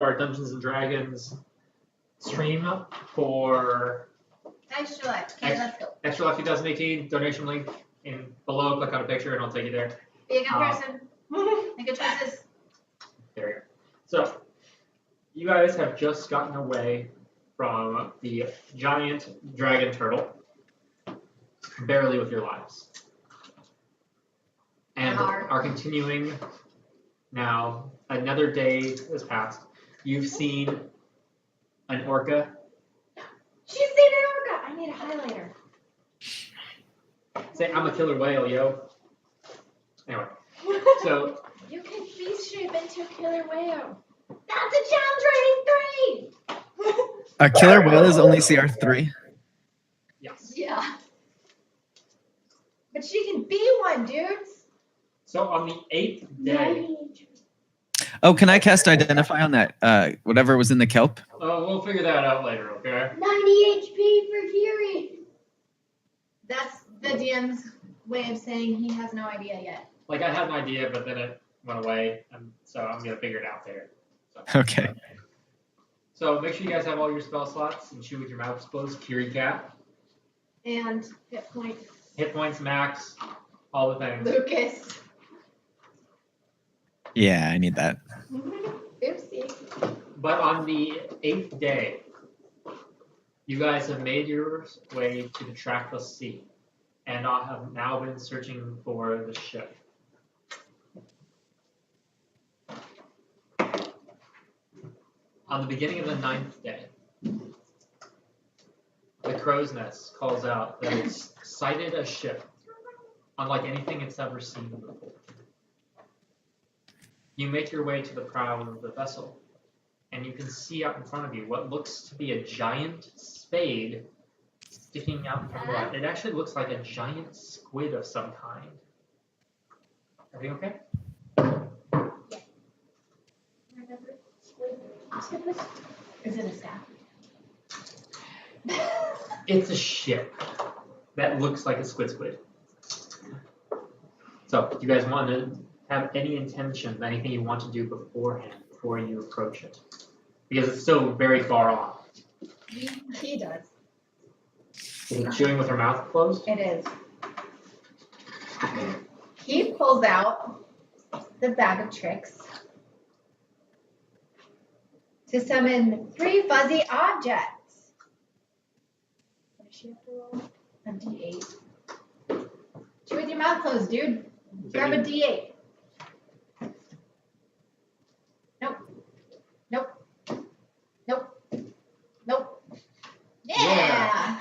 our Dungeons and Dragons stream for Extra Life. Okay, let's go. Extra Life 2018 donation link in below. Click on a picture and I'll take you there. Be a good person. Make good choices. There we go. So, you guys have just gotten away from the giant dragon turtle, barely with your lives, and are continuing now. Another day has passed. You've seen an orca. She's seen an orca. I need a highlighter. Say, I'm a killer whale, yo. Anyway, so you can beast shape into a killer whale. That's a challenge rating 3. A killer whale is only CR3. Yes. Yeah. But she can be one, dudes. So on the 8th day. Oh, can I cast Identify on that? Whatever was in the kelp? Oh, we'll figure that out later, okay? 90 HP for hearing. That's the DM's way of saying he has no idea yet. Like, I had an idea, but then it went away, and so I'm going to figure it out there. So. Okay. So make sure you guys have all your spell slots and chew with your mouth closed. Curie Cat. And hit points. Hit points max. All the things. Lucas. Yeah, I need that. Oopsie. But on the 8th day, you guys have made your way to the trackless sea and have now been searching for the ship. On the beginning of the 9th day, the crow's nest calls out that it's sighted a ship unlike anything it's ever seen before. You make your way to the prow of the vessel, and you can see out in front of you what looks to be a giant spade sticking out from the left. It actually looks like a giant squid of some kind. Everything okay? Is it a staff? It's a ship that looks like a squid. So, do you guys want to have any intention, anything you want to do beforehand, before you approach it? Because it's still very far off. He does. Is it chewing with her mouth closed? It is. He pulls out the bag of tricks to summon 3 fuzzy objects. What does she have to roll? A D8. Chew with your mouth closed, dude. Grab a D8. Nope. Yeah.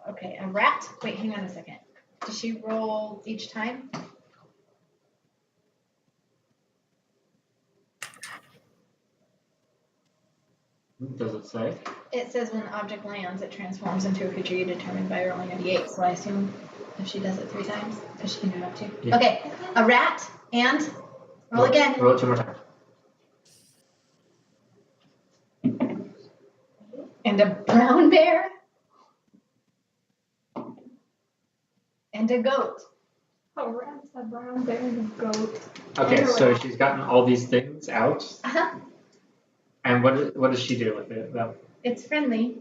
Okay, a rat. Wait, hang on a second. Does she roll each time? Does it say? It says when the object lands, it transforms into a creature you determine by rolling a D8. So I assume if she does it 3 times, because she can do it up to. Yeah. Okay, a rat and roll again. Roll it 2 more times. And a brown bear. And a goat. A rat, a brown bear, and a goat. Okay, so she's gotten all these things out. Uh-huh. And what does she do with it, though? It's friendly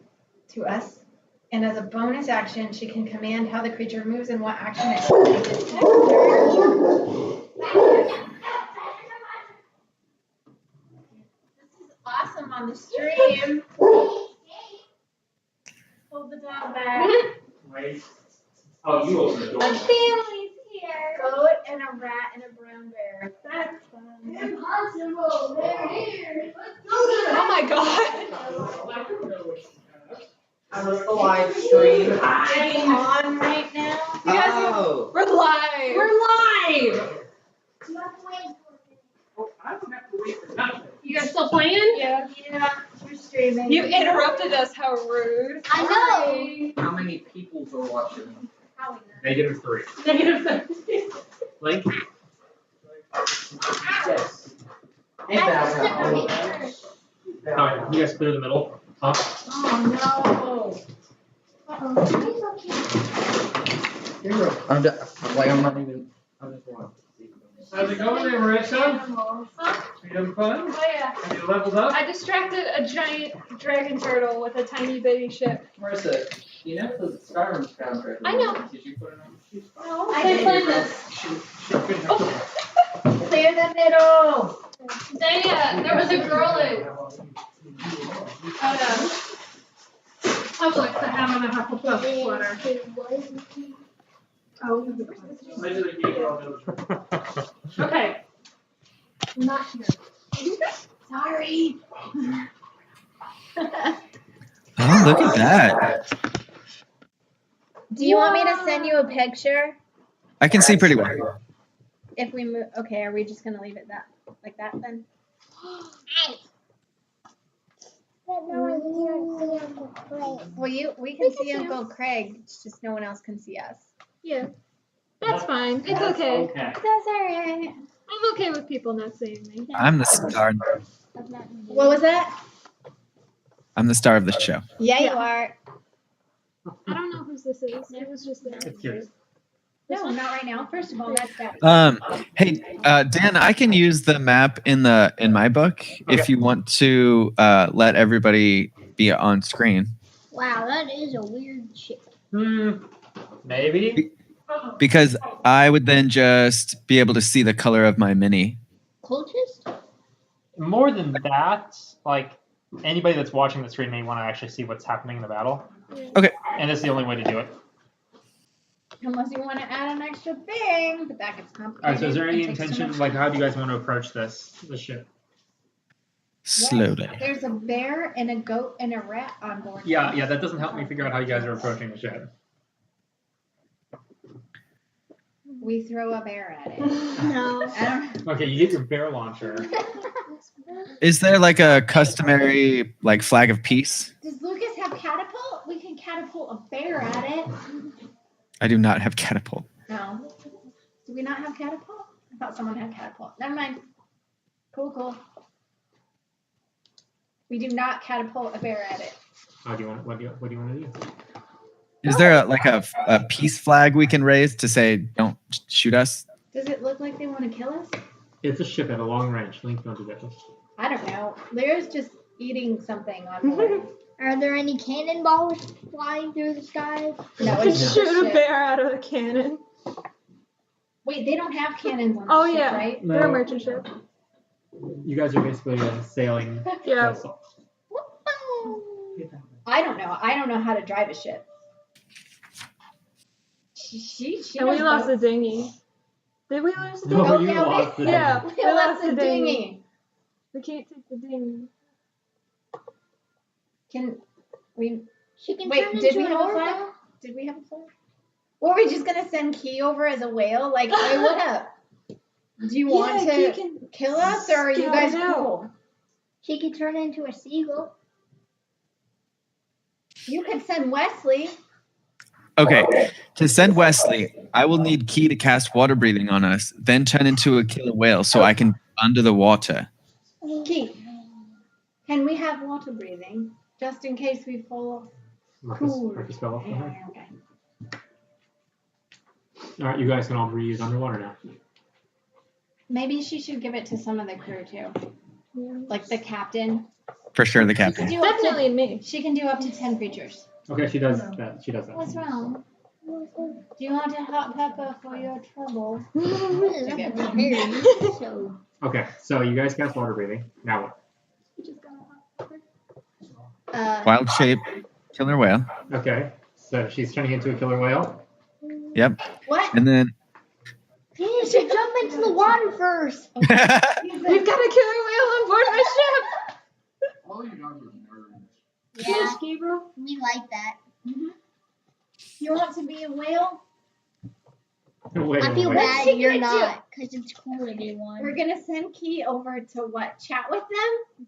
to us. And as a bonus action, she can command how the creature moves and what action it should take its next turn. This is awesome on the stream. Hold the dog back. Wait. Oh, you open the door. My family's here. Goat and a rat and a brown bear. That's fun. Impossible. They're here. Oh my god. I was the live stream. I'm on right now. You guys, Oh. we're live. We're live. I don't have to wait for nothing. You guys still playing? Yeah, we're streaming. You interrupted us. How rude. I know. How many people are watching? -3. Negative. Link? Yes. Hey, Val. Alright, you guys clear the middle. Huh? Oh no. I'm not even. I'm just wrong. How's it going there, Marissa? Huh? You having fun? Oh yeah. Have you leveled up? I distracted a giant dragon turtle with a tiny baby ship. Marissa, you know the Skyrim soundtrack? I know. Did you put it on? No, I they did. played this. Clear the middle. There was a girl that Publix that had on a Hufflepuff sweater. Oh, okay. Not here. Sorry. Oh, look at that. Do you want me to send you a picture I can see pretty well. if we move? Okay, are we just gonna leave it like that then? Well, we can see Uncle Craig. It's just no one else can see us. Yeah. That's fine. It's That's okay. Okay. That's alright. I'm okay with people not seeing me. I'm the star. What was that? I'm the star of the show. Yeah, Yeah. you are. I don't know whose this is. It was just there. It's yours. No, not right now. First of all, that's Daddy. Hey, Dan, I can use the map in my book if Okay. you want to let everybody be on screen. Wow, that is a weird ship. Maybe. Because I would then just be able to see the color of my mini. Cultist? More than that, like anybody that's watching the stream may want to actually see what's happening in the battle. Okay. And it's the only way to do it. Unless you want to add an extra thing, but that gets complicated. All right. So is there any and takes too intention, much like, time. how do you guys want to approach the ship? Slowly. There's a bear and a goat and a rat on board. Yeah. That doesn't help me figure out how you guys are approaching the ship. We throw a bear at it. No. I don't. Okay, you get your bear launcher. Is there like a customary like flag of peace? Does Lucas have catapult? We can catapult a bear at it. I do not have catapult. No. Do we not have catapult? I thought someone had catapult. Never mind. Cool. We do not catapult a bear at it. What do you want to do? Is there a peace flag we can raise to say don't shoot us? Does it look like they want to kill us? It's a ship at a long range. Link, don't do that. I don't know. Lyra's just eating something on board. Are there any cannonballs flying through the sky? No, You it's just shoot a a ship. bear out of a cannon. Wait, they don't have cannons on the Oh ship, yeah, right? they're a No. merchant ship. You guys are basically a sailing Yeah. vessel. I don't know. I don't know how to drive a ship. She And we knows lost the boats. dinghy. Did we lose the No, dinghy? Oh, you yeah, lost the Yeah, dinghy. We lost the dinghy. We can't take the dinghy. Can we? She can Wait, turn did into we an have a flag? orca. Did we have a flag? Or were we just gonna send Key over as a whale? Like, hey, what up? Do you want Yeah, to you can kill us, or are you scout guys it out. cool? She can turn into a seagull. You could send Wesley. Okay, to send Wesley, I will need Key to cast water breathing on us, then turn into a killer whale so I can under the water. Key, can we have water breathing just in case we fall? Cool. Marcus fell off the hook. Yeah, okay. All right, you guys can all breathe underwater now. Maybe she should give it to some of the crew too, like the captain. For sure, the She can captain. do up to, Definitely me. she can do up to 10 creatures. Okay, she does that. She does that. What's wrong? Do you want a hot pepper for your trouble? Very, so Okay, so you guys cast water breathing. Now what? Wild shape, killer whale. Okay, so she's turning into a killer whale. Yep. What? And then you should jump into the water first. We've got a killer whale on board my ship. All you guys are nerds. Yeah, Gabriel. we like that. You want to be a whale? Wait, I feel wait. bad She you're can do- not, because it's cool to be one. We're gonna send Key over to what? Chat with them?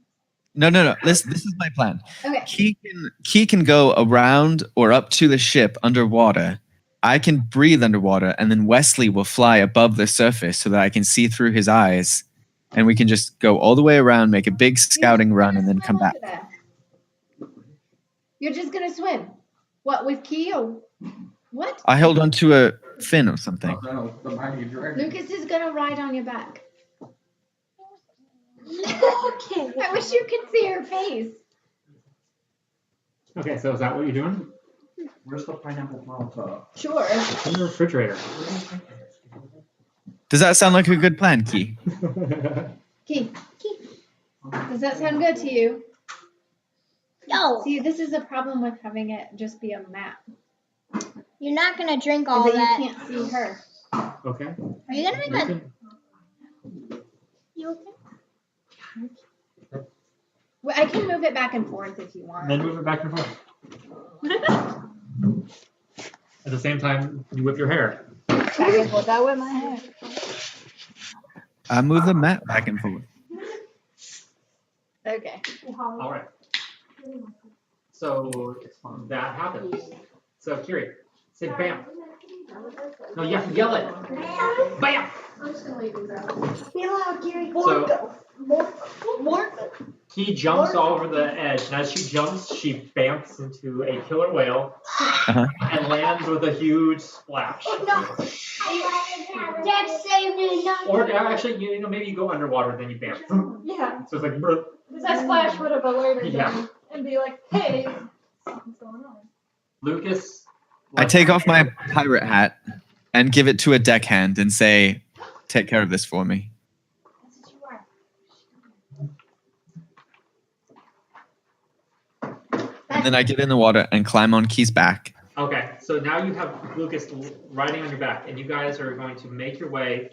no. This is my plan. Okay. Key can go around or up to the ship underwater. I can breathe underwater, and then Wesley will fly above the surface so that I can see through his eyes, and we can just go all the way around, make a big scouting run, and then come back. You're just gonna swim. What, with Key or what? I held onto a fin or something. No, the mighty dragon. Lucas is gonna ride on your back. Okay. I wish you could see her face. Okay, so is that what you're doing? Where's the pineapple Molotov? Sure. In the refrigerator. Does that sound like a good plan, Key? Key. Does that sound good to you? No, See, this is a problem with having it just be a map. you're not gonna drink Is all that that. you can't see her. Okay. Are you gonna make You that? can- You okay? Well, I can move it back and forth if you want. Then move it back and forth. At the same time, you whip your hair. Back and forth. I whip my hair. I move the mat back and forth. Okay. All right. So that happens. So Kiri, say bam. No, you have to yell it. Bam. Be loud, Gary. So More. Key jumps over the edge, and as she jumps, she bamps into a killer whale and lands with a huge splash. No. Dad saved me. Not. Or actually, you know, maybe you go underwater, then you bamp. Yeah. So it's like, brr. Because that splash would have alerted Yeah. them and be like, hey, something's going on. Lucas. I take off my pirate hat and give it to a deckhand and say, "Take care of this for me." And then I get in the water and climb on Key's back. Okay, so now you have Lucas riding on your back, and you guys are going to make your way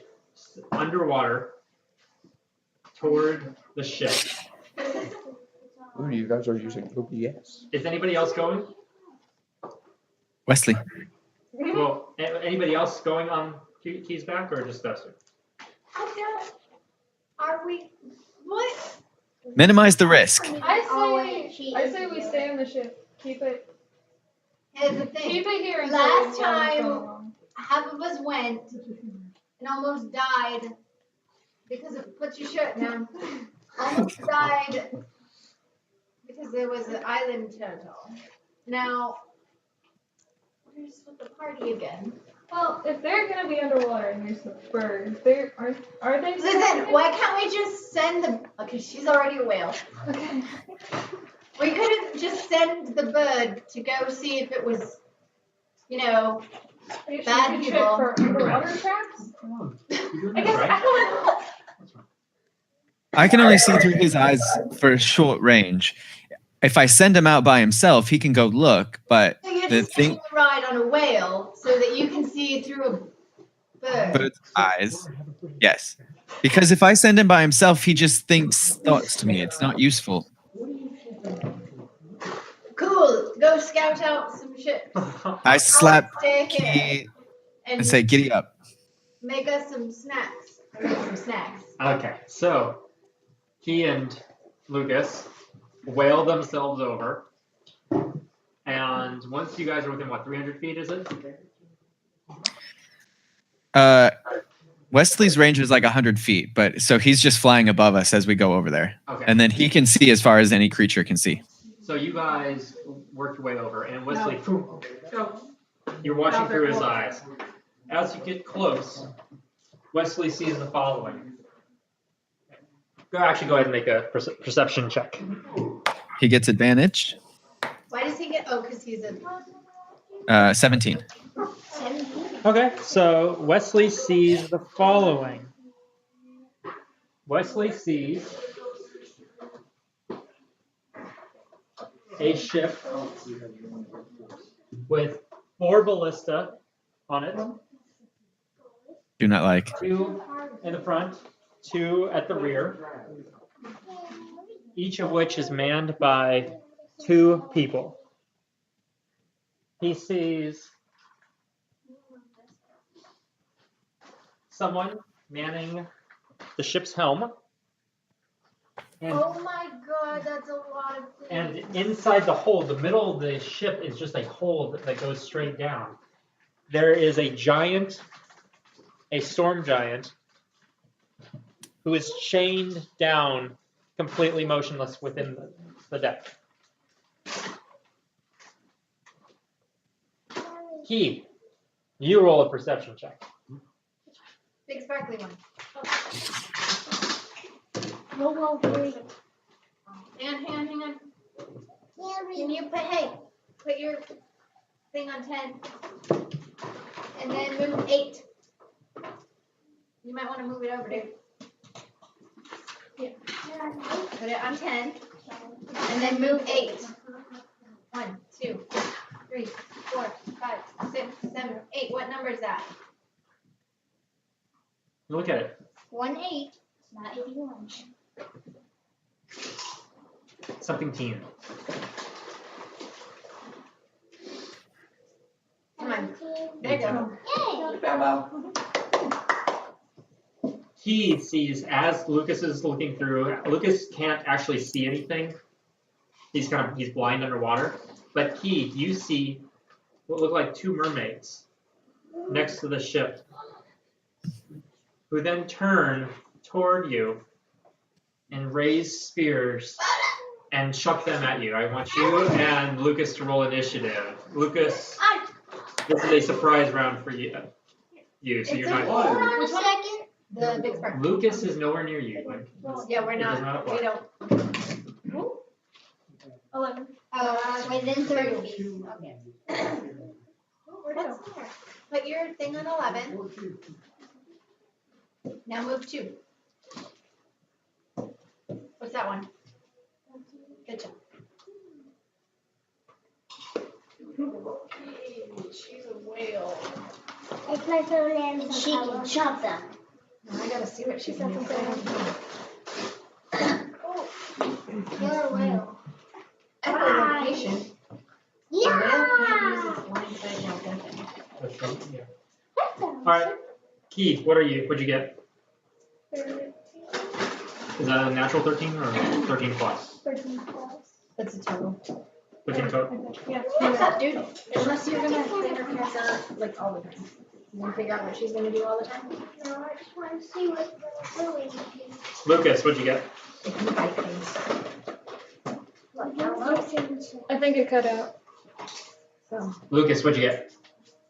underwater toward the ship. Ooh, you guys are using OBS. Is anybody else going? Wesley, Well, anybody else going on Key's back, or just us? Are we? What? minimize the risk. I say we stay on the ship. Keep it Here's the thing. keep it here until Last we know what's time- going on. Half of us went and almost died because of, put your shirt down. Almost died because there was an island turtle. Now, we're just with the party again. Well, if they're gonna be underwater and there's the birds, they are they? Listen, why can't we just send the, okay, she's already a whale. Okay. We couldn't just send the bird to go see if it was, you know, Are you Bad shooting shit people. for underwater traps? You're doing I this, guess right? I don't know. I can only see through his eyes for a short range. If I send him out by himself, he can go look, but so you're the just thing, taking a ride on a whale so that you can see through a bird. bird's eyes, yes. Because if I send him by himself, he just thinks thoughts to me. It's not useful. Cool, go scout out some shit. I slap Stay here Key and and say, "Giddy up." make us some snacks. Or some snacks. Okay, so Key and Lucas whale themselves over, and once you guys are within 300 feet, is it? Wesley's range is like 100 feet, but so he's just flying above us as we go over there. Okay. And then he can see as far as any creature can see. So you guys work your way over, and Wesley, boom, go. You're watching through his eyes. As you get close, Wesley sees the following. Go ahead and make a perception check. He gets advantage. Why does he get, oh, because he's a 17. Okay, so Wesley sees the following. Wesley sees a ship with 4 ballista on it, Do not like. 2 in the front, 2 at the rear, each of which is manned by 2 people. He sees someone manning the ship's helm, and oh my god, that's a lot of things. And inside the hold, the middle of the ship is just a hold that goes straight down. There is a giant, a storm giant, who is chained down, completely motionless within the deck. Key, you roll a perception check. Big sparkly one. Roll 3. Hang on. Carry. Can you put your thing on 10, and then move 8. You might want to move it over, dude. Put it on 10, and then move 8. 1, 2, 3, 4, 5, 6, 7, 8. What number is that? Look at it. 1 8. It's not 81. Something teen. Come on. There you go. Yay! He sees, as Lucas is looking through, Lucas can't actually see anything. He's blind underwater. But you see what look like 2 mermaids next to the ship, who then turn toward you and raise spears and chuck them at you. I want you and Lucas to roll initiative. Lucas, this is a surprise round for you. So you're not. Hold on a second. The big spark. Lucas is nowhere near you. Yeah, we're It does not. not We apply. don't. 11. Within 30 feet. Okay. What's there? Put your thing on 11. Now move 2. What's that one? Good job. She's a whale. It's my phone and she can chop them. Now I gotta see what she can do. You're a whale. At the location, the whale can't use its Yeah! line sight now, can it? That's right, yeah. All right, Keith, what'd you get? 13. Is that a natural 13 or 13 plus? 13 plus. That's a total. 13 total. Yeah. What's up, dude? Unless you're gonna play her character like all the time. You wanna figure out what she's gonna do all the time? No, I just want to see what the doing. Lucas, what'd you get? She can fight things. I think it cut out. So. Lucas, what'd you get?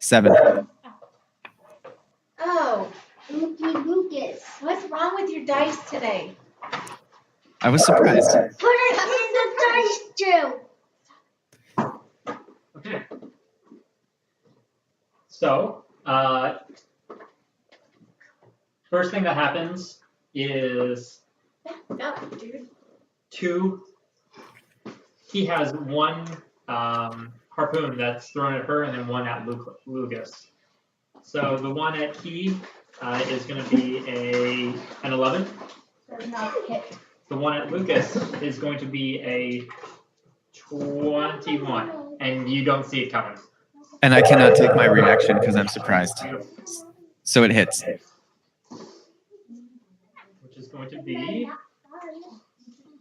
7. Oh, Lucas. what's wrong with your dice today? I was surprised. Put it in the dice drill. Okay. So, first thing that happens is No, dude. 2. He has 1 harpoon that's thrown at her, and then 1 at Lucas. So the one at Key is going to be an 11. Does not hit. The one at Lucas is going to be a 21, and you don't see it coming. And I cannot take my reaction because I'm surprised. So it hits. Which is going to be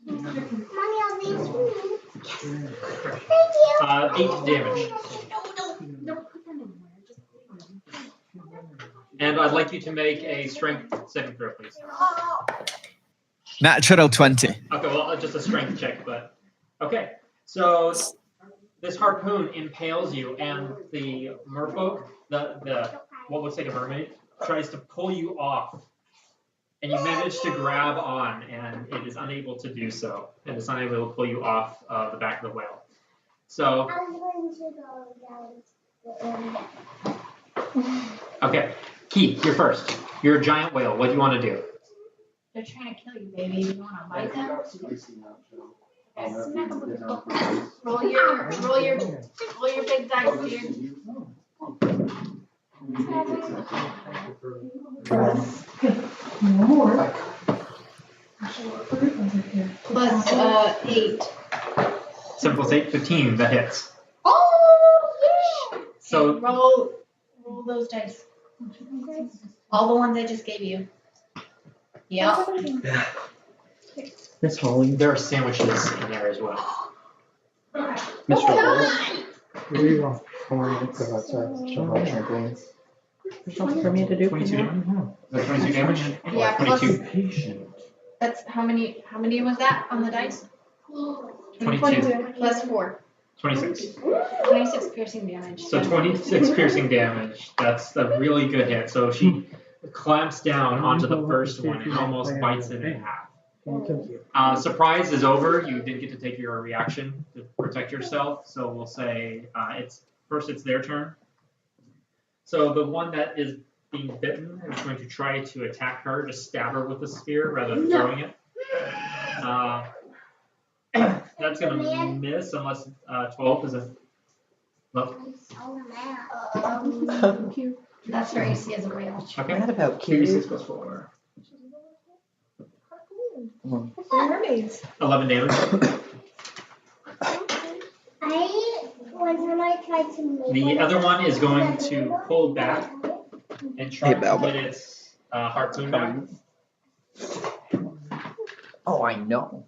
Mommy, I'll leave you. 8 damage. And I'd like you to make a strength saving throw, please. Natural 20. Okay, well, just a strength check, but okay. So this harpoon impales you, and the merfolk, the what looks like a mermaid, tries to pull you off, and you manage to grab on, and it is unable to do so. It is unable to pull you off the back of the whale. So I was going to go down. okay, Key, you're first. You're a giant whale. What do you want to do? They're trying to kill you, baby. You wanna bite them? Roll your big dice, dude. Plus 8. 7 plus 8, 15. That hits. Oh, yeah! So Roll those dice. All the ones I just gave you. Yeah. Miss Holly. there are sandwiches in there as well. Mr. Holly. What do you want? I want to go outside. Show my children. There's nothing for me to do. 22 damage? Is that 22 damage? Yeah, plus 22. Patient. that's how many was that on the dice? 22. Plus 4. 26. 26 piercing damage. So 26 piercing damage. That's a really good hit. So she clamps down onto the first one and almost bites it in half. Thank you. Surprise is over. You didn't get to take your reaction to protect yourself. So we'll say it's their turn. So the one that is being bitten is going to try to attack her, just stab her with the spear rather than throwing it. That's going to miss unless 12 is a... Look. That's her AC as a real. Okay. Not about 2d6 plus 4. They're mermaids. 11 damage. When I tried to make The other one is going to pull back and try Hey, to Balba. get its harpoon back. Oh, I know.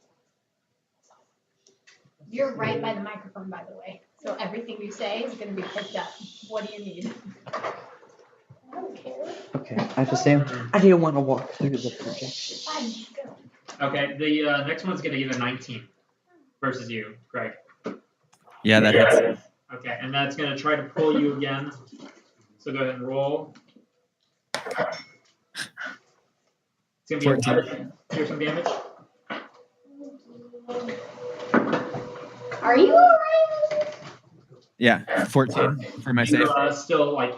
You're right by the microphone, by the way. So everything you say is going to be picked up. What do you need? I don't care. Okay, I have to say, I didn't want to walk through the project. Fine, go. Okay, the next one's going to get a 19 versus you, Greg. Yeah, that hits. Okay, and that's going to try to pull you again. So go ahead and roll. It's going to be 11 piercing damage. Are you alright? Yeah, 14 for my save. You still, like,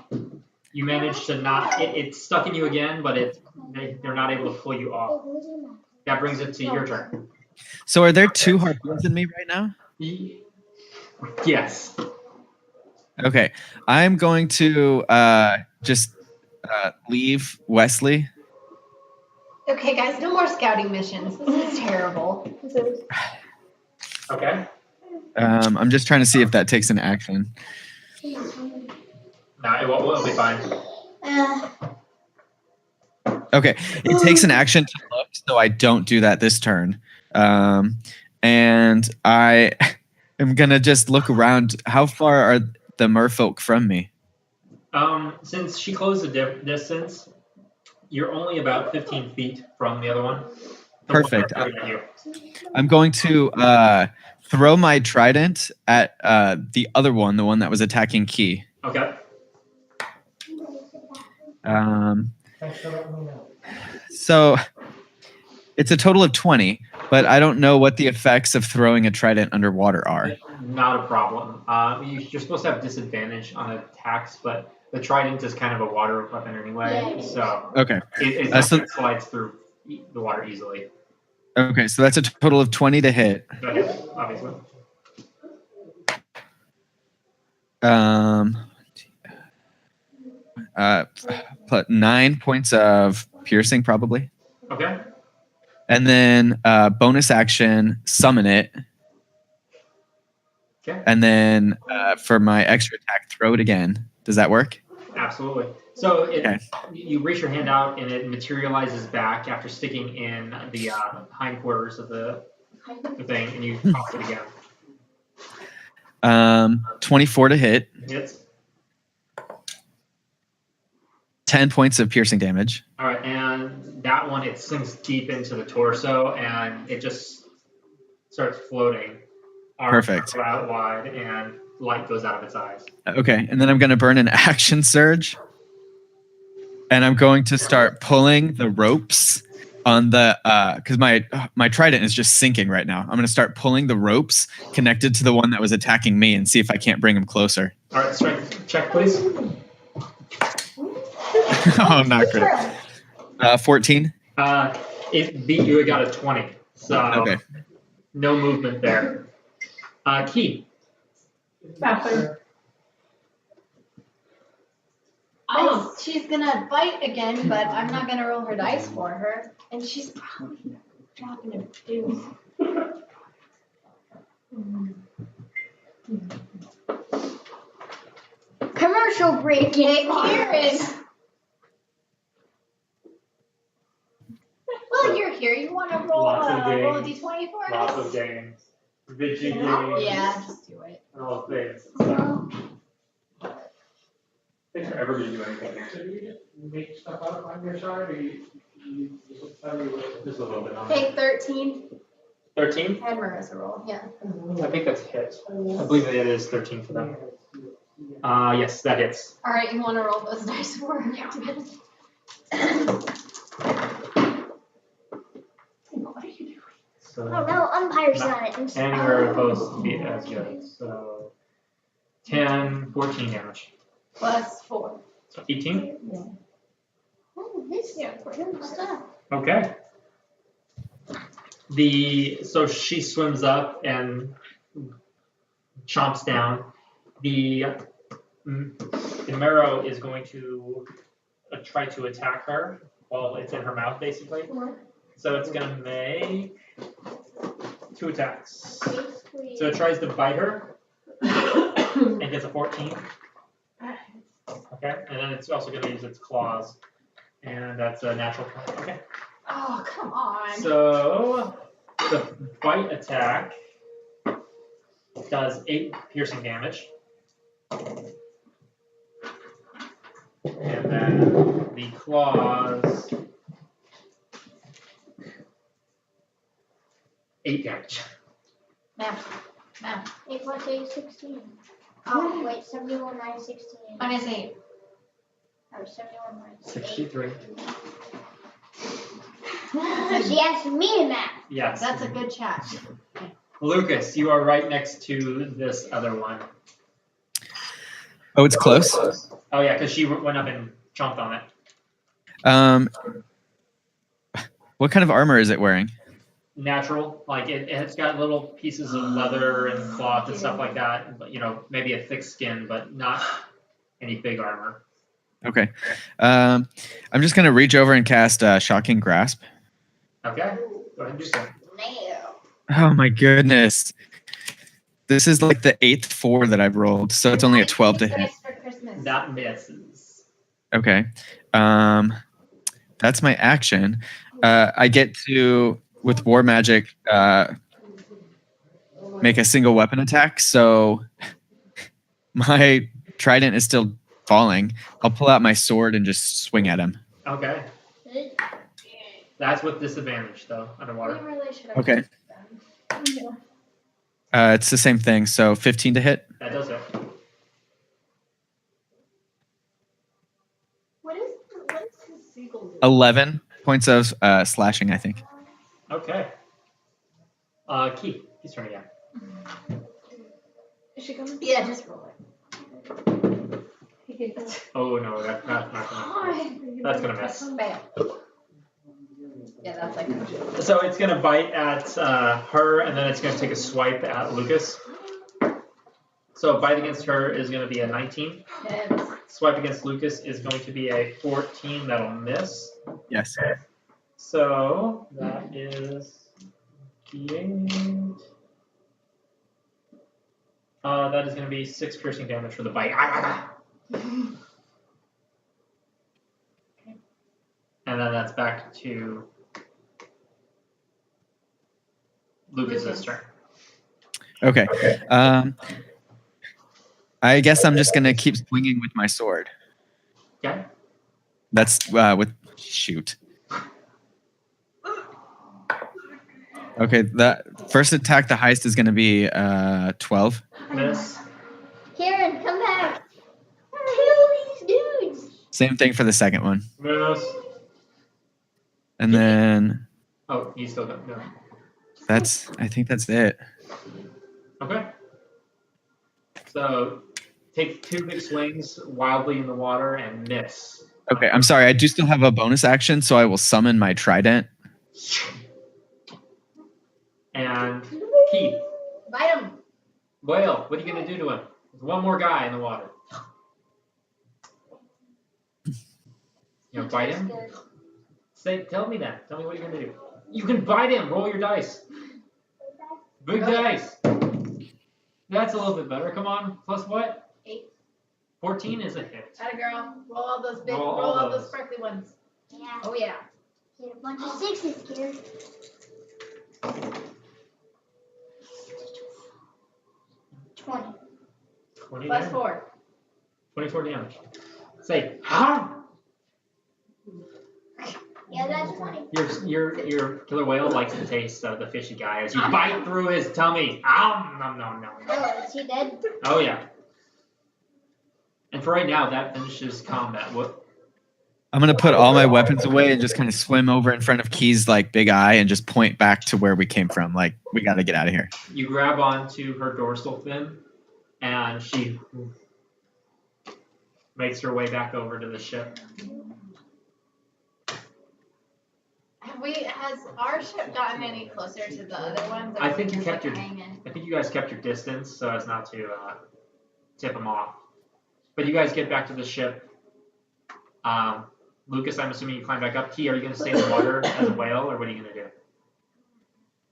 you managed to not, it's stuck in you again, but they're not able to pull you off. That brings it to your turn. So are there 2 harpoons in me right now? Yes. Okay, I'm going to just leave Wesley. Okay, guys, no more scouting missions. This is terrible. Okay. I'm just trying to see if that takes an action. No, it'll be fine. Okay, it takes an action to look, so I don't do that this turn. And I am gonna just look around. How far are the merfolk from me? Since she closed the distance, you're only about 15 feet from the other one. Perfect. Looking at you. I'm going to throw my trident at the other one, the one that was attacking Key. Okay. So it's a total of 20, but I don't know what the effects of throwing a trident underwater are. Not a problem. You're supposed to have disadvantage on attacks, but the trident is kind of a water weapon anyway, so Okay. it slides through the water easily. Okay, so that's a total of 20 to hit. Okay, obviously. Put 9 points of piercing probably, Okay. and then bonus action summon it, Okay. and then for my extra attack throw it again. Does that work? Absolutely. So Okay. you reach your hand out and it materializes back after sticking in the hindquarters of the thing, and you toss it again. 24 to hit, Hits. 10 points of piercing damage. All right, and that one, it sinks deep into the torso and it just starts floating. Arms Perfect. go out wide and light goes out of its eyes. Okay, and then I'm going to burn an action surge, and I'm going to start pulling the ropes on the because my trident is just sinking right now. I'm going to start pulling the ropes connected to the one that was attacking me and see if I can't bring him closer. All right, strength check, please. Oh, not great. 14. It beat you. It got a 20. So Okay. no movement there. Key. Bathroom. She's gonna bite again, but I'm not gonna roll her dice for her, and she's probably dropping her deuce. Commercial break. Hey, Kieran. Well, you're here. You want to roll roll a d20 for Lots us? of games. Video games. Yeah, just do it. And all things. Thanks for ever going to do anything. So you make stuff up on your side, or you just a little bit on Okay, 13. 13? Hammer as a roll, yeah. I think that's hit. I believe it is 13 for them. Yes, that hits. All right, you want to roll those dice for her? What are you doing? So Oh no, umpire's on it. I'm and sorry. you're opposed to be as good. So 10, 14 damage. Plus 4. So 18. Oh, this good stuff. Okay. So she swims up and chomps down. The marrow is going to try to attack her while it's in her mouth, basically. So it's going to make 2 attacks. So it tries to bite her and gets a 14. Okay, and then it's also going to use its claws, and that's a natural 20. Okay. Oh, come on. So the bite attack does 8 piercing damage. And then the claws 8 damage. Math. 8 plus 8 is 16. Oh, wait, 71 minus 16. Minus 8. Oh, 71 minus 63. 8. She asked me to math. Yes. That's a good chat. Lucas, you are right next to this other one. Oh, it's close. Oh yeah, because she went up and chomped on it. What kind of armor is it wearing? Natural, like it's got little pieces of leather and cloth and stuff like that. But maybe a thick skin, but not any big armor. Okay. I'm just gonna reach over and cast Shocking Grasp. Okay, go ahead and do so. No. Oh my goodness. This is like the 8th 4 that I've rolled, so it's only a 12 to hit. For Christmas. That misses. Okay. That's my action. I get to, with War Magic, make a single weapon attack, so my trident is still falling. I'll pull out my sword and just swing at him. Okay. That's with disadvantage, though, underwater. We really should have Okay. done. It's the same thing, so 15 to hit. That does it. What is his seagull do? 11 points of slashing, I think. Okay. Key's turn again. Is she coming? Yeah, just roll it. Oh no, that's not gonna. That's gonna miss. Bam. Yeah, that's like. So it's gonna bite at her, and then it's gonna take a swipe at Lucas. So bite against her is gonna be a 19. Yes. Swipe against Lucas is going to be a 14. That'll miss. Yes. So that is D8. That is going to be 6 piercing damage for the bite. And then that's back to Lucas's turn. Okay. I guess I'm just gonna keep swinging with my sword. Okay. That's with shoot. Okay, that first attack, the highest is gonna be 12. Miss. Karen, come back. Kill these dudes. Same thing for the second one, Miss. and then Oh, you still got no. I think that's it. Okay. So take 2 big swings wildly in the water and miss. Okay, I'm sorry. I do still have a bonus action, so I will summon my trident. And Keith, Bite him. Whale, what are you going to do to him? There's one more guy in the water. Bite him? Tell me that. Tell me what you're going to do. You can bite him. Roll your dice. Big dice. That's a little bit better. Come on. Plus what? 8. 14 is a hit. Atta girl. Roll all those big. Roll Roll all all those those. sparkly ones. Yeah. Oh yeah. Get a bunch of 6s, Karen. 20. 20 Plus damage. 4. 24 damage. Say, ha! Yeah, that's 20. Your killer whale likes the taste of the fishy guy as you bite through his tummy. Nom, nom, nom, nom. Oh, is he dead? Oh, yeah. And for right now, that finishes combat. I'm gonna put all my weapons away and just kind of swim over in front of Key's like big eye and just point back to where we came from. Like, we gotta get out of here. You grab onto her dorsal fin, and she makes her way back over to the ship. Has our ship gotten any closer to the other ones? I think you just, kept like, your. hanging? I think you guys kept your distance so as not to tip them off. But you guys get back to the ship. Lucas, I'm assuming you climb back up. Key, are you going to stay in the water as a whale, or what are you going to do?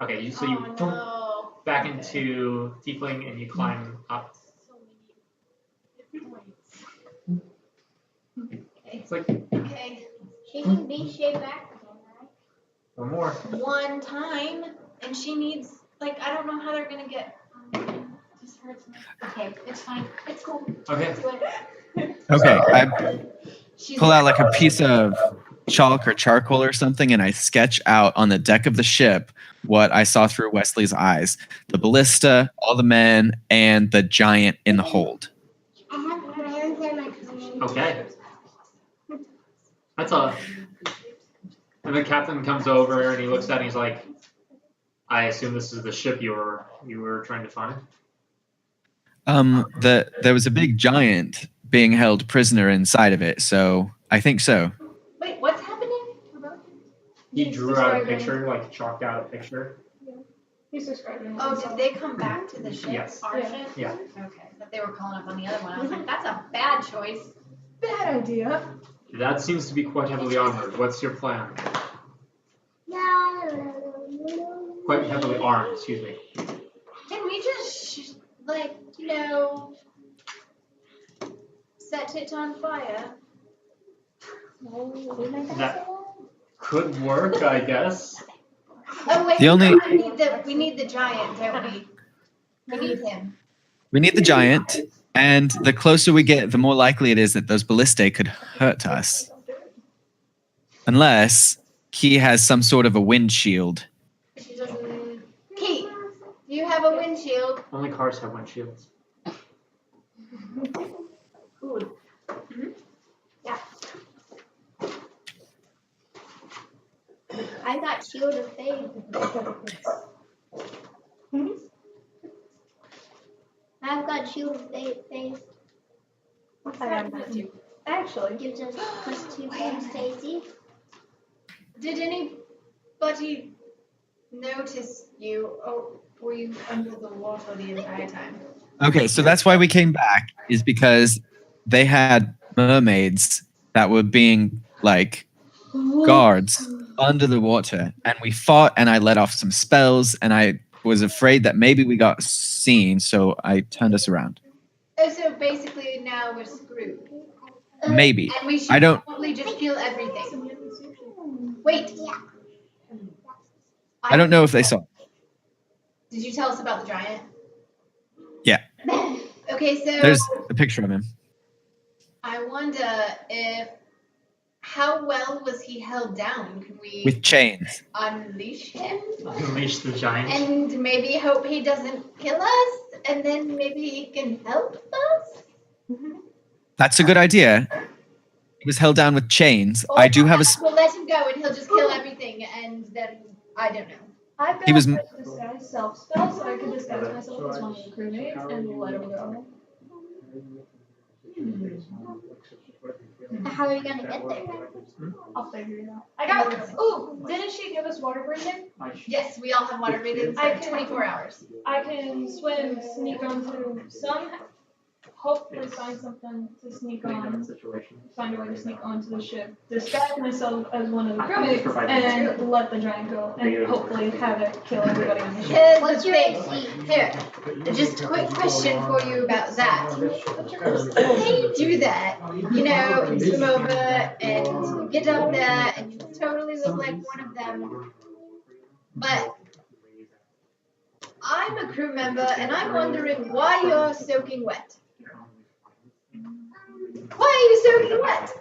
Okay, you jump back into Tiefling and you climb up. It's like Okay. She can be shaved back again, right? one more. One time, and she needs, like, I don't know how they're gonna get. Just hurts me. Okay, it's fine. It's cool. Okay. Okay, I She's pull out like a piece of chalk or charcoal or something, and I sketch out on the deck of the ship what I saw through Wesley's eyes: the ballista, all the men, and the giant in the hold. I have crayons in my collection. Okay. That's a. And the captain comes over and he looks at it and he's like, "I assume this is the ship you were trying to find." There was a big giant being held prisoner inside of it, so I think so. Wait, what's happening? He drew out a picture, like chalked out a picture. He's describing what Oh, he saw. did they come back to the ship? Yes. Our Yeah. ship? Yeah. Okay, but they were calling up on the other one. I was like, that's a bad choice. Bad idea. That seems to be quite heavily armored. What's your plan? Quite heavily armed, excuse me. Can we just, like, set it on fire? That could work, I guess. Oh wait, The only- we need the giant, don't we? We need him. We need the giant, and the closer we get, the more likely it is that those ballistae could hurt us. Unless Key has some sort of a wind shield. She doesn't. Kate, do you have a windshield? Only cars have windshields. Cool. I got shield of faith. I've got shield of faith. I have that too. Actually, Gives us +2 from Stacy. Did anybody notice you, or were you under the water the entire time? Okay, so that's why we came back, is because they had mermaids that were being like guards under the water, and we fought, and I let off some spells, and I was afraid that maybe we got seen, so I turned us around. Oh, so basically now we're screwed. Maybe. And we should I don't- probably just kill everything. Wait. I don't know if they saw. Did you tell us about the giant? Yeah. Okay, so There's a picture of him. I wonder how well was he held down? Could we With chains. unleash him Unleash the giant. and maybe hope he doesn't kill us, and then maybe he can help us? That's a good idea. He was held down with chains. Or I do have a. perhaps we'll let him go and he'll just kill everything, and then I don't know. I've got He was- a disguise self spell, so I could disguise myself as one of the crewmates and let him go. How are you gonna get there? I'll figure it out. I got. Ooh, didn't she give us water breathing? Yes, we all have water breathing I for can- 24 hours. I can swim, sneak onto some. Hopefully find something to sneak on. Find a way to sneak onto the ship. Disguise myself as one of the crewmates and let the giant go, and hopefully have it kill everybody on the ship. Here's What's the your thing. Here, just a quick question for you about that. Say you do that, and swim over and you get up there and you totally look like one of them. But I'm a crew member and I'm wondering why you're soaking wet. Why are you soaking wet?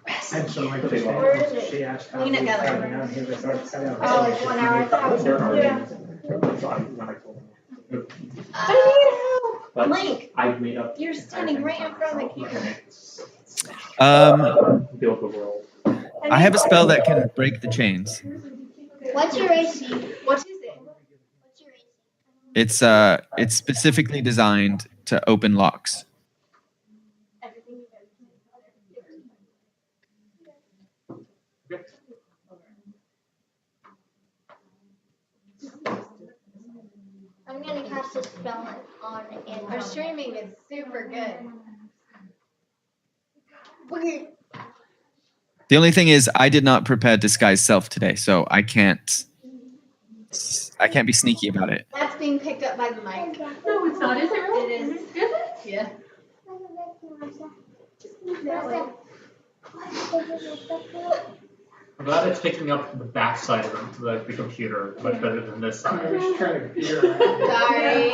Where is it? Peanut gallery. Oh, like 1 hour ago. Yeah. So when I told him. I need help. But Link, I made up. you're standing right in front of the camera. Build the world. I have a spell that can break the chains. What's your AC? What is it? What's your AC? It's specifically designed to open locks. I'm gonna cast a spell on Andromeda. Our streaming is super good. The only thing is, I did not prepare disguise self today, so I can't be sneaky about it. That's being picked up by the mic. No, it's not. Is it really? It is. Is it? Yeah. I'm glad it's picking up the back side of the computer much better than this I side. was trying to figure out. Sorry.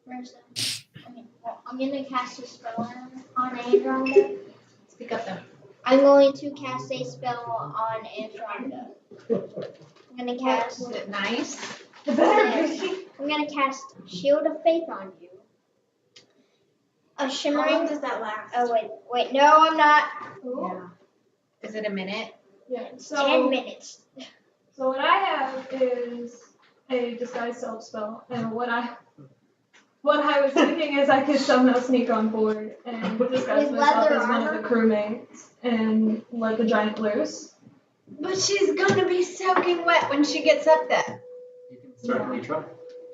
Where's that? I'm gonna cast a spell on Andromeda. Speak up though. I'm going to cast a spell on Andromeda. I'm gonna cast. Is it nice? It better be. I'm gonna cast Shield of Faith on you. A How long shimmering. does that last? Oh wait, no, I'm not. Yeah. Is it a minute? Yeah. 10 So, minutes. so what I have is a disguise self spell, and what I was thinking is I could somehow sneak on board and disguise With myself leather as one of the crewmates and let the giant loose. But she's gonna be soaking wet when she gets up there. You can certainly try.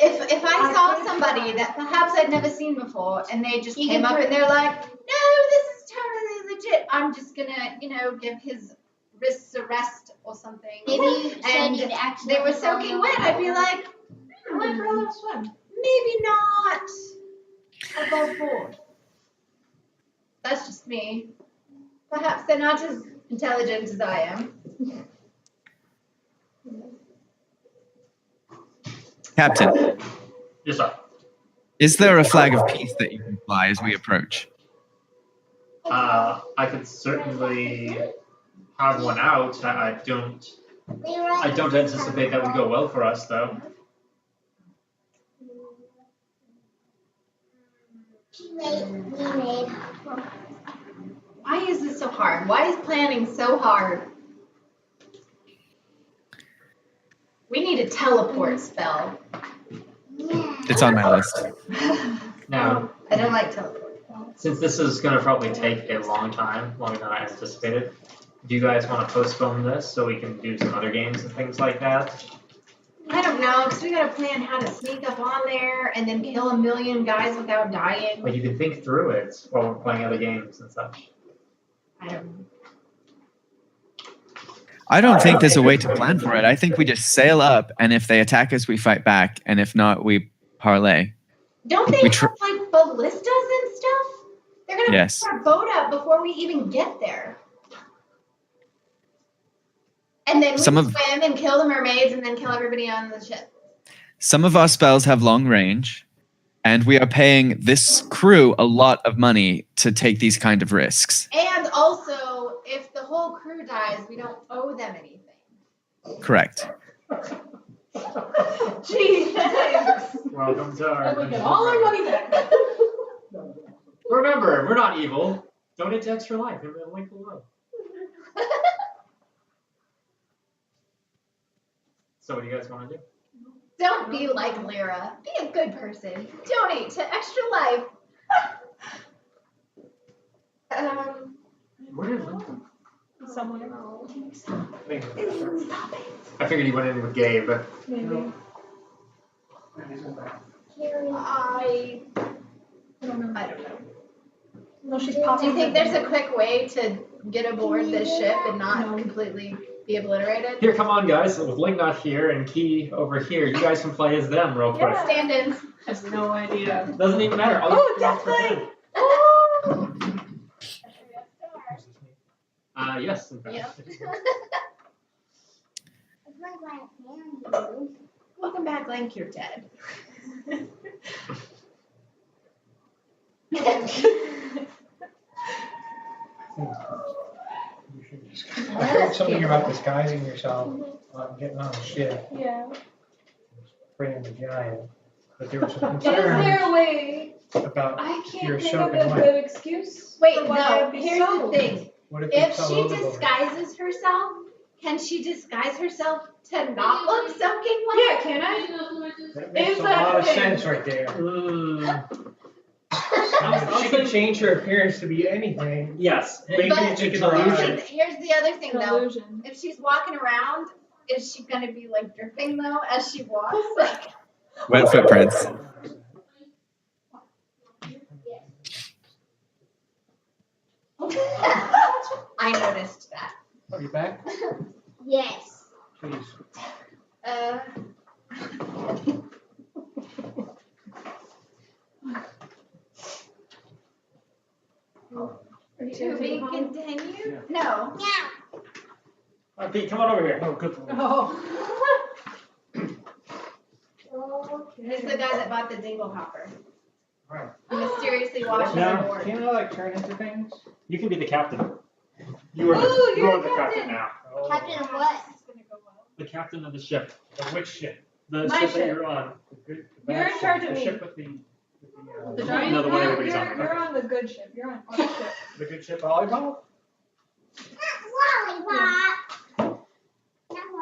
If I saw somebody that perhaps I'd never seen before and they just You came can up put- and they're like, no, this is totally legit, I'm just gonna, give his wrists a rest or something. Maybe you said And you'd they accidentally. were soaking wet, I'd be like, I went for a little swim. maybe not above board. That's just me. Perhaps they're not as intelligent as I am. Captain, Yes, sir. is there a flag of peace that you can fly as we approach? I could certainly have one out. I don't anticipate that would go well for us, though. Why is this so hard? Why is planning so hard? We need a teleport spell. It's on my list. Now, I don't like teleport. since this is going to probably take a long time, longer than I anticipated, do you guys want to postpone this so we can do some other games and things like that? I don't know, because we gotta plan how to sneak up on there and then kill a million guys without dying. Like, you can think through it while we're playing other games and such. I don't know. I don't think there's a way to plan for it. I think we just sail up, and if they attack us, we fight back, and if not, we parlay. Don't they We have like ballistas and stuff? They're gonna Yes. put our boat up before we even get there. And then we swim and kill the mermaids and then kill everybody on the ship. Some of our spells have long range, and we are paying this crew a lot of money to take these kind of risks. And also, if the whole crew dies, we don't owe them anything. Correct. Gee, thanks. Welcome to our And we get all our money back. Remember, we're not evil. Donate to Extra Life. Remember the link below. So what do you guys want to do? Don't be like Lyra. Be a good person. Donate to Extra Life. Where did Link come Somewhere. from? I figured he went in with Gabe. Maybe. I don't know. don't know. No, she's Do popping. you think there's a quick way to get aboard this ship and not No. completely be obliterated? Here, come on, guys. With Link not here and Key over here, you guys can play as them real quick. Yeah. Stand-ins. I have no idea. Doesn't even matter. All you Oh, have to do is definitely. pretend. Yes, in fact. Yep. It's not like you. Welcome back, Link. You're dead. I heard something about disguising yourself. getting on the ship, Yeah. freeing the giant. But there was some Is there concerns a way? about I your can't think of soaking a wet. good excuse. Wait, for why no, I'd be here's the soaked. thing. What if If you fell she overboard? disguises herself, can she disguise herself to not look soaking wet? Yeah, can I? That makes Is a that lot of thing- sense right there. I She could change her appearance to be anything. Yes. Maybe But it's a Make an dry. illusion. Here's the other thing An though. illusion. If she's walking around, is she gonna be like dripping though as she walks? Like, Wet footprints. I noticed that. Are you back? Yes. Please. Uh, Are you to gonna be take it home? continued? No. Yeah. Pete, come on over here. Oh, good. Oh. Okay. He's the guy that bought the dingle hopper. Right. He mysteriously washes Now, aboard. can I like turn into things? You can be the captain. You are Ooh, the, you're the the captain captain. now. Oh. Captain of what? This is gonna go well. The captain of the ship. Of which ship? The My ship ship. that you're on. The good, You're bad in ship, charge of the me. ship with The the giant. No, the one everybody's on. You're on the good ship. You're on our ship. the good ship volleyball. Lollipop.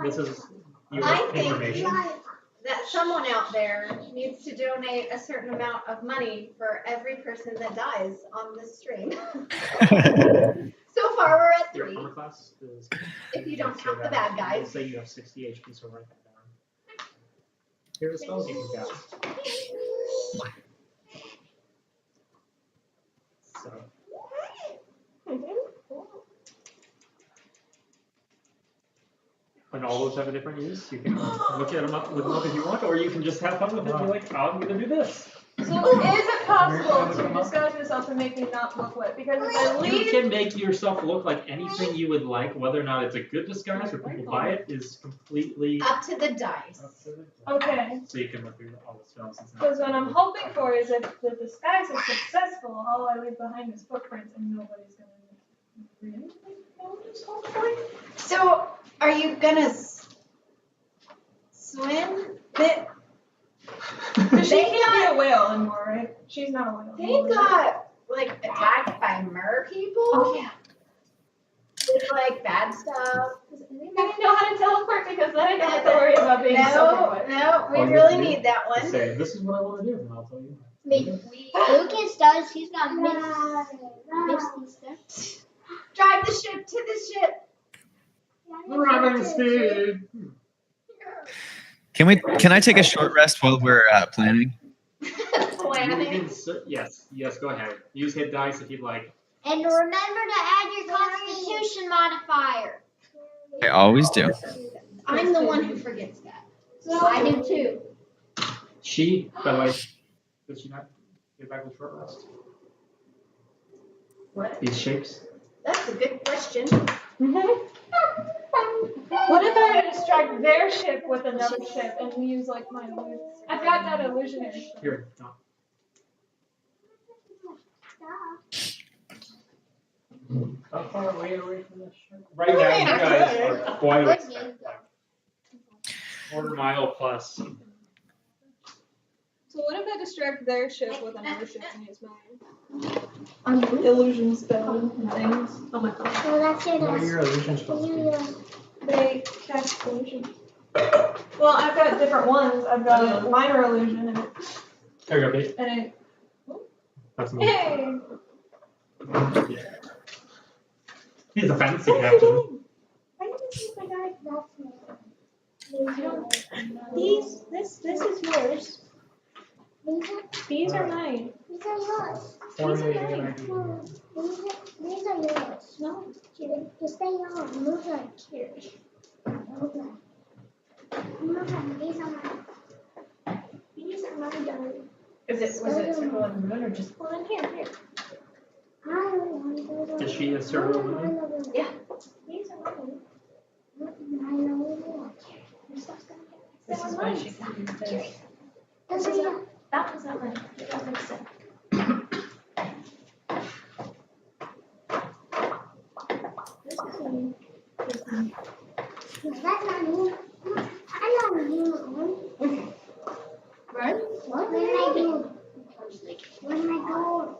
This is your I think- information. That someone out there needs to donate a certain amount of money for every person that dies on this stream. So far, we're at Your 3. armor class is. If you don't say count the that. bad guys. We'll say you have 60 HP, so write that down. Here are the spells you can cast. So. And all those have a different use. You can look at them up with them up if you want, or you can just have fun with it and be like, I'm gonna do this. So is it possible to disguise yourself and make me not look wet? Because if I You leave, can make yourself look like anything you would like, whether or not it's a good disguise or people buy it is completely. Up to the dice. okay. So you can look through all the spells. It's not- Because what I'm hoping for is if the disguise is successful, all I leave behind is footprints and nobody's gonna really notice, hopefully. So, are you gonna swim? Because she can't be a whale anymore, right? She's not a whale They anymore. got like attacked by mer people. Oh yeah. With like bad stuff. I didn't know how to teleport because then I don't have to worry about being soaking wet. No, we All you really have to do need that one. Say, this is what I want to do, and I'll tell you. Lucas does. He's got misty stuff. Drive the ship to the ship. Running speed. Can I take a short rest while we're planning? Planning. Yes, go ahead. Use hit dice if you'd like. And remember to add your Constitution modifier. I always do. I'm the one who forgets that. I do too. She, by the way, did she not get back with short rest? What? These shapes? That's a good question. What if I were to distract their ship with another ship and use like my illusion? I've got that illusionary stuff. Here, no. How far away are we from this ship? Right now, you guys Okay. are quite Good away. news, though. Quarter mile plus. So what if I distract their ship with another ship and use my illusion spell and things on my phone? So that's it. What are your illusions supposed to be? They cast illusions. Well, I've got different ones. I've got a minor illusion and There you go, Pete. it. That's me. Hey! Yeah. He's a fancy captain. This is yours. These are mine. These are yours. Formally, you're gonna do. These are yours. No, just stay on. Move on. Here. Move on. Move on. These are mine. These are mine, darling. Was it circle of the moon or just? Hold on, here. I want those. Is she a circle of the moon? Yeah. These are mine. I know. Your stuff's gonna get. This is why she can do this. Those are yours. That was not mine. That makes sense. This is mine. That's not me. I'm not a unicorn. Right? What did I do? What did I go?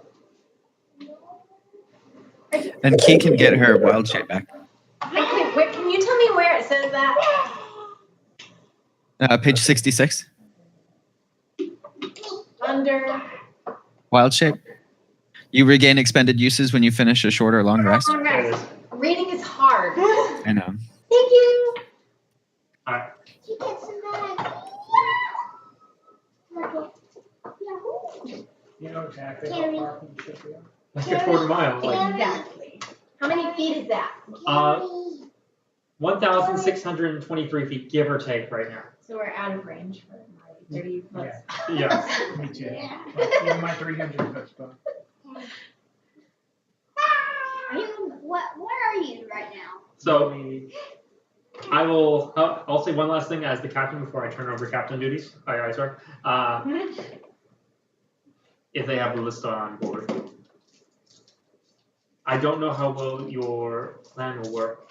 And Key can get her wild shape back. Wait, can you tell me where it says that? Page 66. Under Wild shape. You regain expended uses when you finish a short or long rest. long rest. Reading is hard. I know. Thank you. Alright. She gets some back. You know exactly Carrie. how far from the ship we are. Like a quarter mile. Like, Exactly. How many feet is that? 1,623 feet, give or take, right now. So we're out of range for my 30 foot. Yes. Me too. Yeah. Even my 300 foot spot. Where are you right now? So I will. I'll say one last thing as the captain before I turn over captain duties. Aye, sir. If they have the list on board, I don't know how well your plan will work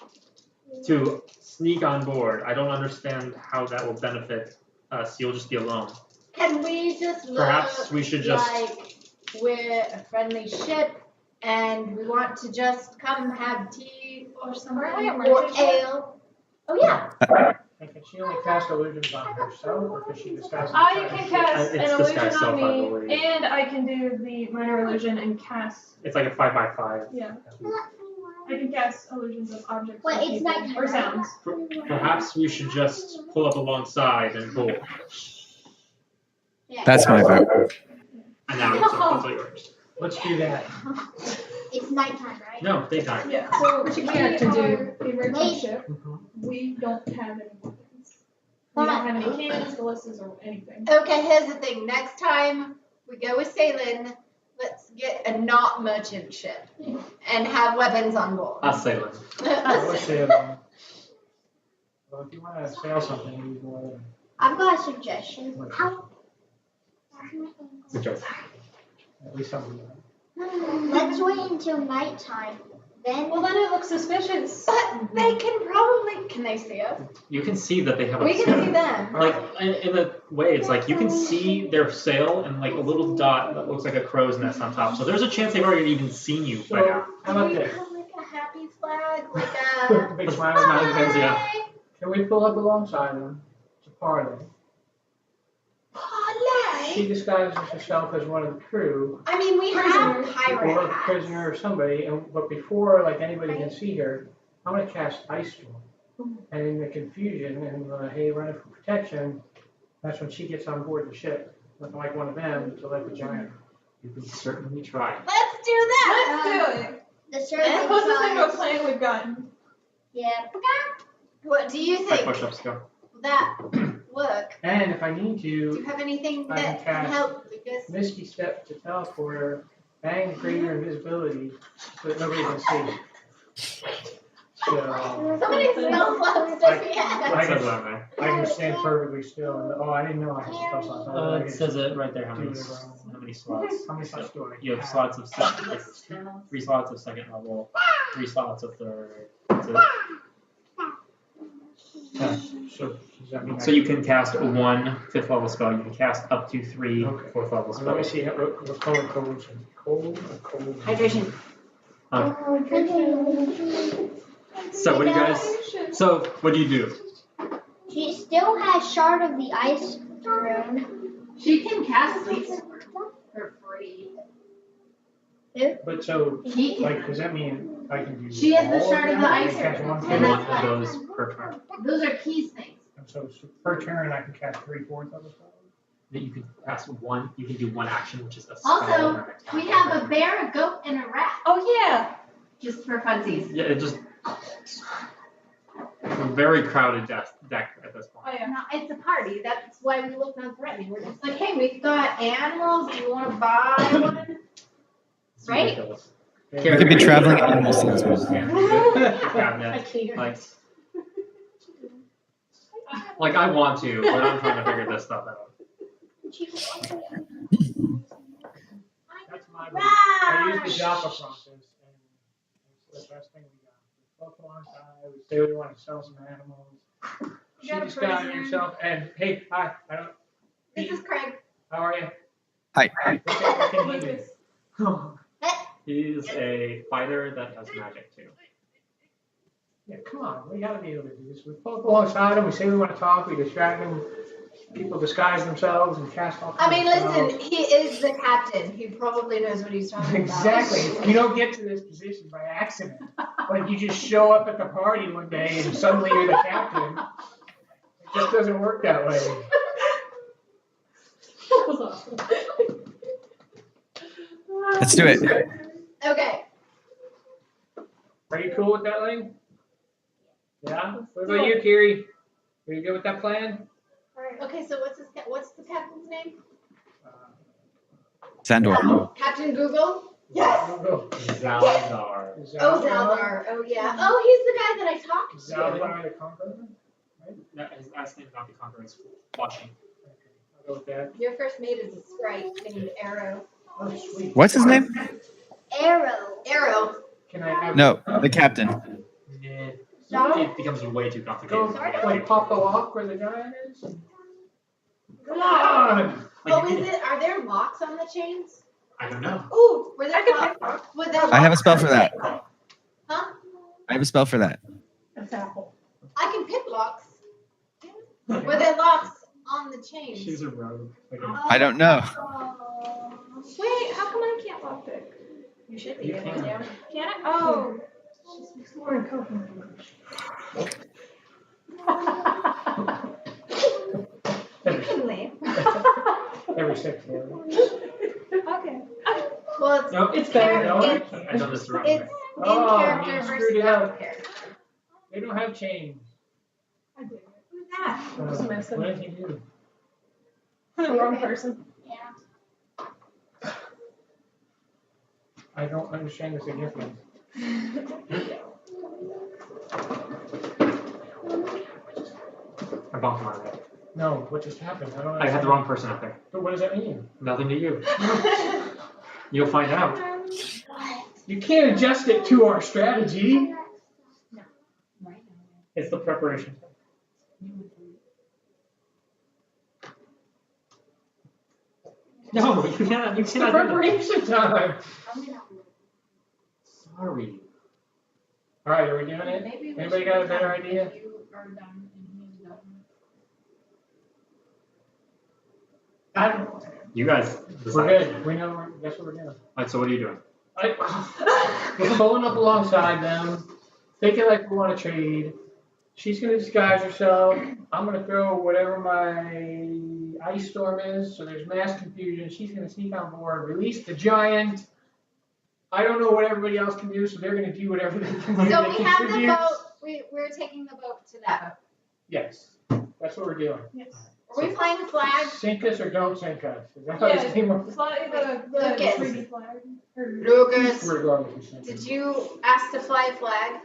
to sneak on board. I don't understand how that will benefit us. You'll just be alone. Can we just look Perhaps we should just. like we're a friendly ship and we want to just come have tea or something or ale? Oh yeah. And can she only cast illusions on herself, or can she disguise I herself? can cast It's an disguise illusion self, on I me, believe. and I can do the minor illusion and cast. It's like a 5x5. Yeah, I can cast illusions of objects Wait, or it's people, nighttime, or right? sounds. Perhaps we should just pull up alongside and pull. Yeah. That's my vote. And now it's all yours. Let's do that. It's nighttime, right? No, daytime. Yeah, so we Yeah, to do- are a merchant Wait. ship. Mhm. We don't have any weapons. We don't have any cannons, ballistas, or anything. Okay, here's the thing. Next time we go with sailing, let's get a not merchant ship and have weapons on board. Us sailing. Let's say, well, if you want to sail something, you need more than. I've got a suggestion. Ow. Good job. At least something. Let's wait until nighttime. Then Well, then it looks suspicious. But they can probably, can they see us? You can see that they have a We can see them. Like, in a way, it's like you can see their sail and like a little dot that looks like a crow's nest on top. So there's a chance they've already even seen you by now. How about Can we this? have like a happy flag, like a Big Smiling smile. face, yeah. Can we pull up alongside them to parley? She parlay? disguises herself as one of the crew, I mean, we Prisoner. have pirate or a hats. prisoner or somebody, but before like anybody can see her, I'm gonna cast Ice Storm. And in the confusion and hey, running for protection, that's when she gets on board the ship, looking like one of them to let the giant. You can certainly try. Let's do that. Let's do it. the That's servant the thing about says, plan we've gotten. yeah. What do you Five think? push-ups go. Will that work? And if I need Do you to, have anything I can that can cast help, Lucas? Misty Step to teleport her, bang greater invisibility so that nobody can see. So Somebody smells loud stuff. Yeah. I It says can, that, man. I can stand perfectly still. And, oh, I didn't know I had spell slots. I It can says it right there. How do many? whatever I want. How many slots? How many slots do I You have slots of three slots of second level, 3 slots of third. So does that mean So you can cast 1 5th level spell. You can cast up to 3 Okay. 4th level Let me spells. see what color codes. Cold. Hydration. So what do you guys? So what do you do? She still has Shard of the Ice Throne. She can cast Sleep for free. But so, He can. like, does that mean I can do? She has the all Shard of them? the I Ice can catch Throne. one And One thing? that's of like- those per turn. Those are keys things. So per turn I can cast 3 4th level spells. That you can cast 1. You can do 1 action, which is a spell. Also, or an attack. we have a bear, a goat, and a rat. Oh yeah. Just for funsies. Yeah, it just. It's a very crowded deck at this point. Oh yeah. No, it's a party. That's why we look non-threatening. We're just like, hey, we've got animals. Do you want to buy one? It's Right? ridiculous. We could be traveling animal salesmen. Cabinet. Like I want to, but I'm trying to figure this stuff out. That's my route. I use the Joppa process and it's the best thing we got. We float alongside, we say we want to sell some animals. She got a disguised person. herself and hey, hi, I don't. This is Craig. How are you? Hi. What can he do? Lucas. He's a fighter that has magic too. Yeah, come on, we gotta be able to do this. We pull up alongside him, we say we want to talk, we distract them. People disguise themselves and cast all I kinds mean, of spells. listen, he is the captain. He probably knows what he's talking Exactly. about. You don't get to this position by accident. Like you just show up at the party one day and suddenly you're the captain. It just doesn't work that way. That was awesome. Let's do it. Okay. Are you cool with that, Lane? Yeah? What about you, Kiri? Are you good with that plan? Okay, so what's the captain's name? Sandor. Captain Google? Yes! Go. Zaldar. Oh, Zaldar. Oh, yeah. Oh, he's the guy that I talked to. Zaldar the Conqueror? No, his last name is not the Conqueror, it's Watching. I'll go with that. Your first mate is a sprite named Arrow. Oh, sweet. What's his name? Arrow. Arrow. Can I have No, the captain. Yeah, it becomes way too go complicated. like pop the lock where the giant is? Come on! Oh, is it? Are there locks on the chains? I don't know. Ooh, were there locks? Would there I have a locks? spell for that. Huh? I have a spell for that. That's Apple. I can pick locks. Were there locks on the chains? She's a rogue. Like a- I don't know. Wait, how come I can't lockpick? You should be You able can. to. Can I? Oh. She's more in coping. You can leave. Every 6 years. Okay. Well, it's No, It's bad. bad. I've done this the wrong it's way. in Oh, character you versus screwed it out up. of character. They don't have chains. I did it. Who's that? Just messing. What did he do? The wrong person. Yeah. I don't understand the significance. I bumped my head. No, what just happened? I don't I had understand. the wrong person up there. But what does that mean? Nothing to you. You'll find out. You can't adjust it to our strategy. It's the preparation. No, you cannot. You It's the cannot. do preparation time. that. Sorry. All right, are we doing it? Maybe we Anybody should got a be better done idea? if You are done and he's done. I don't. You guys We're decide. good. We know. That's what we're doing. Alright, so what are you doing? We're pulling up alongside them, thinking like we want to trade. She's gonna disguise herself. I'm gonna throw whatever my ice storm is, so there's mass confusion. She's gonna sneak on board, release the giant. I don't know what everybody else can do, so they're gonna do whatever they can do. So They we have the contribute. boat. We're taking the boat to that boat. Yes, that's what we're doing. Yes. Are we flying flag? Sink us or don't sink us. Is that how this Yeah, game works? fly the Lucas. 3D flag. Or- Lucas, We're going with the sink. did you ask to fly flag?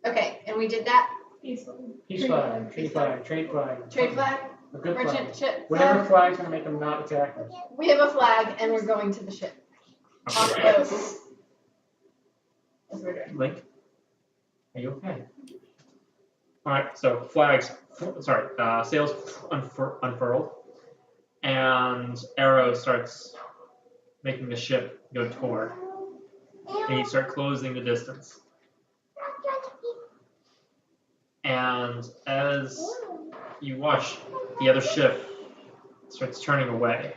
Okay, and we did that. Peace flag. Peace flag, trade flag, trade flag. Trade flag, A good flag. merchant ship Whatever flag. flag's gonna make them not attack us. We have a flag and we're going to the ship. On the boat. That's what we're doing. Link? Are you okay? Alright, so flags, sails unfurled, and Arrow starts making the ship go toward, and you start closing the distance. And as you watch, the other ship starts turning away,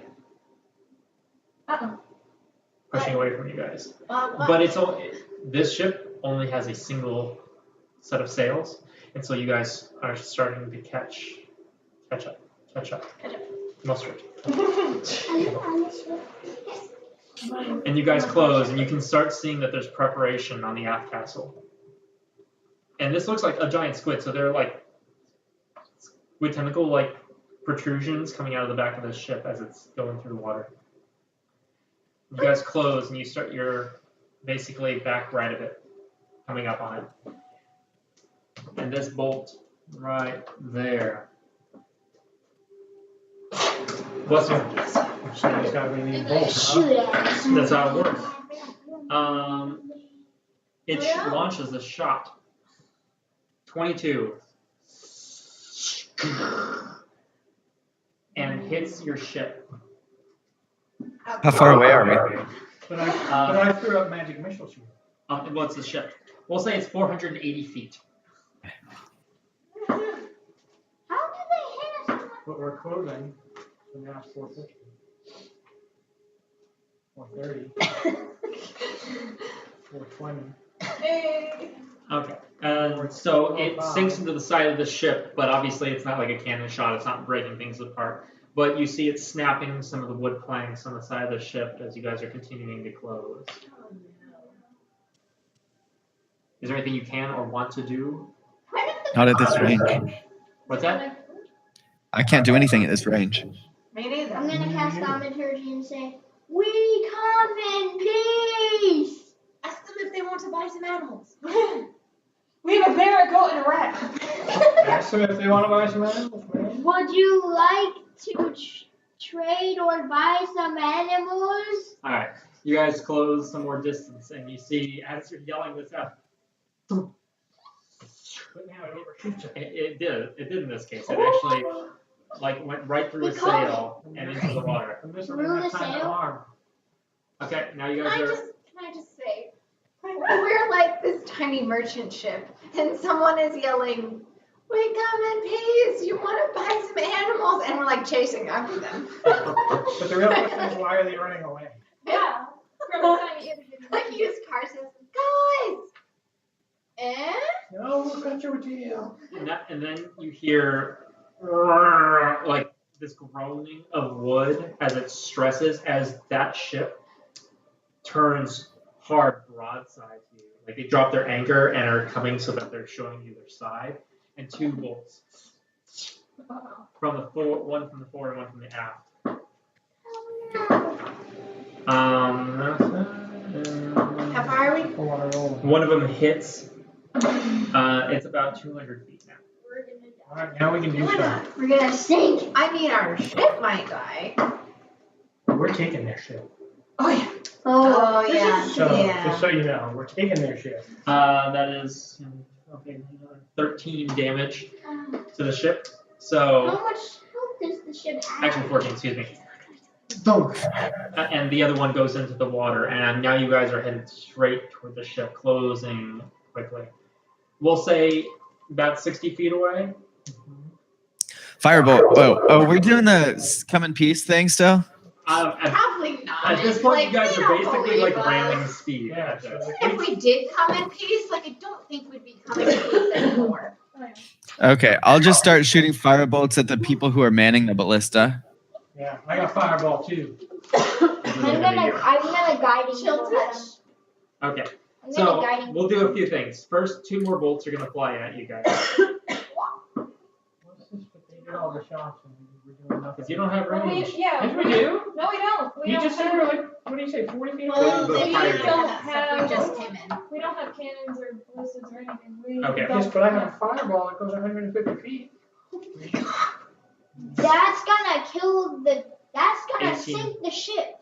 Uh-oh. pushing away from you guys. What? But it's only, this ship only has a single set of sails, and so you guys are starting to catch up. Mustard. And you guys close, and you can start seeing that there's preparation on the aft castle. And this looks like a giant squid, so there are like squid tentacle like protrusions coming out of the back of the ship as it's going through the water. You guys close, and you're basically back right of it, coming up on it. And this bolt right there. Bless you. Somebody's gotta be the bolt. Shoot it. That's how it works. It Yeah. launches a shot 22. And hits your ship. How far away are we? But I threw up magic missile shield. Well, it's the ship. We'll say it's 480 feet. How did they hit us? But we're closing, so now it's 450. 430. 420. Hey. Okay. And so it sinks into the side of the ship, but obviously it's not like a cannon shot. It's not breaking things apart. But you see it snapping some of the wood planks on the side of the ship as you guys are continuing to close. Is there anything you can or want to do? Not at this range. What's that? I can't do anything at this range. Me neither. I'm gonna cast thaumaturgy and say, "We come in peace." Ask them if they want to buy some animals. We have a bear, a goat, and a rat. Ask them if they want to buy some animals, man. Would you like to trade or buy some animals? Alright. You guys close some more distance and you see as you're yelling this out. But now it overshoots it. It did. It did in this case. It actually went right through a sail and into the water. And this will Through have the time to sail? harm. Okay, now you Can guys are. I just say, we're like this tiny merchant ship, and someone is yelling, "We come in peace! You want to buy some animals?" And we're like chasing after them. But the real question is, why are they running away? Yeah. From a tiny itty bitty Like used car salesman, guys. And No, we'll cut you a deal. And then you hear like this groaning of wood as it stresses as that ship turns hard broadside to you. Like they drop their anchor and are coming so that they're showing you their side. And two bolts from the forward, one from the forward and one from the aft. how far are we? One of them hits. It's about 200 feet now. We're gonna die. Alright, now we can do No, we're stuff. not. We're gonna sink. I mean, our ship might die. We're taking their ship. Oh yeah. Oh, Oh yeah. So, Yeah. just so you know, we're taking their ship. That is 13 damage to the ship. So How much health does the ship have? actually 14, excuse me. And the other one goes into the water, and now you guys are headed straight toward the ship, closing quickly. We'll say about 60 feet away. Firebolt. Oh, we're doing the come in peace thing still? Probably not. At this point, Like, you guys they are don't basically believe like us. ramming speed. Yeah, at this. so If we did come in peace, like I don't think we'd be coming in peace anymore. Okay, I'll just start shooting firebolts at the people who are manning the ballista. yeah, I got fireball too. I'm gonna guiding Chill touch. Okay, I'm gonna so guiding. we'll do a few things. First, 2 more bolts are going to fly at you guys. What's this? But they did all the shots and we're doing nothing. Because you don't have range. Yes, we do. No, we don't. We You don't just said have, we're like, what do you say, 40 feet away? Well, But they fire don't don't have we just came in. we don't have cannons or ballistas or anything. We Okay. don't Yes, but I have a fireball that goes 150 feet. That's gonna kill the. That's gonna 18. sink the ship.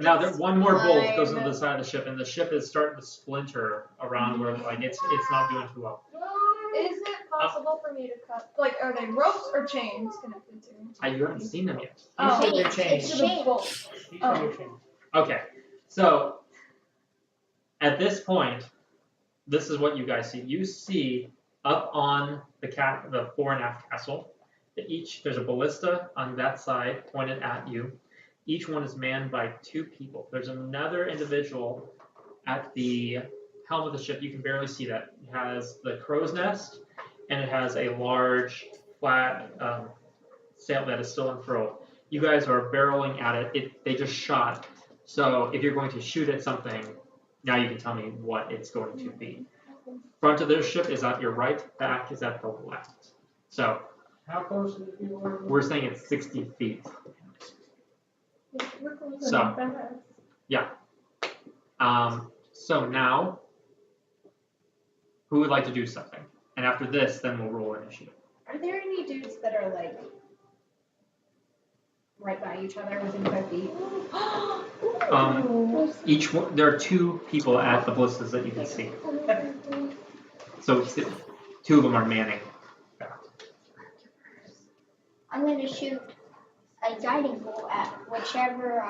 Now, one more bolt Fine. goes into the side of the ship, and the ship is starting to splinter around where like it's not doing too well. Is it possible for me to cut? Like, are they ropes or chains connected to? You haven't seen them yet. Oh, said they're It's changed. to the chain. bolt. He said they're changed. Okay, so at this point, this is what you guys see. You see up on the fore and aft castle, there's a ballista on that side pointed at you. Each one is manned by 2 people. There's another individual at the helm of the ship. You can barely see that. It has the crow's nest, and it has a large flat sail that is still unfurled. You guys are barreling at it. They just shot. So if you're going to shoot at something, now you can tell me what it's going to be. Front of their ship is at your right, back is at the left. So How close to the people are we? we're saying it's 60 feet. We're close So. enough, that has- So now, who would like to do something? And after this, then we'll roll initiative. Are there any dudes that are like right by each other within 5 feet? Each one, there are 2 people at the ballistas that you can see. So 2 of them are manning. I'm gonna shoot a guiding bolt at whichever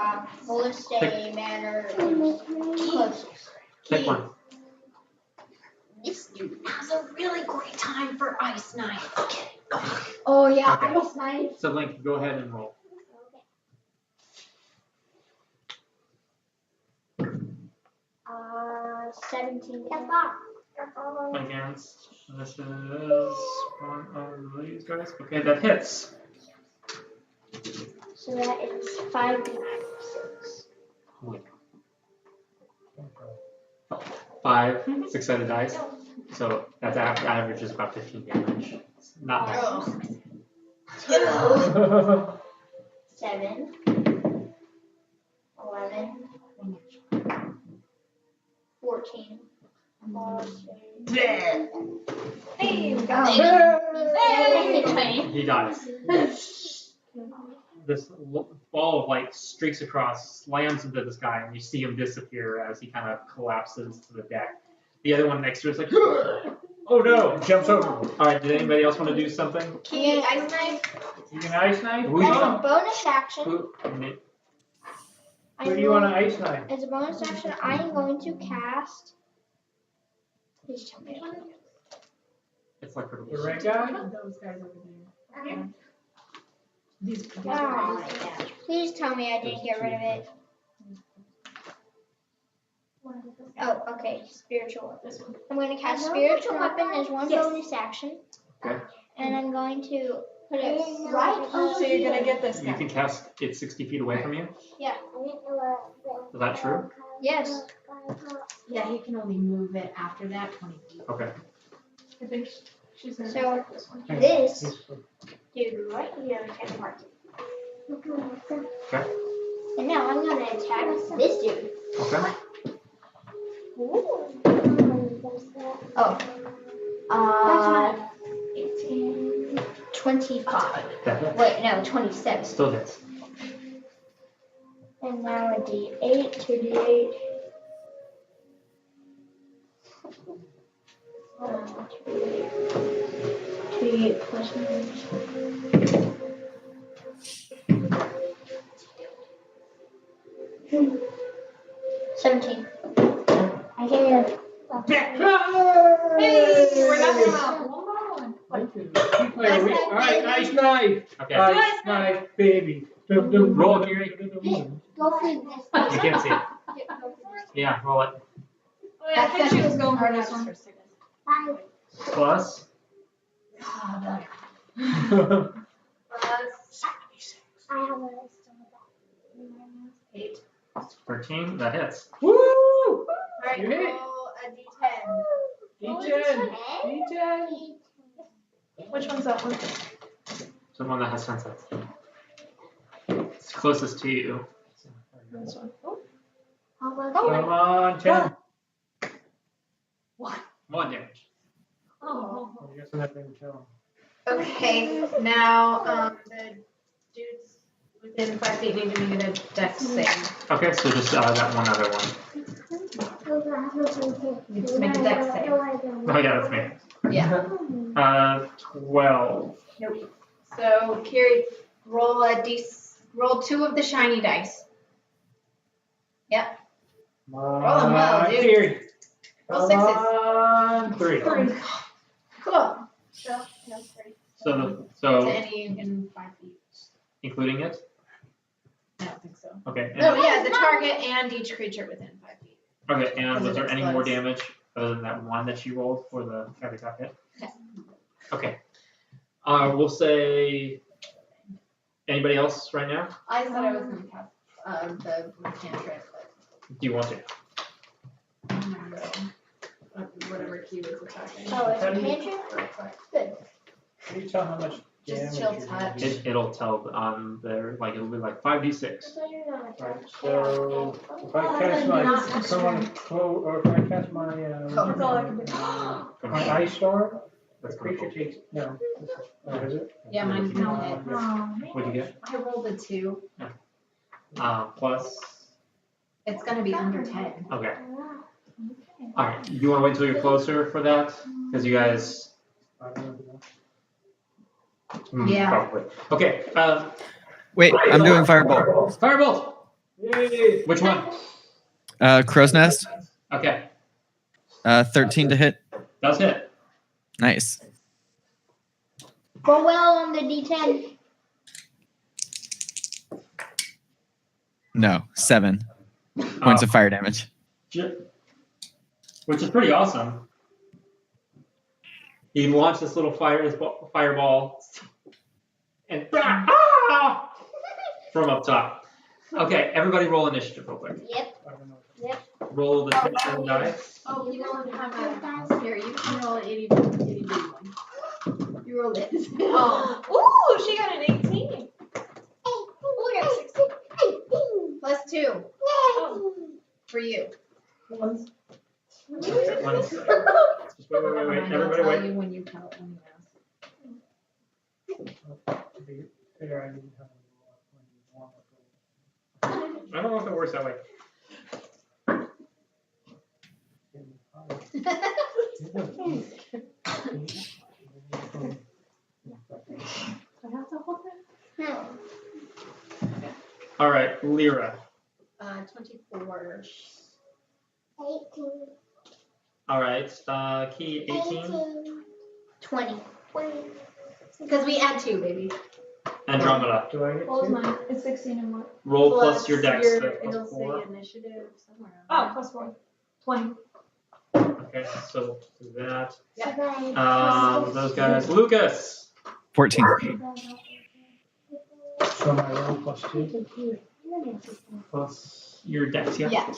Holisday manor is closest. Pick one. This dude has a really great time for ice knife. Okay. Oh yeah, Okay. ice knife. So Link, go ahead and roll. 17. Against, this is one of these guys. Okay, that hits. So that is 5d6. 5 6-sided dice. So that's average is about 15 damage. It's not bad. 2, 7, 11, 14. Hey, we got He dies. This ball of light streaks across, slams into this guy, and you see him disappear as he kind of collapses to the deck. The other one next to it is like, oh no! Jumps over. All right, did anybody else want to do something? Can you ice knife? You can ice knife? Who As you a bonus action, Who do you want to ice knife? as a bonus action, I am going to cast. Please tell me. It's like The red guy? Those guys over there. These Wow. Please tell me I didn't get rid of it. Oh, okay. Spiritual weapon. I'm going to cast spiritual weapon as one bonus action. Okay. And I'm going to put it right under. So you're gonna get this You guy. can cast it 60 feet away from you. Yeah. Is that true? Yes. Yeah, he can only move it after that 20 feet. Okay. I think she's gonna So take this one. this dude right here can mark it. Okay. And now I'm going to attack this dude. Okay. Oh. 18, 25. That hits. Wait, no, 27. Still hits. And now a D8, 2d8. 2d8 plus 17. I hear. Hey, we're knocking him out. Alright, ice knife. Okay. Ice knife, baby. Roll, Gary. Go for this. You can't see it. Yeah, roll it. Oh, yeah, I think she was going for this one. Plus. Uh, I have a 8. 13. That hits. Woo! Alright, You hit. roll a D10. D10. D10. Which one's that one? So the one that has sunsets. It's closest to you. This one. Oh, Come on, 10. 1 damage. oh. I guess I'm not going to tell Okay, now the dudes within 5 feet need to make a dex save. Okay, so just that one other one. You just make a dex save. Oh yeah, that's me. Yeah. 12. Nope. So Kiri, roll 2 of the shiny dice. Yep. Roll them well, dude. Kiri. Roll Come 6s. on, 3. Cool. So To any in 5 feet. including it. I don't think so. Okay. Oh yeah, the target and each creature within 5 feet. Okay, and was Because there it any more explodes. damage other than that one that you rolled for the heavy top hit? Okay. We'll say. Anybody else right now? I said I was gonna cast the cantrip, Do you want to? but I'm gonna go. Whatever he was attacking. Oh, it's How a do you- cantrip? Good. Can you tell how much Just damage chill you're touch. gonna do? It'll tell on there, like it'll be like 5d6. Right, so if I cast my, someone, or if I cast my, That's all I can do. From my here. ice star, the That's creature cool. takes, no. Oh, is it? Yeah, mine's no hit. What'd you get? I rolled a 2. Plus. It's gonna be under 10. Okay. Alright, you want to wait until you're closer for that? Because you guys Yeah. Probably. Okay. Wait, I'm doing fireball. Firebolt. Yay! Which one? Crow's nest. Okay. 13 to hit. Does hit. Nice. Go well on the D10. No, 7 points of fire damage. Which is pretty awesome. He launched this little fireball and from up top. Okay, everybody roll initiative real quick. Yep. Roll the 10 dice. Oh, you don't have a. Here, you can roll an itty bitty one. You rolled it. Oh. Ooh, she got an 18. Look at 16. Plus 2 Oh. for you. One second. Just wait. Everybody I'll tell wait. you when you count when you Figure I need to have I don't know if it works that way. All right, Lyra. 24. 18. All right, Key 18. 20. Because we add 2, baby. Andromeda. Do I get What was two? mine? It's 16 and what? Roll plus your dex. So It'll plus 4. say initiative somewhere. Oh, plus 4. 20. Okay, so that. Yeah. Those guys. Lucas. 14. So my roll plus 2. Plus your dex, yeah. Yeah.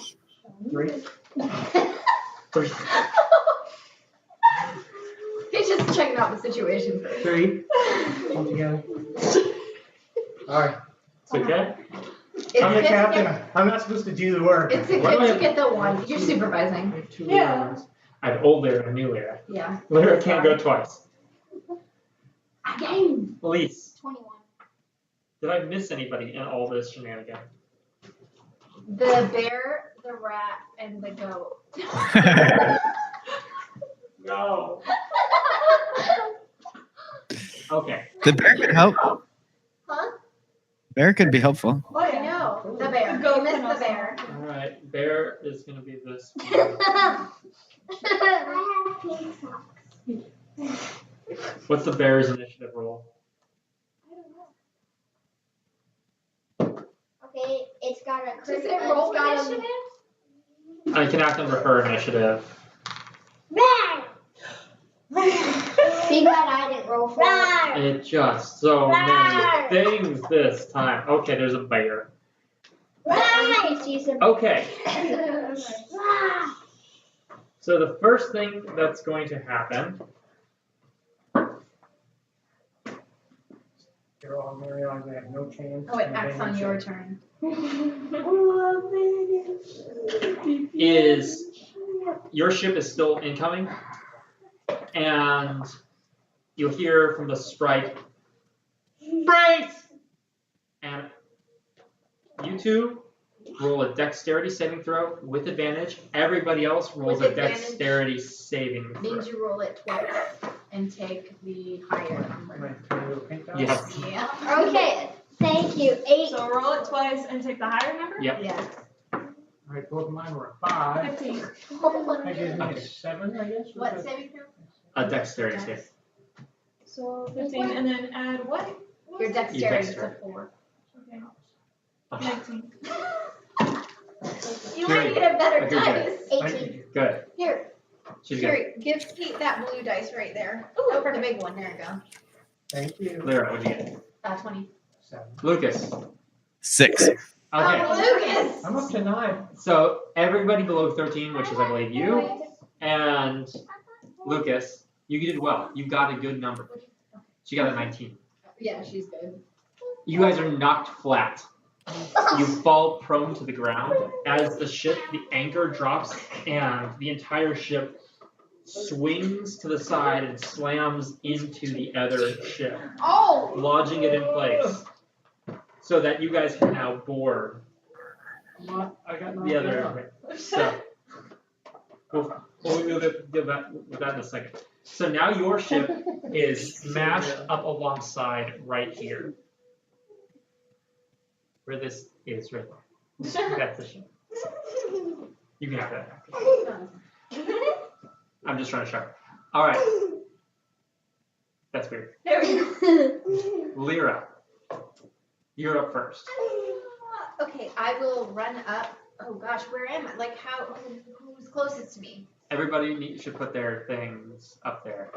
3. 3. He's just checking out the situation first. 3. All together. All right. It's okay. I'm the It's captain. I'm not supposed to do the work. good to get the 1. You're supervising. I have 2 Yeah. Lyras. I have old Lyra and new Lyra. Yeah. Lyra can't go twice. Again. Elise, 21. did I miss anybody in all this shenanigans? The bear, the rat, and the goat. No. Okay. The bear could help. Huh? Bear could be helpful. Oh, I know. The bear. The goat You missed can the also bear. All right. Bear is going to be this. I have pink socks. What's the bear's initiative roll? Okay, it's got a Does crit. it roll it's got initiative? I can act under her initiative. Be glad I didn't roll for it. It just so many things this time. Okay, there's a bear. Okay. So the first thing that's going to happen. You're all very on. They have no chance. Oh, it acts on your turn. Is your ship is still incoming, and you'll hear from the sprite, "Brace!" And you two roll a dexterity saving throw with advantage. Everybody else rolls With a advantage dexterity saving throw. Means you roll it twice and take the higher number. Like, tiny little pink dots? Yes. Yeah. Okay, thank you. 8. So roll it twice and take the higher number? Yep. Yeah. All right, both of mine were a 5. 15. That gives me a 7, I guess. What saving throw? A dexterity save. So 15 and then add what? Your dexterity is a dexterity. 4. Okay. 19. You might get a better Okay, good. dice. 18. Good. Here, She's good. here, give Pete that blue dice right there. Oh, the big one. There you go. Thank you. Lyra, what'd you get? 20. 7. Lucas. 6. Okay. Oh, Lucas! I'm up to 9. So everybody below 13, which is I believe you, and Lucas, you did well. You got a good number. She got a 19. Yeah, she's good. You guys are knocked flat. You fall prone to the ground as the ship, the anchor drops, and the entire ship swings to the side and slams into the other ship, Oh! lodging it in place so that you guys can now board I got the other. So we'll deal with that in a second. So now your ship is smashed up alongside right here. Where this is right there. That's the ship. You can have that after. I'm just trying to show. All right. That's weird. There we go. Lyra, you're up first. Okay, I will run up. Oh gosh, where am I? Like who's closest to me? Everybody should put their things up there.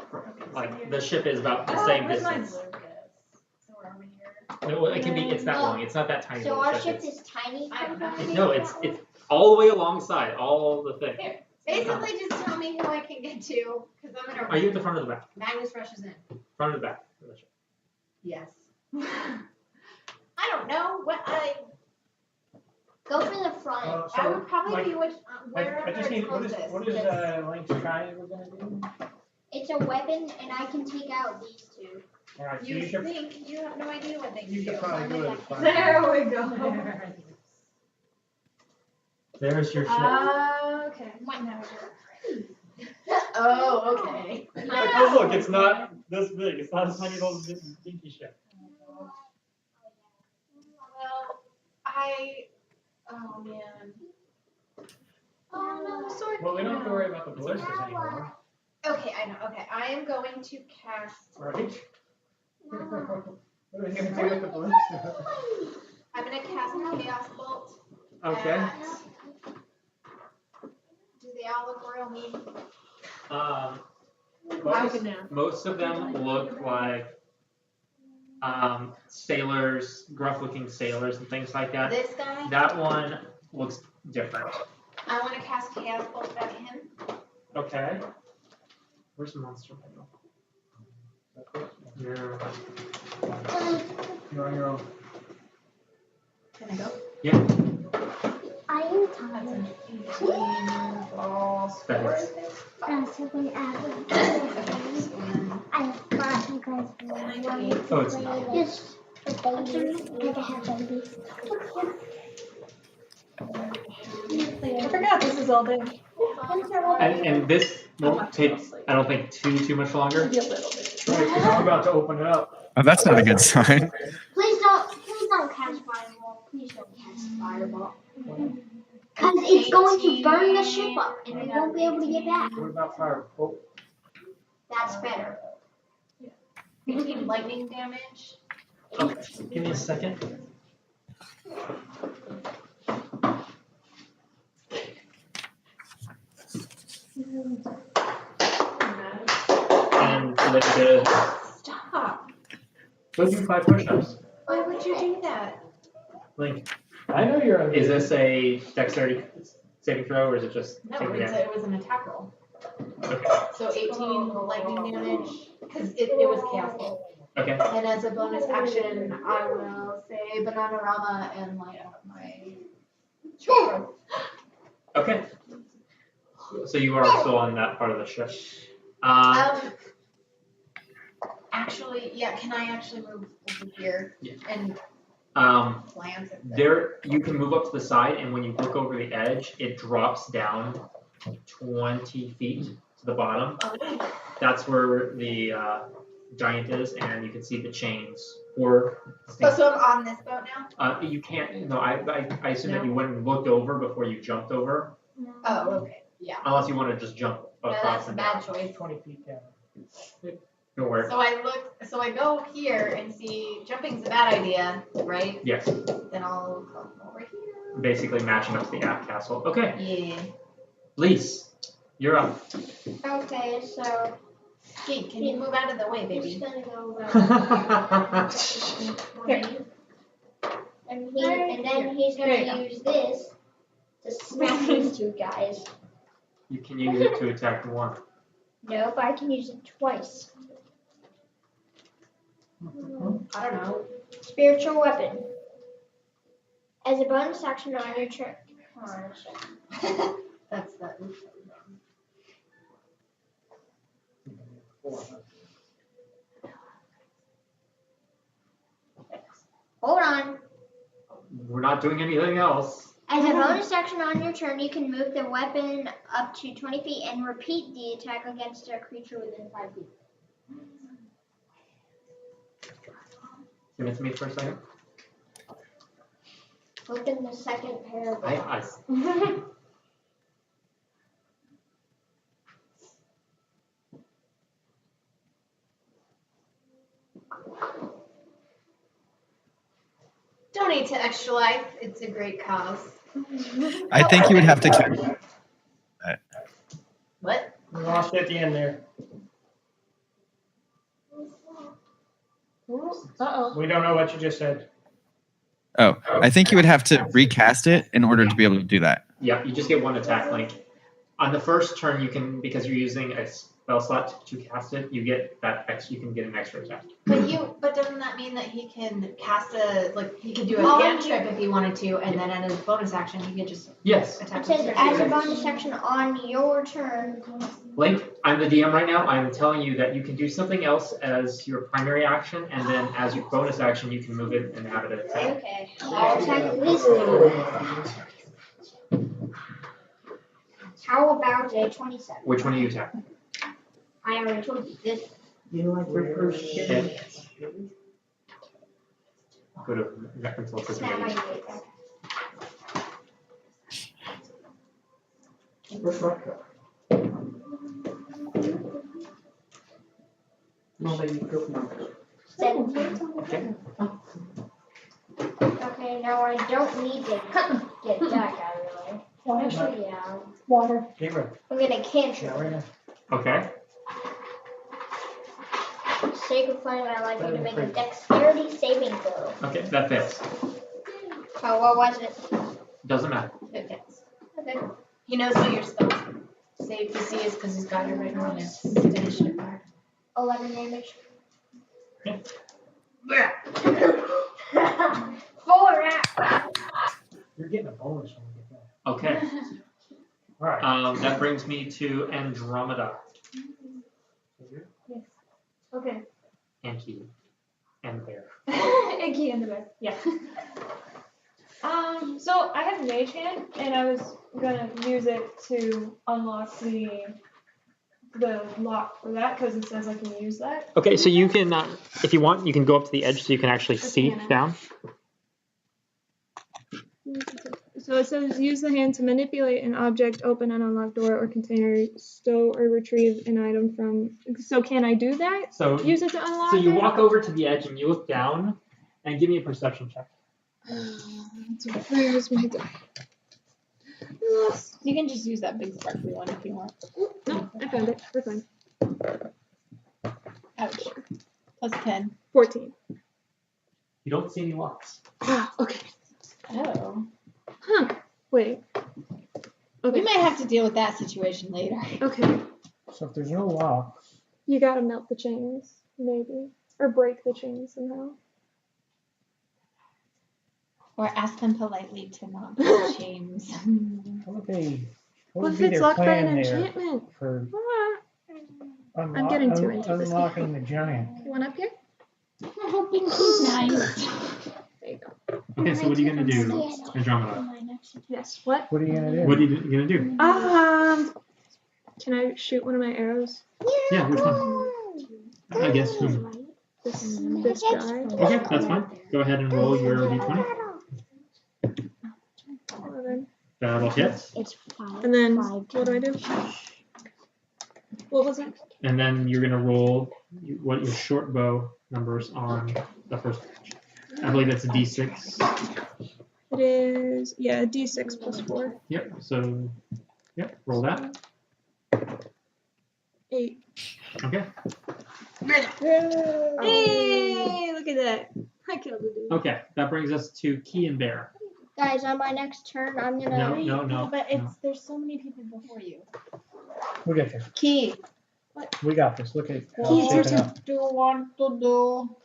Like the ship is about the same distance. So where are we here? No, it can be. It's that long. It's not that tiny. So little our ship. ship is tiny. No, it's all the way alongside all the things. Here. Basically, just tell me who I can get to, because I'm gonna. Are you at the front or the back? Magnus rushes in. Front or the back? of the ship? Yes. I don't know what I. Go for the front. I would probably like, be wherever I just it's need, closest. what is Link's triangle gonna do? It's a weapon, and I can take out these two. Alright, so You you should, think you have no idea what they you do. should probably do it. There we go. There's your ship. Okay. Oh, okay. Oh look, it's not this big. It's not a tiny little dinky ship. Well, oh man. Oh no, sword. Well, we don't have to worry about the ballistas anymore, Okay, I know. Okay, I am going to cast. right? What are you gonna do with the ballistas? I'm gonna cast Chaos Bolt. Okay. Do they all look real mean? Most of them look like sailors, gruff-looking sailors and things like that. This guy. That one looks different. I want to cast Chaos Bolt back at him. Okay. Where's the monster manual? Yeah. You're on your own. Can I go? Yeah. I am tired. That is. I have brought you guys Oh, it's not. just for babies. Like I have babies. I forgot this is all day. And this won't take, I don't think, too much longer. Maybe a little bit. Right, because I'm about to open it up. Oh, that's not a good sign. Please don't cast fireball. Please don't cast fireball. Because it's going to burn the ship up and we won't be able to get back. What about fire? Oh, That's better. 18 lightning damage. Okay. Give me a second. And so that you did. Stop. Go do 5 push-ups. Why would you do that? Link, I know you're on. is this a dexterity saving throw or is it just No, taking damage? it was an attack roll. Okay. So 18 lightning damage, because it was Chaos Bolt. Okay. And as a bonus action, I will say Bananarama and light up my short rope. Okay. So you are still on that part of the ship. Actually, yeah, can I actually move over here Yeah. and glance at There, you can move up to the side, and when you look over the edge, it drops down 20 feet to the bottom. Oh, That's where the giant is, and you can see the chains. Or so I'm on this boat now? you can't. No, I assume that No? you went and looked over before you jumped over, Oh, okay. Yeah. unless you want to just jump No, across that's a and bad down. choice. 20 feet down. Don't worry. So I go here and see jumping's a bad idea, right? Yes, Then I'll come over here. basically matching up to the aft castle. Okay, Yeah. Lise, you're up. Okay, so Gee, can you move out of the way, I'm baby? just gonna go Here. and then he's There you gonna use this to smack these two guys. You can use it to attack one. No, but I can use it twice. I don't know. Spiritual weapon. As a bonus action on your turn. That's the. Hold on. We're not doing anything else. As a bonus action on your turn, you can move the weapon up to 20 feet and repeat the attack against a creature within 5 feet. Give it to me for a second. Open the second paragraph. Donate to Extra Life. It's a great cause. I think you would have to. What? We lost you at the end there. Uh-oh. We don't know what you just said. Oh, I think you would have to recast it in order to be able to do that. Yeah, you just get one attack link. On the first turn, you can, because you're using a spell slot to cast it, you get that you can get an extra attack. But doesn't that mean that he can cast he could do a Oh, cantrip if he wanted to, and then as a bonus action he could just Yes. attack. It says, as a bonus action on your turn. Link, I'm the DM right now. I'm telling you that you can do something else as your primary action, and then as your bonus action, you can move it and have it attack. Okay, I'll attack this dude. How about a 27? Which one do you attack? I already told you this. You like your first hit. Go to consult this Snap my meeting. face. Where's Marco? No, lady, go. 17. Okay, now I don't need to get that guy really. Actually, yeah. Water. Gabriel. I'm gonna Yeah, cantrip. right now. Okay. For the sake of fun, I'd like you to make a dexterity saving throw. Okay, that fits. Oh, what was it? Doesn't matter. It fits. Okay. He knows what your spell save DC is because he's got it written on his initiative card. 11 damage. Okay. 4 out. You're getting a bonus when we get that. Okay. All right. That brings me to Andromeda. Okay. And Key. And Bear. Iggy and the bear. Yeah. So I have Mage Hand, and I was gonna use it to unlock the lock for that because it says I can use that. Okay, so you can, if you want, you can go up to the edge so you can actually see down. So it says use the hand to manipulate an object, open an unlocked door or container, stow or retrieve an item from. So can I do that? So, Use it to unlock so you it? walk over to the edge and you look down and give me a perception check. Where's my die? You can just use that big sparkly one if you want. No, I found it. We're fine. Ouch. Plus 10. 14. You don't see any locks. Ah, okay. Oh. Huh. Wait. We Okay. might have to deal with that situation later. Okay. So if there's no lock, You gotta melt the chains, maybe. Or break the chains somehow. Or ask them politely to not break chains. what would they? What What would if be it's their locked by plan an there enchantment? for I'm getting too into this unlocking the giant? You want up here? I'm hoping he's nice. There you go. Okay, so what are you going to do, Andromeda? Yes. What? What are you gonna do? What are you going to do? Can I shoot one of my arrows? Yeah, which one? I guess whom? This guy. Okay, that's fine. Go ahead and roll your d20. 11. That'll hit. It's 5. And then what do I do? What was it? And then you're going to roll what your short bow numbers on the first page. I believe it's a d6. It is D6 plus 4. Yep, so, yep, roll that. 8. Okay. Hey, look at that. I killed the dude. Okay, that brings us to Key and Bear. Guys, on my next turn, I'm gonna. No. But there's so many people before you. We got this. Key. We got this. Look at how Keith, it's your shaping turn. up. Do you want to do?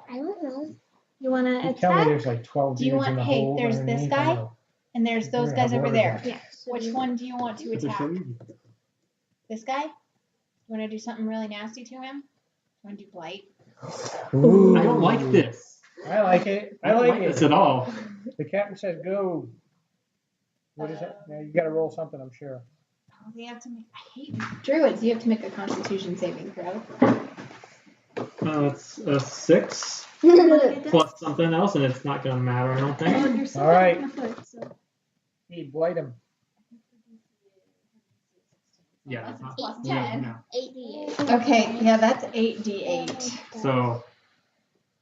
I don't know. You wanna You tell me attack? there's like 12 Do you dudes in want- the hey, hole there's this underneath, guy? I know. And there's those We're gonna guys have over water there. down. Yeah. Which one do you want to But they're attack? so easy. This guy? You want to do something really nasty to him? You want to do blight? Ooh. I don't like this. I like it. I don't like this at all. The captain said go. What is it? Yeah, you gotta roll something, I'm sure. Oh, they have to make. I hate druids. You have to make a Constitution saving throw. It's a 6 plus something else, and it's not gonna matter, I don't think. Oh, you're so All right. on the foot, so. Hey, blight him. Yeah, it's not. Plus Yeah, 10. no. 88. Okay, yeah, that's 8d8. So So,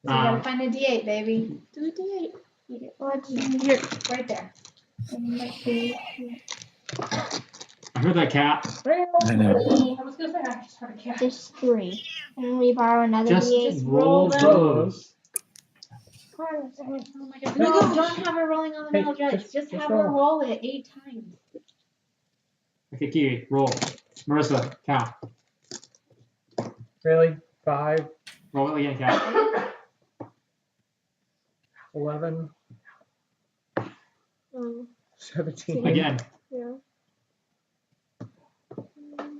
you gotta find a d8, baby. Do a D8. What's Here. Right there. I heard that cat. I know. I was gonna say I just heard a cat. just 3? And we borrow another Just D8. roll them. those. Oh my god. No, don't have her rolling on the Hey, metal dreads. Just just have her roll. roll it 8 times. Okay, Kiwi, roll. Marissa, count. Really? 5, Roll it again, count. 11, 17. Again. Yeah.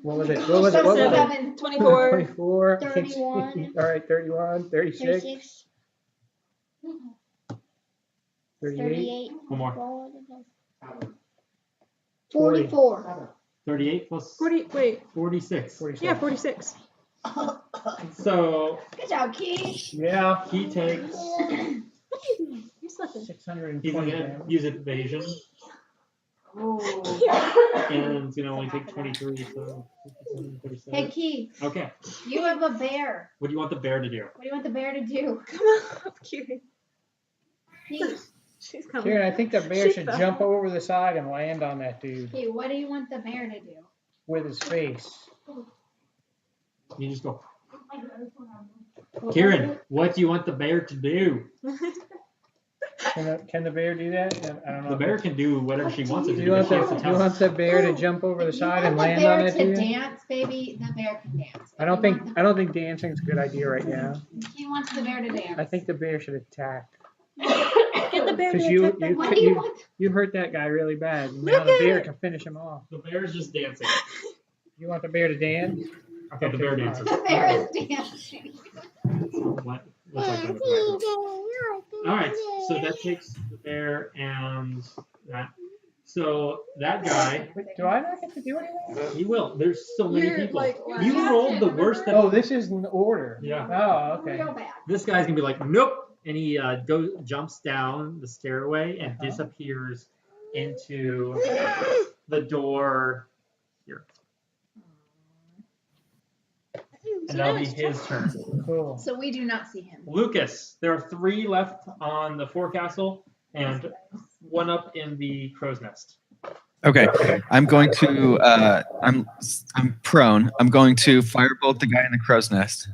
What was it? What was it? What was it? 7. 24. 24. 31. All right, 31, 36, 36. 38, 38. One more. 44. 38 plus wait. 46. 46. Yeah, 46. So, Good job, Key. Yeah. he takes, What are you doing? You're slipping. 620 he's gonna damage. use evasion, Oh. and it's gonna only take 23, so 57, 37. Hey, Key, Okay, you have a bear. what do you want the bear to do? What do you want the bear to do? Come up, Kiri. Key, She's coming. Kieran, I think the bear She should fell. jump over the side and land on that dude Key, what do you want the bear to do? with his face. You just go, Kieran, what do you want the bear to do? Can the bear do that? I don't know. The bear can do whatever she wants it to Do do, you but want she has to the, tell you us. want the bear to jump over the If you side want and the land bear on that to dude? dance, baby, the bear can dance. I don't think dancing's a good idea right now. Key wants the bear to dance. I think the bear should attack. Get the bear to Because attack that What one. do you want? you hurt that guy really bad. And now Look the at bear it. can finish him off. The bear is just dancing. You want the bear to dance? Okay, the bear dances. The bear is dancing. What? Looks like on the bear. All right, so that takes the bear and that. So that guy, Wait, do I not get to do anything? he will. There's so many You're people. like, You wow. rolled the worst that. Oh, this is in order. Yeah. Oh, okay. Real bad. This guy's gonna be like, nope, and he jumps down the stairway and disappears into the door here. And that'll be his turn. Cool. So we do not see him. Lucas, there are 3 left on the forecastle and 1 up in the crow's nest. Okay, I'm going to. I'm prone. I'm going to firebolt the guy in the crow's nest.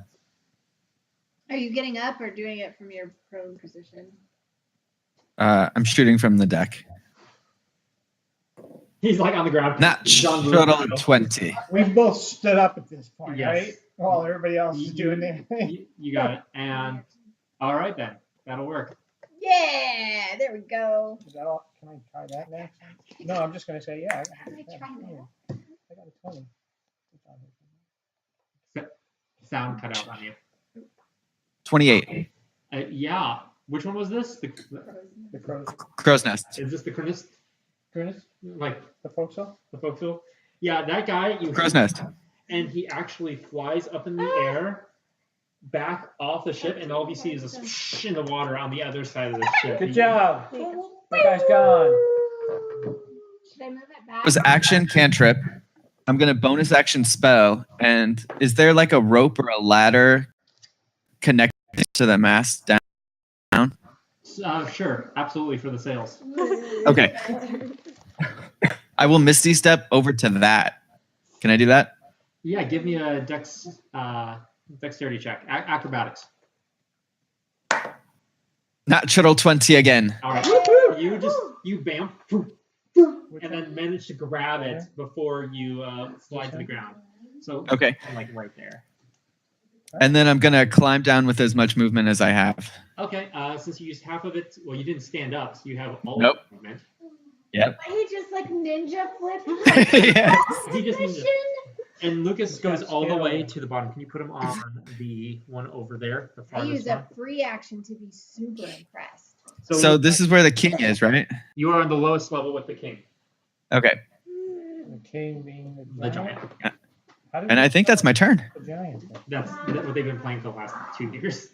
Are you getting up or doing it from your prone position? I'm shooting from the deck. He's like on the ground. Not John shuttle Lewis. 20. We've both stood up at this point, Yes. right? While everybody else is doing their thing. You got it. And all right then, that'll work. Yeah, there we go. Is that all? Can I try that next? No, I'm just going to say, yeah. Can I try that? I got a 20. Sound cut out on you. 28. Yeah. Which one was this? The crows. Crow's nest. Is this the Cornist? Goodness, Like the forecastle? the forecastle? Yeah, that guy. Crow's nest. And he actually flies up in the air, back off the ship, and all you see is a swoosh in the water on the other side of the ship. Good job. That guy's gone. Should I move it back? It was action cantrip. I'm gonna bonus action spell. And is there like a rope or a ladder connected to the mast down? Sure, absolutely for the sails. Okay. I will Misty Step over to that. Can I do that? Yeah, give me a dexterity check. Acrobatics. Not shuttle 20 again. All right. You bam, and then manage to grab it before you slide to the ground. So Okay. like right there. And then I'm gonna climb down with as much movement as I have. Okay. Since you used half of it, well, you didn't stand up, so you have all Nope. of the movement. Yep. He just like ninja flipped. Yes. He just needs it. And Lucas goes got all the skill. way to the bottom. Can you put him on the one over there, the I farthest used one? a free action to be super impressed. So this is where the king is, right? you are on the lowest level with the king. Okay. The king being The giant. How did And I think that's my turn. the giant. That's what they've been playing for the last 2 years.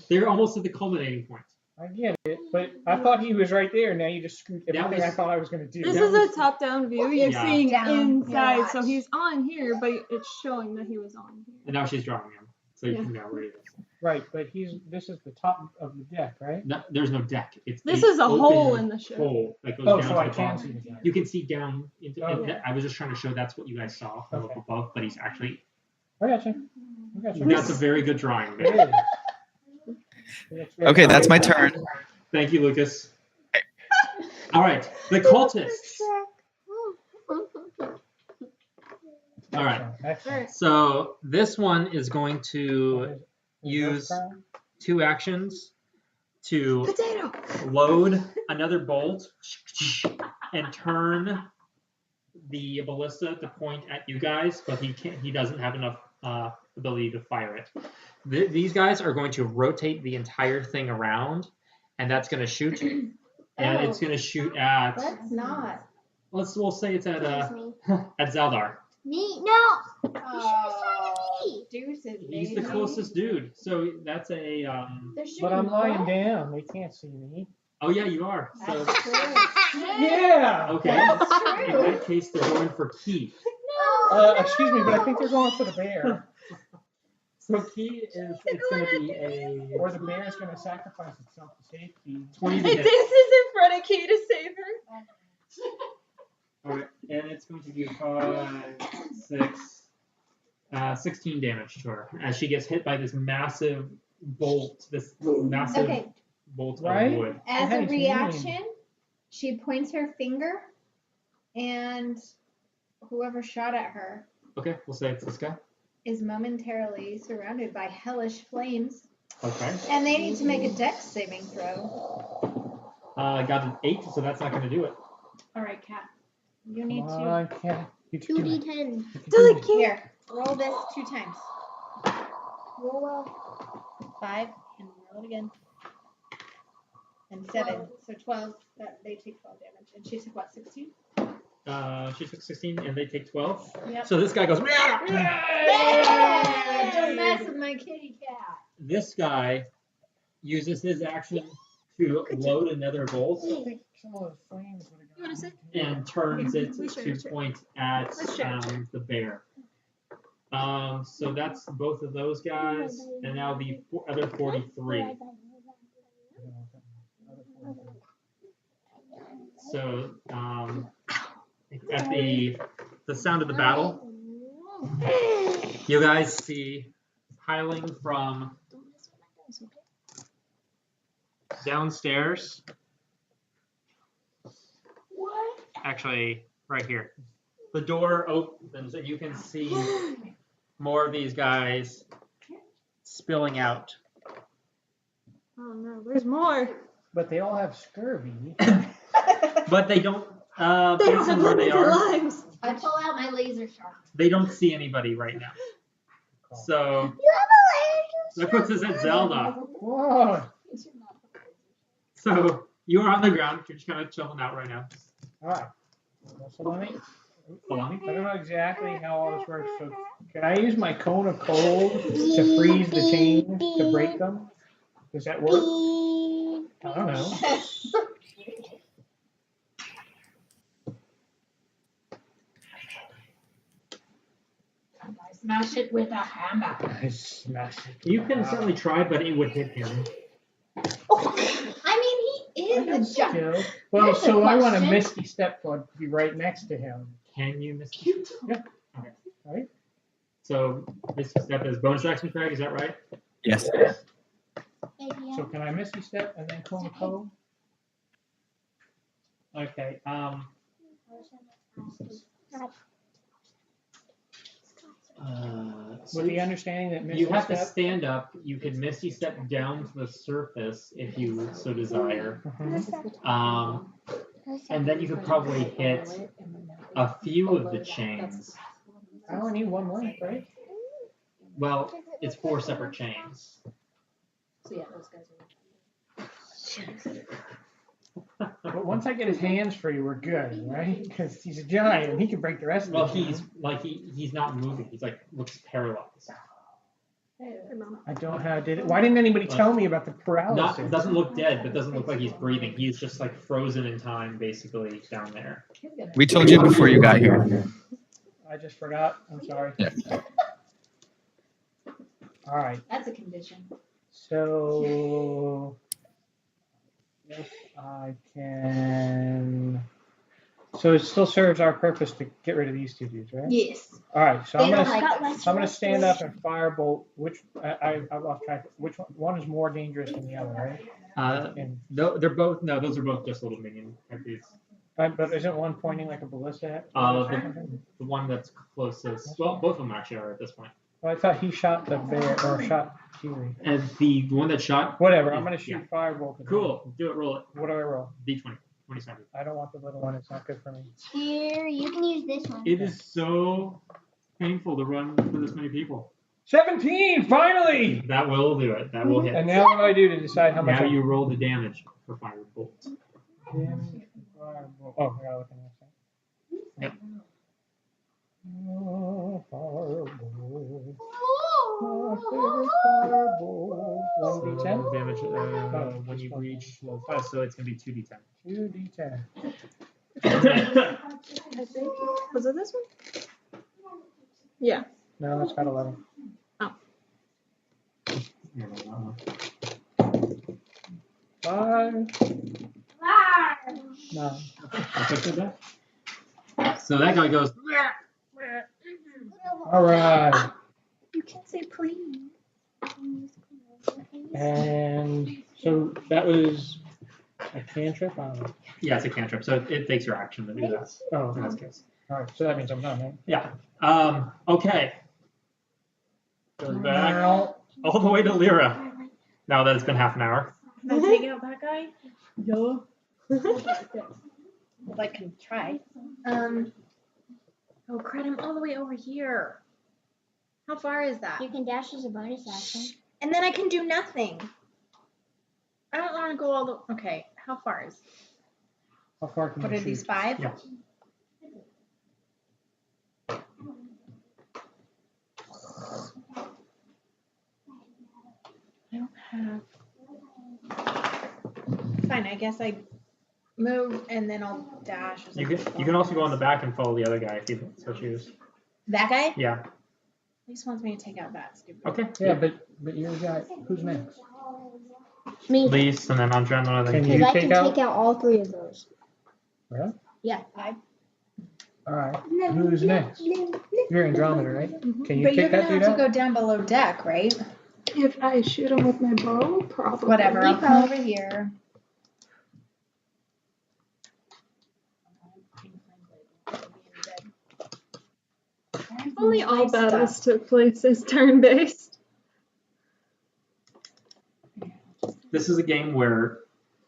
They're almost at the culminating point. I get it, but I thought he was right there. Now you just screwed everything I thought I was going to do. This is a top-down view. You're Yeah. seeing Down, inside, yeah. so he's on here, but it's showing that he was on here. And now she's drawing him, so you Yeah. can know where he is. Right, but this is the top of the deck, right? No, there's no deck. It's This a is a hole open in the ship. hole that goes Oh, down so to I the can bottom. see the giant. You can see down into. Oh. I was just trying to show that's what you guys saw from Okay. up above, but he's actually. I got you. That's a very good drawing. It is. Okay, that's my turn. Thank you, Lucas. All right, the cultists. All right, Excellent. so this one is going to use 2 actions to load another bolt and turn the ballista to point at you guys, but he doesn't have enough ability to fire it. These guys are going to rotate the entire thing around, and that's going to shoot, and it's going to shoot at. Let's not. We'll say it's at Me. at Zaldar. Me? No. Oh, deuces, He's the baby. closest dude, so that's a. They're shooting But I'm lying low. down. They can't see me. Oh yeah, you are. So That's true. Yeah. okay. That's In true. that case, they're going for Key. Excuse me, but I think they're going for the bear. So Key is it's going to be a Or the bear is going to sacrifice itself to save Key. 20 to This hit. is in front of Key to save her. All right, and it's going to do 5, 6, 16 damage to her as she gets hit by this massive bolt, this massive Okay, bolt Right? of wood. as a Nice. reaction, she points her finger, and whoever shot at her Okay, we'll say it's this guy. is momentarily surrounded by hellish flames, Okay, and they need to make a dex saving throw. I got an 8, so that's not going to do it. All right, Kat. You need Come to. on, Cat. You can do it. 2d10. You can do it. Here, roll this 2 times. Roll well. 5, and roll it again. And 7, so 12. They take 12 damage. And she took what, 16? She took 16, and they take 12. Yep. So this guy goes. Yeah! Don't mess with my kitty cat. This guy uses his action to load another bolt I think some of those flames would have You wanna sit? and turns it Let's share, to let's share. point at Let's share. the bear. So that's both of those guys, and now the other 43. So at the sound of the battle, you guys see piling from downstairs. What? Actually, right here. The door opens, and you can see more of these guys spilling out. Oh no, there's more. But they all have scurvy. But they don't. They don't Based have on where they limited are, lives. I pull out my laser shot. they don't see anybody right now. So You have a laser that puts us at Zelda. Whoa. So you are on the ground. You're just kind of chilling out right now. All right. So let me. Hold on. I don't know exactly how all this works. So can I use my cone of cold to freeze the chain to break them? Does that work? I don't know. Smash it with a hammer. I smash it. You can certainly try, but it would hit him. I mean, he is a giant. Still. Well, Here's the so I want to question. misty step to be right next to him. Can you miss? Yeah. Okay. Right? So Misty Step is bonus action, Craig. Is that right? Yes. So can I misty step and then cone of cold? Okay. With the understanding that misty You have to step. stand up. You can Misty Step down to the surface if you so desire. And then you could probably hit a few of the chains. I only need one link, right? Well, it's 4 separate chains. So yeah, those guys are. But once I get his hands free, we're good, right? Because he's a giant. He can break the rest of Well, the he's like he's not moving. He's like looks paralyzed. I don't have. Why didn't anybody tell me about the paralysis? Doesn't look dead, but doesn't look like he's breathing. He's just like frozen in time, basically down there. We told you before you got here. I just forgot. I'm sorry. Yeah. All right. That's a condition. So if I can. So it still serves our purpose to get rid of these two dudes, right? Yes. All right. So They I'm don't gonna. like Got less So I'm gonna stand up and restoration. firebolt. Which I've lost track. Which one is more dangerous than the other, right? And No, they're both. No, those are both just little minion type dudes. but isn't one pointing like a ballista? The one that's closest. Well, both of them actually are at this point. Well, I thought he shot the bear or shot Keely. And the one that shot. Whatever. I'm gonna shoot Yeah. firebolt. at him. Cool. Do it. Roll it. What do I roll? D20. 27. I don't want the little one. It's not good for me. Here, you can use this one. It is so painful to run for this many people. 17. Finally. That will do it. That will hit. And now what do I do to decide how much? Now you roll the damage for firebolt. Damage, firebolt. Oh, I gotta look at this. Yep. Oh, firebolt. My favorite firebolt. 1d10. Damage when you reach level 5, so it's gonna be 2d10. 2d10. I think. Was it this one? Yeah. No, it's got 11. Five. 9. So that guy goes. All right. You can say please. And so that was a cantrip. I don't know. Yeah, it's a cantrip, so it takes your action to do that. Oh, In this case. all right. So that means I'm done, right? Yeah. Okay. Goes back Now, all the way to Lyra. Now that it's been half an hour. Can I take out that guy? No. I can try. Oh crap! I'm all the way over here. How far is that? You can dash as a bonus action. And then I can do nothing. I don't want to go all the. Okay, how far is? how far can What you are shoot? these 5? Yeah. I don't have. Fine, I guess I move and then I'll dash. as a You can also go on the back and follow the other guy if you so choose. That guy? Yeah. He just wants me to take out that stupid. Okay. Yeah, but you're the guy. Who's next? Me. Lise, and then Andromeda. Can Because you I can take out? take out all 3 of those. Really? Yeah. All right. Who's next? You're Andromeda, right? Can you But you're take that gonna dude have to out? go down below deck, right? If I shoot him with my bow, probably. Whatever, I'll come over here. If only all battles took place as turn-based. This is a game where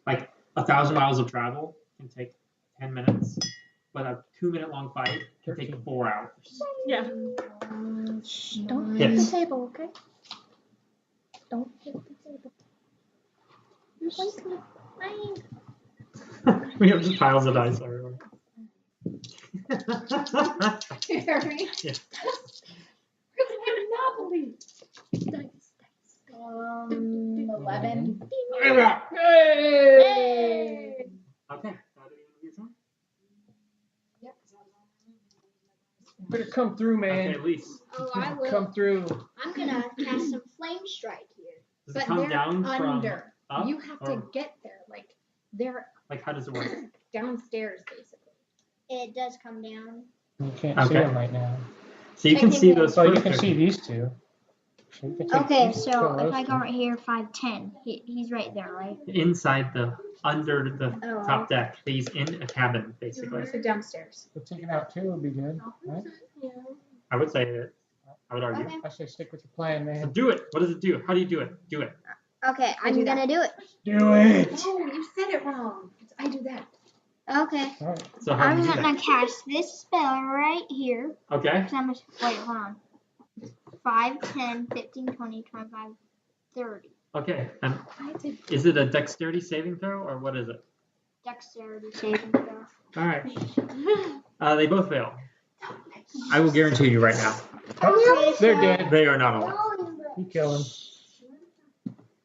like 1,000 miles of travel can take 10 minutes, but a 2-minute long fight can take 4 hours. Yeah. Don't hit Yes. the table, okay? Don't hit the table. You're wasting mine. We have just piles of dice everywhere. Yeah. Monopoly. 11. Hey! Okay. Now do you want to do your turn? Better come through, man. Okay, Lise. Oh, I will. Come through. I'm gonna cast some flame strike here. Does But it come they're down under. from up? You have to or, get there. Like, they're like, how does it work? downstairs, basically. It does come down. You can't see Okay. him right now. So you can see those So you first can two. see these two. So you can take Okay, these two so of if those I go two. right here, 5'10", he's right there, right? Inside under the Oh. top deck. He's in a cabin, basically. So downstairs. But taking out 2 would be good, right? I would say that. I would argue. Okay. I say stick with your plan, So man. do it. What does it do? How do you do it? Do it. Okay, I do I'm that. gonna do it. Do it. Oh, you said it wrong. I do that. Okay. All right. So how do I'm you do gonna that? cast this spell right here. Okay. So I'm gonna, wait, hold on. 5, 10, 15, 20, 25, 30. Okay. And is it a dexterity saving throw or what is it? dexterity saving throw. All right. They both fail. I will guarantee you right now, They're dead. they are not alive. You kill him.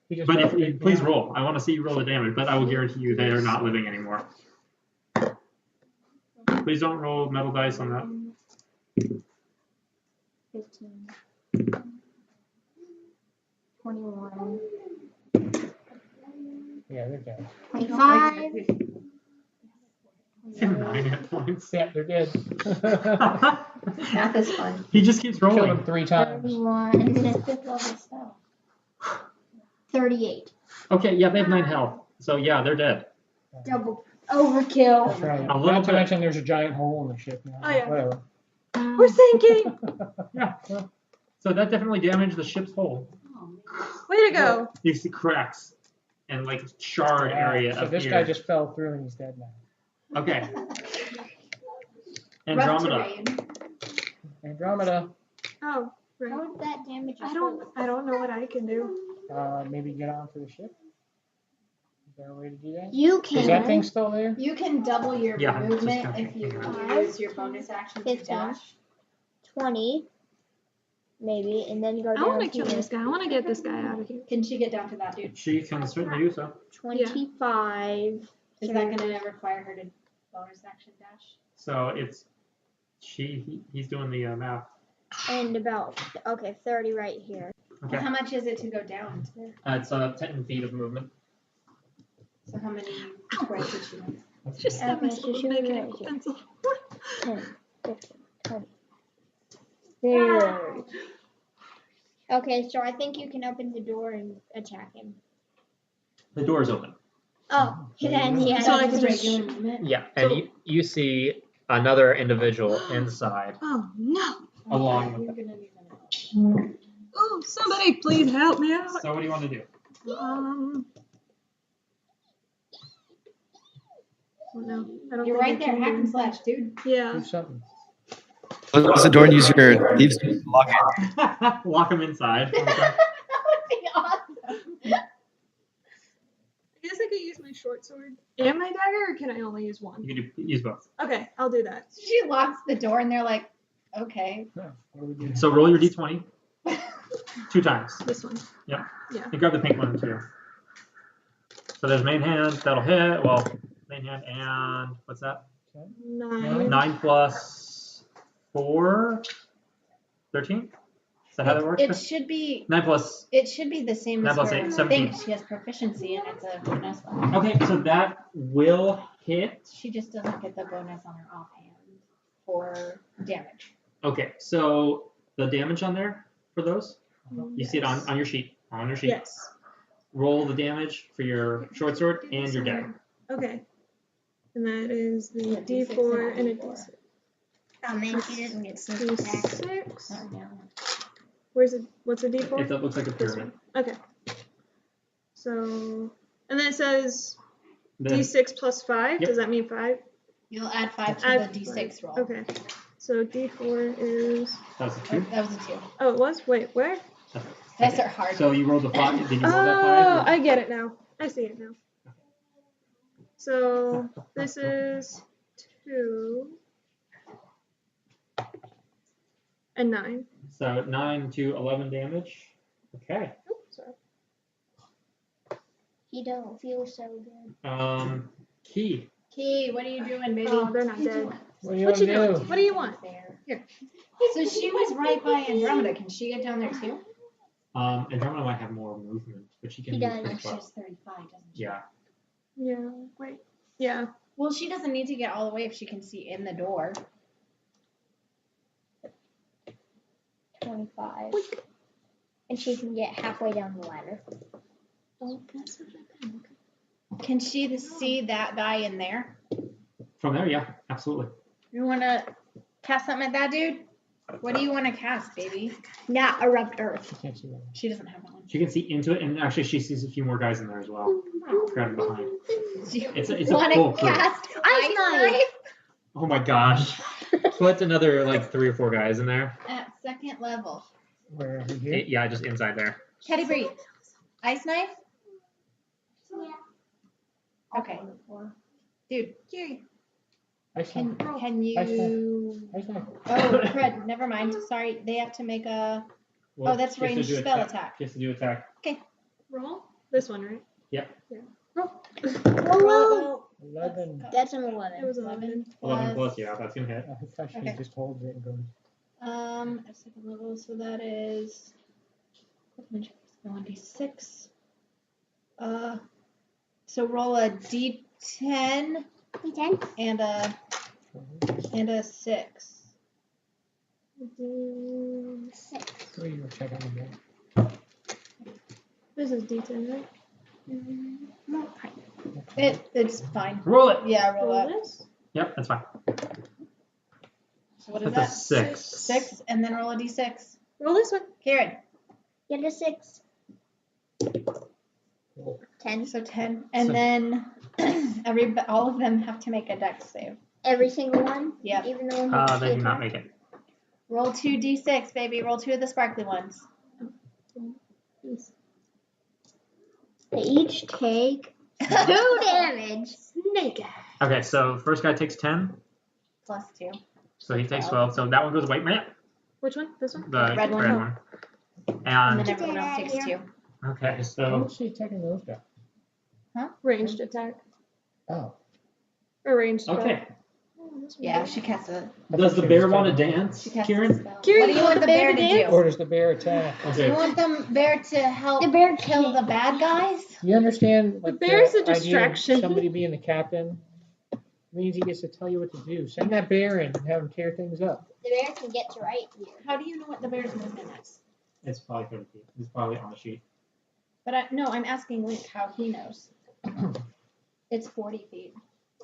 He just But fell through. please roll. I want to see you roll the damage, but I will guarantee you they are not living anymore. Please don't roll metal dice on that. 15. 21. Yeah, they're dead. 25. 9 hit points. Yeah, they're dead. Math is fun. He just keeps Kill rolling. him 3 times. 31. And then 5th level spell. 38. Okay, yeah, they have 9 health. So yeah, they're dead. Double overkill. That's right. A little Not to bit. mention there's a giant hole in the ship now. Oh, yeah. Whatever. We're sinking. Yeah. So that definitely damaged the ship's hull. Way to go. You see cracks and like charred area So up this here. guy just fell through and he's dead now. Okay. Rough Andromeda. terrain. Andromeda, Oh, right. How would that damage I don't know what I can do. maybe get onto the ship. Is there a way to do that? You Is that can. thing still there? You can double your Yeah, I'm just movement gonna if you hang on. use your bonus action to 15. dash. 20. Maybe. And then go I down want to to kill this guy. I want to get this guy out of here. Can she get down to that dude? She can certainly do so. 25. Is that going to require her to bonus action dash? So it's he's doing the math. And about, okay, 30 right here. Okay. How much is it to go down to? It's 10 feet of movement. So how many squares did she make? Just stab Okay, myself so with she a big was Apple right pencil. 10, 15, 20. 30. Okay, so I think you can open the door and attack him. The door is open. Oh, then yeah. So I Just can just- regular movement? Yeah, and you see another individual inside Oh no. along with You're it. gonna need an Oh, somebody please help me out. So what do you want to do? Oh no, I don't You're think right I there, can hack do and slash, dude. Yeah. Do something. Close the door and use your thieves to lock it. Lock him inside. That would be awesome. I guess I could use my short sword and my dagger, or can I only use one? You can use both. Okay, I'll do that. She locks the door and they're like, okay. No, what do we do? So roll your d20 2 times. This one. And grab the pink one too. So there's main hand, that'll hit. Well, main hand and what's that? 9. 9 plus 4, 13? Is that how that works? It should be 9 plus. the same 9 as plus her 8, thing. 17. She has proficiency and it's a bonus one. Okay, so that will hit. She just doesn't get the bonus on her offhand for damage. Okay, so the damage on there for those, you see it on your sheet. On your sheet. Yes. Roll the damage for your short sword and your dagger. Okay. And that is the Yeah, D4 and a D4. D6. Oh man, she doesn't get sneak attack. D6. Not now. Where's it? What's a D4? It looks like a This pyramid. one. Okay. So, and then it says The- D6 plus 5. Yep. Does that mean 5? You'll add 5 to Add the d6 roll. Okay. So D4 is. That was a 2. That was a 2. Oh, it was? Wait, where? Dice are hard. So you rolled a 5. Did you roll that Oh, 5? I get it now. I see it now. So this is 2 and 9. So 9 to 11 damage. Okay. Oops, sorry. He don't feel so good. Key. Key, what are you doing, baby? Oh, they're not dead. What do you What want you to doing? do? What do you want? There. Here. So she was right by Andromeda. Can she get down there too? Andromeda might have more movement, but she can He move does. pretty She close. has 35, doesn't she? Yeah. Yeah. Wait. Yeah. Well, she doesn't need to get all the way if she can see in the door. 25. And she can get halfway down the ladder. Oh, that's what happened. Okay. Can she see that guy in there? From there, yeah, absolutely. You want to cast something at that dude? What do you want to cast, baby? Not erupt earth. She can't see that. She doesn't have that one. She can see into it, and actually she sees a few more guys in there as well. Grabbing behind. It's a Want full to crew. cast Ice knife. Oh my gosh. Put another like 3 or 4 guys in there. At second level. Where are we here? Yeah, just inside there. Teddy Bree. Ice knife? Yeah. Okay. Dude, Kiri, I saw. can you? I saw. Oh, crud. Never mind. Sorry, they have to make a. Well, that's he has to ranged do spell attack. He has to do attack. Roll? This one, right? Yep. Yeah. Roll. Roll. 11. That's an It 11. was 11. 11 plus, yeah, that's gonna hit. I thought she Okay. just holds it and goes. At second level, so that is 1d6. So roll a d10 D10? and a 6. 6. So you were checking the board. This is D10, right? It's fine. Roll it! Yeah, roll Roll that. this. Yep, that's fine. So what is That's a that? 6. 6, and then roll a d6. Roll this one. Karen. Get a 6. 10. So 10. And So- then all of them have to make a dex save. Every single one? Yeah. Even the one They do not make it. Roll 2d6, baby. Roll 2 of the sparkly ones. They each take 2 damage. Snake. Okay, so first guy takes 10, Plus 2. so he takes 12. So that one goes away. Meh. Which one? This one? The Red one. one. And And then everyone else takes 2. okay, so What's she taking those guys? Ranged attack. Oh. Or ranged spell. okay. Oh, this one. Yeah, she casts a. Does the bear want to dance, She casts a Kieran? spell. Kieran, What do you want the bear to do? Or does the bear attack? You Okay. want the bear to help The bear kill the bad guys? You understand? Like, bear's a idea of distraction. Somebody being the captain means he gets to tell you what to do. Send that bear in and have him tear things up. The bear can get to right here. How do you know what the bear's movement is? It's probably 30 feet. It's probably on the sheet. But I'm asking Luke how he knows. It's 40 feet.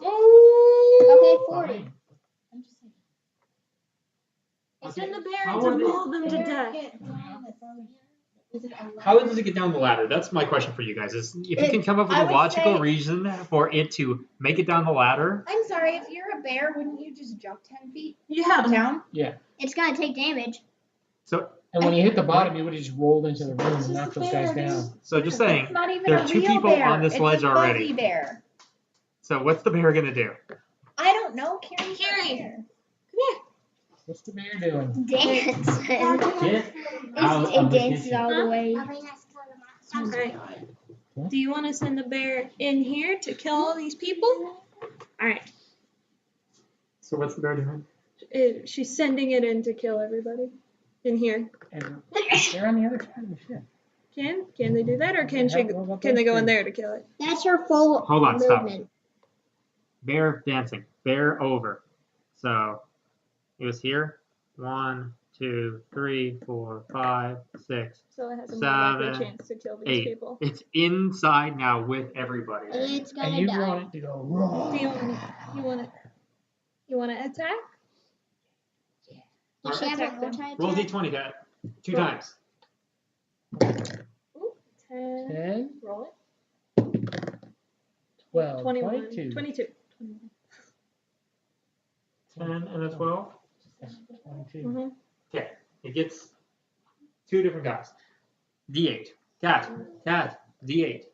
Okay, 40. Fine. I'm just saying. Send the bear How to are they- maul them to Bear death. get down the- Is it a How does it get down the ladder? That's my question for you guys. Is if you can come up with I a would logical say- reason for it to make it down the ladder. I'm sorry, if you're a bear, wouldn't you just jump 10 feet Yeah. down? It's gonna take damage. And when you hit the bottom, you would have just rolled into the room and knocked those guys down. So just saying. It's not even there a are 2 real people bear. on this it's ledge a already. fuzzy bear. So what's the bear gonna do? I don't know, Karen. Karen. What's the bear doing? Dance. Get out It of the dances kitchen. all the way. Alright. Do you want to send the bear in here to kill all these people? Alright. So what's the bear doing? She's sending it in to kill everybody. In here. And they're on the other side of the ship. Can they do that, or can they go in there to kill it? That's her full Hold on, stop. movement. Bear dancing. Bear over. So it was here. 1, 2, 3, 4, 5, 6. So it has a more likely 7, chance to kill these 8. people. It's inside now with everybody. It's And gonna you die. want it to go wrong. Do you want to attack? Does she have a Attack them. multi-attack? Roll D20, Kat. 2 Roll. times. 10. 10, Roll it. 12, 21. 22. 22. 10 and a 12. 22. Mm-hmm. It gets 2 different guys. D8. Cat. D8.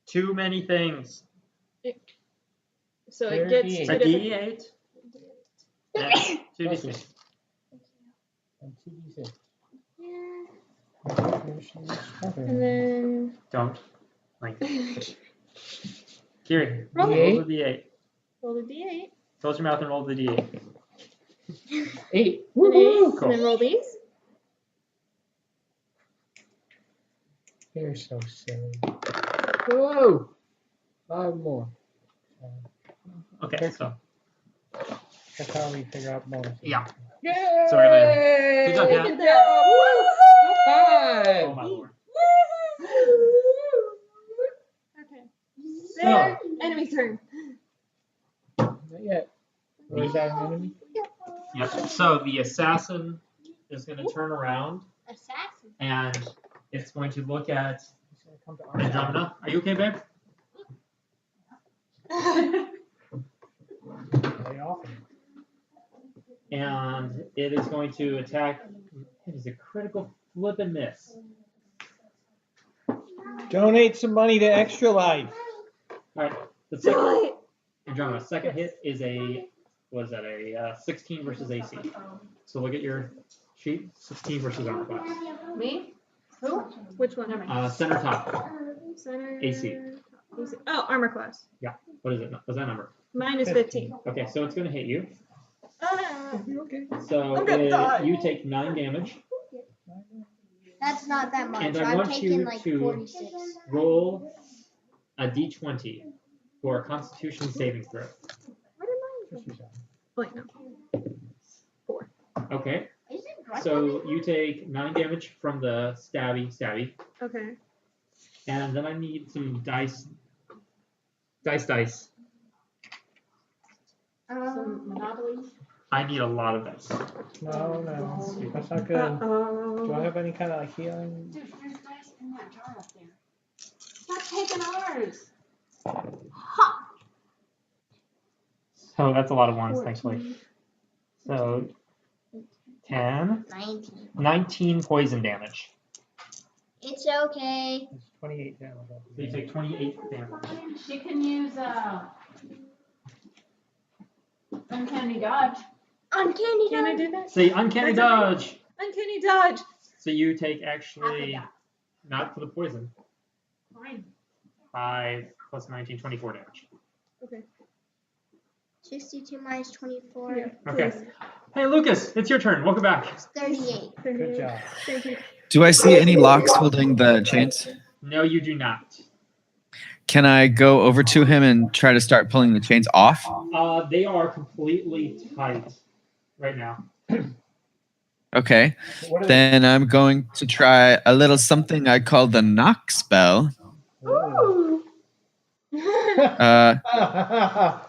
Too many things. So There's it gets D8. two A different. D8 and 2D6. And 2d6. And then Don't. Like. Kiri, Roll roll the D8. roll the D8. Close your mouth and roll the D8. 8. An Woohoo! 8. And then roll these. You're so silly. Whoa! 5 more. Okay, so. That's how we figure out bonus. Yeah. Yay! So we're gonna. Good job, Look Kat. at that. High Oh five! my lord. Okay. So, There. Enemy turn. Not yet. Or is that an enemy? yep. So the assassin is going to turn around Assassin. and it's going to look at He's gonna come to our Andromeda. Are you okay, babe? Lay off him. And it is going to attack. It is a critical flip and miss. Donate some money to Extra Life. All right. The second, Andromeda, second hit is a, what is that, a 16 versus AC. So look at your sheet, 16 versus armor class. Me? Who? Which one? Center top, Center. AC. Oh, armor class. Yeah, what is it? What's that number? Mine is 15. Okay, so it's going to hit you. Okay. So I'm gonna die. you take 9 damage. That's not that much. And I I'm want taking you like to 46. roll a d20 for a Constitution saving throw. What am I? Wait, no. 4. Okay, Is it grunt so you take 9 damage from the stabby, Okay. and then I need some dice. Some Monopoly. I need a lot of dice. No, that's not good. Do I have any kind of like healing? Dude, there's dice in that jar up there. Stop taking ours. So that's a lot of ones, thankfully. So 10, 19. 19 poison damage. It's okay. It's 28 damage. So you take 28 damage. She can use Uncanny Dodge. Uncanny Can I dodge. do that? Say uncanny dodge. Uncanny dodge. So you take actually, not for the poison, Fine. 5 plus 19, 24 damage. Okay. 62 minus 24. Yeah, Okay. please. Hey Lucas, it's your turn. Welcome back. 38. Good job. Thank you. Do I see any locks holding the chains? No, you do not. Can I go over to him and try to start pulling the chains off? They are completely tight right now. Okay. What are Then I'm going to try a little something I call the knock spell. Ooh. Uh,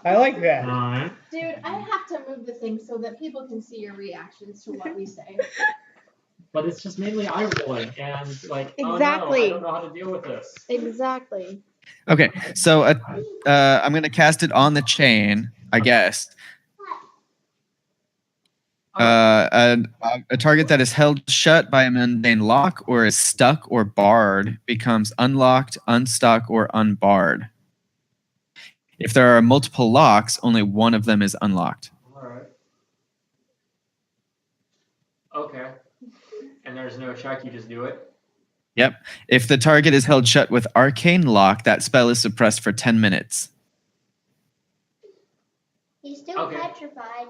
I like that. Alright. Dude, I have to move the thing so that people can see your reactions to what we say. But it's just mainly eye rolling and like, Exactly. oh no, I don't know how to deal with this. Exactly. okay, so I'm going to cast it on the chain, I guess. A target that is held shut by a mundane lock or is stuck or barred becomes unlocked, unstuck, or unbarred. If there are multiple locks, only one of them is unlocked. Alright. Okay. And there's no check, you just do it? Yep. If the target is held shut with arcane lock, that spell is suppressed for 10 minutes. He's still Okay. petrified.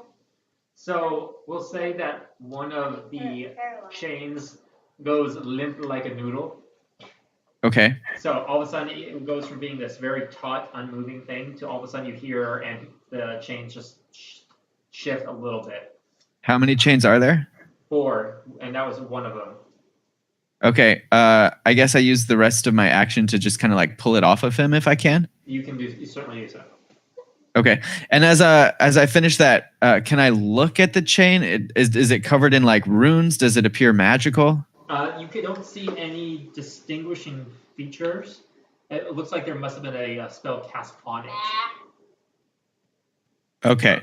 So we'll say that one of the Paralyzed. chains goes limp like a noodle. Okay. So all of a sudden it goes from being this very taut, unmoving thing to all of a sudden you hear and the chains just shift a little bit. How many chains are there? 4, and that was one of them. Okay. I guess I use the rest of my action to just kind of like pull it off of him if I can. You certainly use that. Okay. And as I finish that, can I look at the chain? Is it covered in like runes? Does it appear magical? You don't see any distinguishing features. It looks like there must have been a spell cast on it. Okay.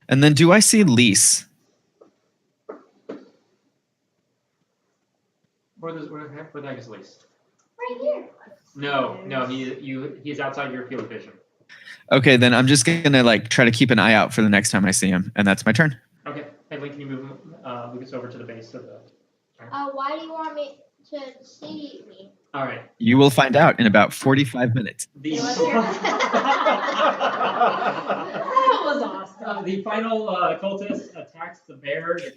And then do I see Lise? Where the heck is Lise? Right here. No, he's outside your field of vision. Okay, then I'm just gonna like try to keep an eye out for the next time I see him, and that's my turn. Okay. Hey, Link, can you move Lucas over to the base of the... Why do you want me to see me? All right. You will find out in about 45 minutes. The, That was awesome. the final cultist attacks the bear with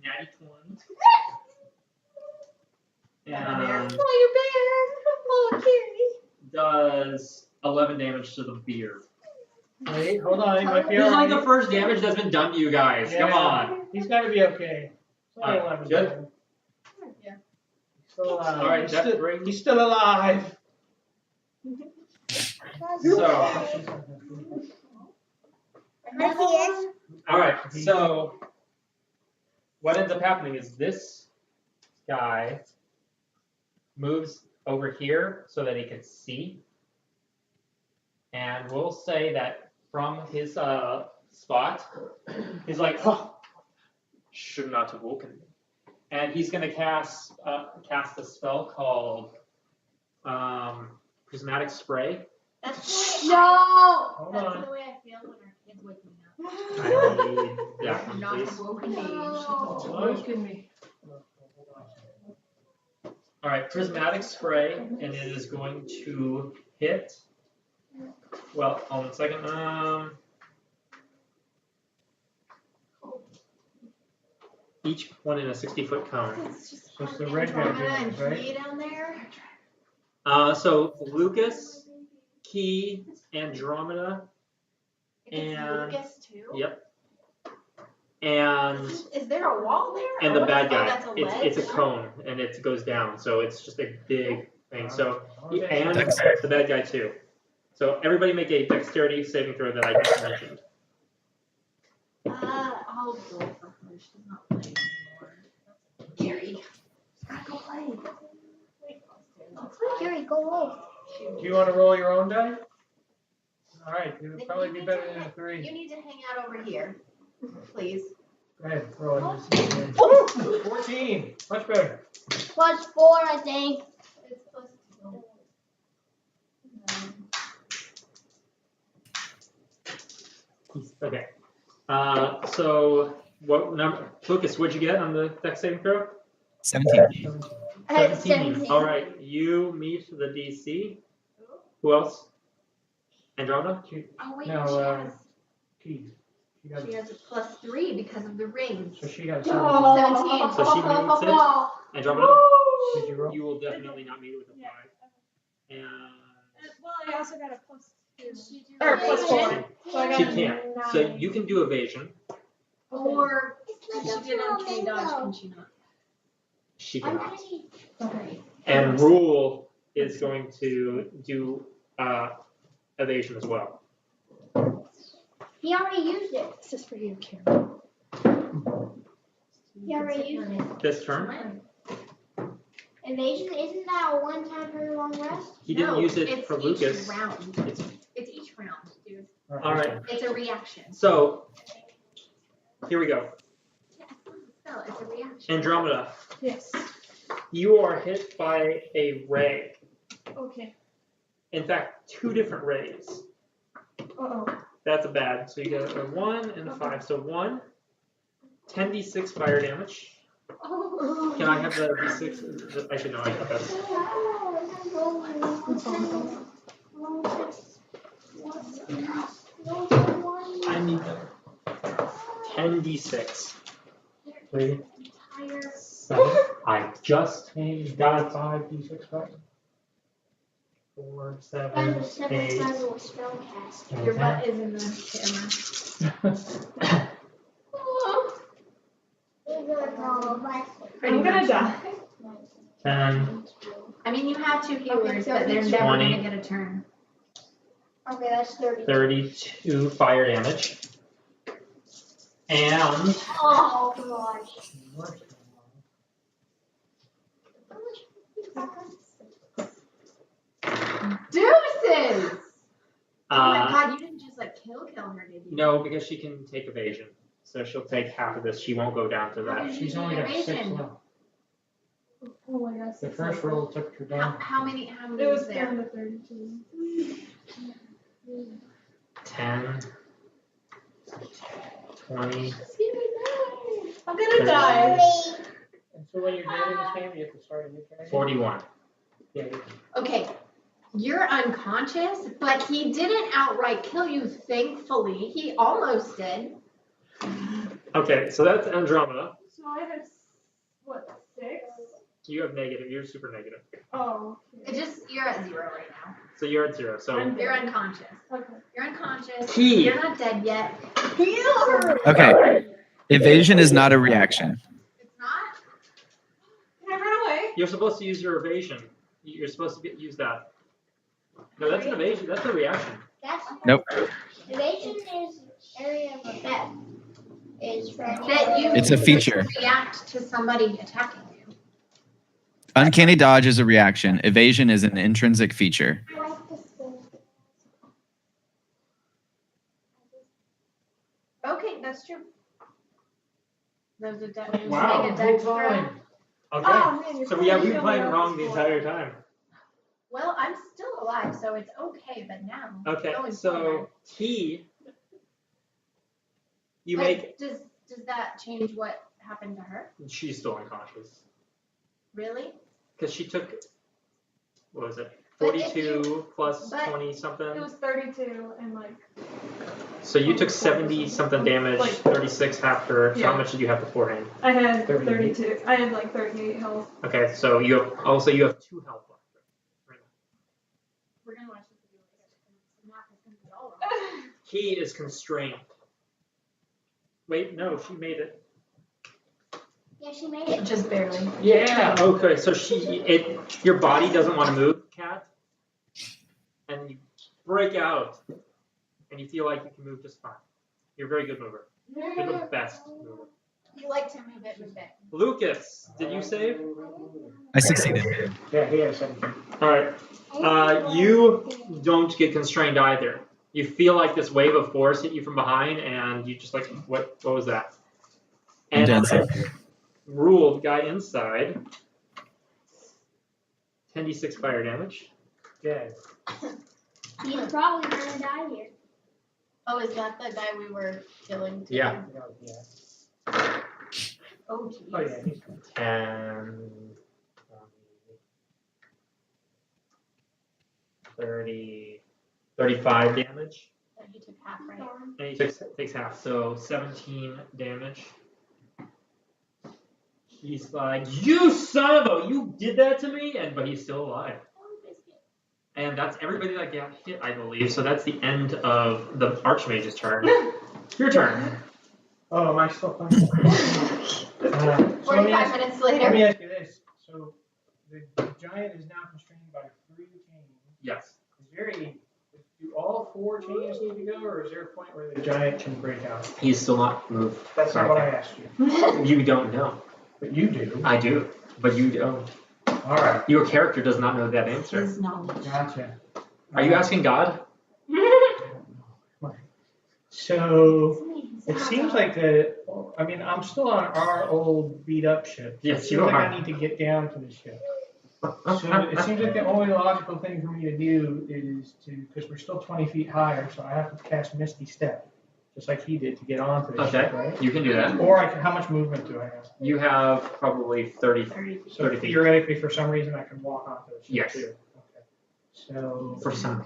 natty 20. And Oh, you bear. Oh, kitty. does 11 damage to the beard. Wait, hold on. He might be This is like alright. the first damage that's been done to you guys. Come Yeah. on. He's got to be okay. Alright, good. Yeah. He's still alive. Alright, he's, that still, brings... he's still alive. So, alright, so what ends up happening is this guy moves over here so that he can see. And we'll say that from his spot, he's like, oh, should not have woken me. And he's going to cast a spell called prismatic spray. That's No! Hold That's on. the way I feel when our kids wake me up. I need that one, Not please. woken me. Woken me. All right, prismatic spray, and it is going to hit. Well, hold on a second. Each one in a 60-foot cone. So it's the red guy doing this, right? down there. So Lucas, Key, Andromeda, and Lucas too. yep, and Is there a wall there? and Or the what bad is- guy. Oh, that's a It's a ledge? cone, and it goes down, so it's just a big thing. So and Dex. the bad guy too. So everybody make a dexterity saving throw that I just mentioned. I'll go for her. She's not playing anymore. Gary. Gotta go play. Gary, go away. Do you want to roll your own die? All right, it would Then probably you be need better to than a hang- 3. You need to hang out over here, please. Go ahead, roll it. 14, much better. Plus 4, I think. It's plus 2. Okay. So what number? Lucas, what'd you get on the dex saving throw? 17. I had 17. All right, you meet the DC. Who else? Andromeda? Oh wait, No, she has Keith. she has a plus 3 because of the rings. So she got 17. So she meets it. Andromeda, Did you roll? you will definitely not meet it with a 5. And Well, I also got a plus 2. Or Or plus 4. So I got she a can't. So you can do evasion. Or It's she like did a uncanny dodge, can flamingo. she not? She cannot. Okay. And Rule is going to do evasion as well. He already used it. This is for you, Karen. He already used it. This turn, Evasion, isn't that a one-time very long rest? he didn't use it it's for each Lucas. round. It's, It's each round, dude. all right. It's a reaction. So here we go. Yeah, it's not a spell, it's a reaction. Andromeda, Yes. you are hit by a ray. Okay. In fact, 2 different rays. Uh-oh. That's a bad. So you get a 1 and a 5. So 1, 10d6 fire damage. Oh. Can I have the d6? I should know. I got that. I need them. 10d6. 3, 7. I just got it. 5d6 right? 4, I'm 7, a 8. level spellcaster. Your butt is in the camera. I'm gonna die. 10. I mean, you have 2 healers, but they're 20. never gonna get a turn. Okay, that's 30. 32 fire damage. And Oh, gosh. Deuces! Oh my uh, god, you didn't just like kill her, did you? no, because she can take evasion. So she'll take half of this. She won't go down to that. She's only got 6 Evasion. left. Oh my gosh. The first roll took her down. How many It was was there? down to 32. 10, 20. I'm gonna die. And so when you're dead in this game, you have to start a new character? 41. Yeah. Okay, you're unconscious, but he didn't outright kill you, thankfully. He almost did. Okay, so that's Andromeda. So I have, what, 6? You have negative. You're super negative. Oh. You're at 0 right now. So you're at 0. So You're unconscious. Okay. You're unconscious. Key. You're not dead yet. Heal her! Okay. Evasion is not a reaction. It's not? Can I run away? you're supposed to use your evasion. You're supposed to use that. No, that's an evasion. That's a reaction. That's Nope. evasion is area of effect. Is for That you It's a feature. react to somebody attacking you. Uncanny dodge is a reaction. Evasion is an intrinsic feature. I like this game. Okay, that's true. Those are definitely Wow, a whole dex throw. time. Okay. Oh, man, you're So yeah, we've totally been playing going wrong off the the entire time. Well, I'm still alive, so it's okay, but now. Okay, going so forward. T, you But make. Does that change what happened to her? She's still unconscious Really? because she took. What was it? But if 42 plus but 20 It something. was 32 and like. So you took 70 something damage, Like- 36 after. So Yeah. how much did you have beforehand? I had 38. 32. I had like 38 health. Okay, so you have also you have 2 health left. We're gonna watch this video later. The math is gonna be all wrong. Key is constrained. Wait, no, she made it. Yeah, she made it. Just barely. Yeah. Okay, so your body doesn't want to move, Cat, and you break out, and you feel like you can move just fine. You're a very good mover. You're the best mover. You like to move it. Lucas, did you save? I succeeded. Yeah, he has 17. All right. You don't get constrained either. You feel like this wave of force hit you from behind, and you just like, what was that? I'm And dancing. ruled guy inside. 10d6 fire damage. Dead. He's probably gonna die here. Oh, is that the guy we were killing too? Yeah. Yeah. Oh, geez. Oh, yeah, he's 10, 30, 35 damage. So he took half, right? And he takes half, so 17 damage. He's like, you son of a, you did that to me, but he's still alive. And that's everybody that got hit, I believe. So that's the end of the Archmage's turn. Your turn. Oh, am I still playing? So let me 45 ask- minutes Let later. me ask you this. So the giant is now constrained by 3 chains. Yes. Do all 4 chains need to go, or is there a point where the giant can break out? He's still not moved. That's not what I asked you. You don't know. But you do. I do, but you don't. All right. Your character does not know that answer. His knowledge. Gotcha. Are you asking God? So it seems like I'm still on our old beat up ship. So Yes, it seems you like are. I need to get down to the ship. So it seems like the only logical thing for me to do is because we're still 20 feet higher, so I have to cast Misty Step, just like he did to get onto the ship, right? You can do that. Or how much movement do I have? You have probably 30 So 30 feet. theoretically, for some reason, I can walk onto the ship Yes. too. Okay. So, for some.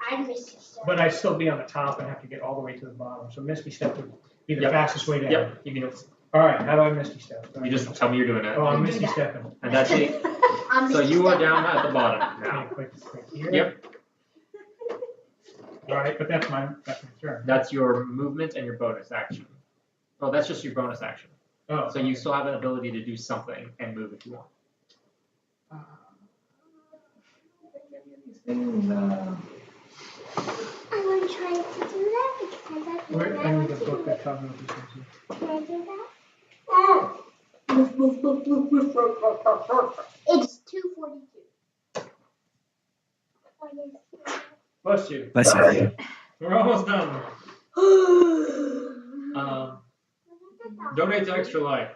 I missed it. but I'd still be on the top and have to get all the way to the bottom. So Misty Step would be the Yep. fastest way down. Yep, you can. All right, how do I Misty Step? You just tell me you're doing it, Oh, I'm Do Misty that. Stepping. and that's it. So you are down at the bottom now. Okay, quick here. Yep, All right, but that's my turn. that's your movement and your bonus action. Oh, that's just your bonus action. Oh, So you still have an ability to do something and move if you want. I want to try to do that because I feel Where, like I I need want the to book do that that. tells me what these things Can I do that? It's 2:42. Bless you. Bless you. We're almost done. Donate to Extra Life.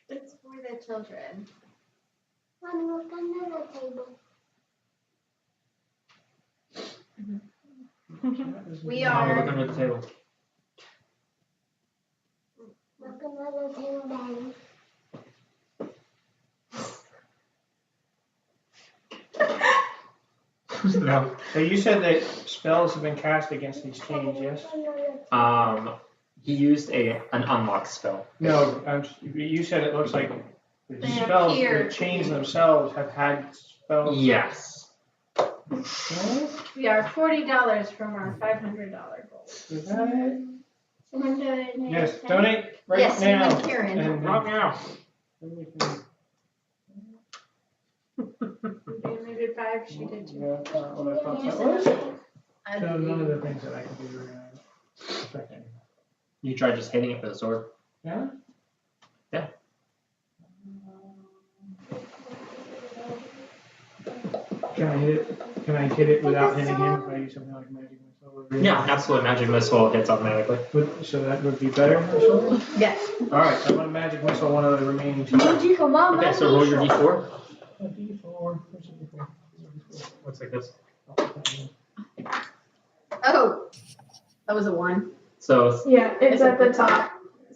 It's for the children. Mommy, look under the table. We Look are. under the table. Look under the table, Daddy. No. So you said that spells have been cast against these chains, yes? He used an unlock spell. No, you said it looks like the They spells, appear the chains themselves have had spells. Yes. We are $40 from our $500 goal. Is that it? Someone donate. Yes, donate right Yes, you now. and Karen. And Not now. then we can- We donated 5, she did 2. Yeah, that's not what I thought that was. So none of the things that I can do are gonna affect anything. You tried just hitting it with a sword. Yeah? Yeah. Can I hit it without hitting him if I use something like magic missile Yeah, absolute magic missile hits automatically. So that would be better, actually? Yes. Alright, I'm gonna magic missile one of the remaining two. Okay, so roll your d4. A D4. Where's the D4? Looks like this. Oh, that was a 1. So Yeah, it's at the top.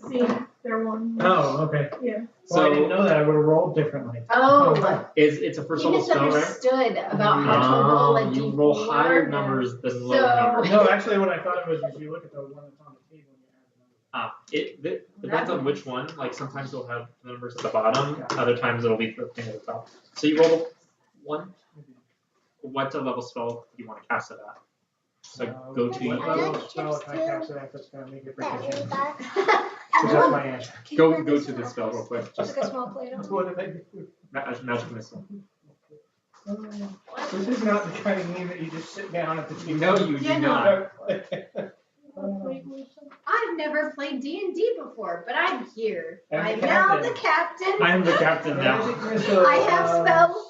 See, they're one. Oh, okay. Yeah. Well, I didn't know that. I would have rolled differently. Oh, it's a first you level spell, right? misunderstood about how to roll a You D4. roll higher numbers than low So- numbers. No, actually, what I thought it was is you look at the one that's on the table and you add the number. It depends on which one. Like sometimes it'll have the numbers at the bottom, other times it'll be the thing at the top. So you roll 1. What level spell do you want to cast it at? So go to What level of spell can I cast it at that's gonna make it break a chain? That Because that's my answer. go to the spell real quick. Just like a small plate on. What did I do? Magic missile. This is not the kind of game that you just sit down at the table. No, you do not. I've never played D&D before, but I'm here. And I'm the now captain. the captain. I am the captain now. Magic missile, I have spells.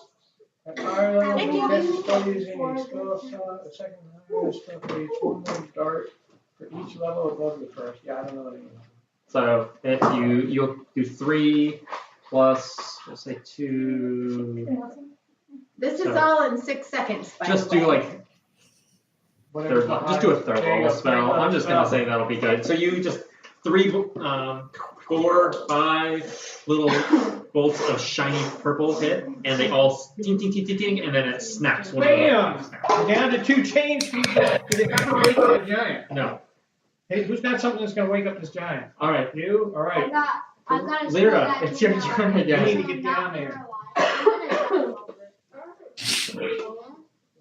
At higher level, Thank you you. cast a spell using a spell slot. The second higher spell creates one more dart for each level above the first. Yeah, I don't know what I mean. So if you'll do 3 plus, we'll say 2. This is So- all in 6 seconds, by Just the way. do like Whatever's third, the just do a highest. third There you level go, spell. third level I'm just gonna spell. say that'll be good. So you just 3, 4, 5 little bolts of shiny purple hit, and they all ting ting ting ting ting, and then it snaps. One of them Bam! snaps. Down to 2 chains people. Because they gotta wake up the giant. No. Hey, who's got something that's gonna wake up this giant? All right. You? Alright. I've got a spell Lyra, that it's can your turn again. You need to get down there.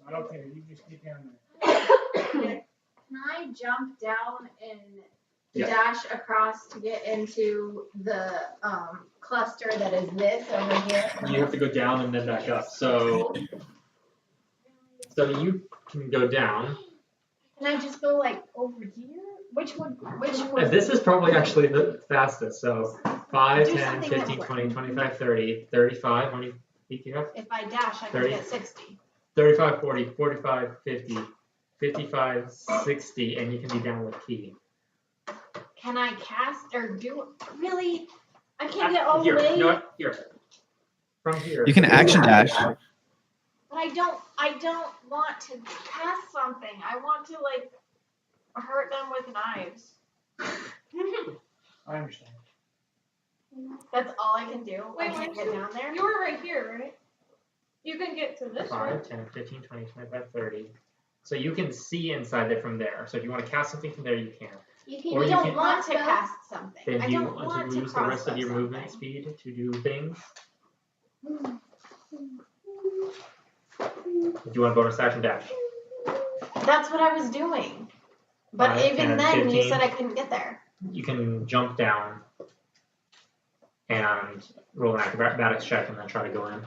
I don't care, you just get down there. Can I jump down and Yes. dash across to get into the cluster that is this over here? You have to go down and then back up. So you can go down. Can I just go like over here? Which one? And this is probably actually the fastest. So 5, Do 10, something 15, that 20, 25, 30, 35. How many feet do you have? If I dash, I can 30. get 60. 35, 40, 45, 50, 55, 60, and you can be down with key. Can I cast or do really? I can't get all the Here, way. you know what? Here. From here. You can action dash. But I don't want to cast something. I want to like hurt them with knives. I understand. That's all I can do. I Wait, can't wait, get down there. You were right here, right? You can get to this, 5, right? 10, 15, 20, 25, 30. So you can see inside it from there. So if you want to cast something from there, you can. Or I you don't can- want to cast something. Then I do you don't want want to to lose the rest of crossbow your movement something. speed to do things? Do you want a bonus action dash? That's what I was doing. But 5, even 10, then, you 15. said I couldn't get there. You can jump down and roll an acrobatics check and then try to go in.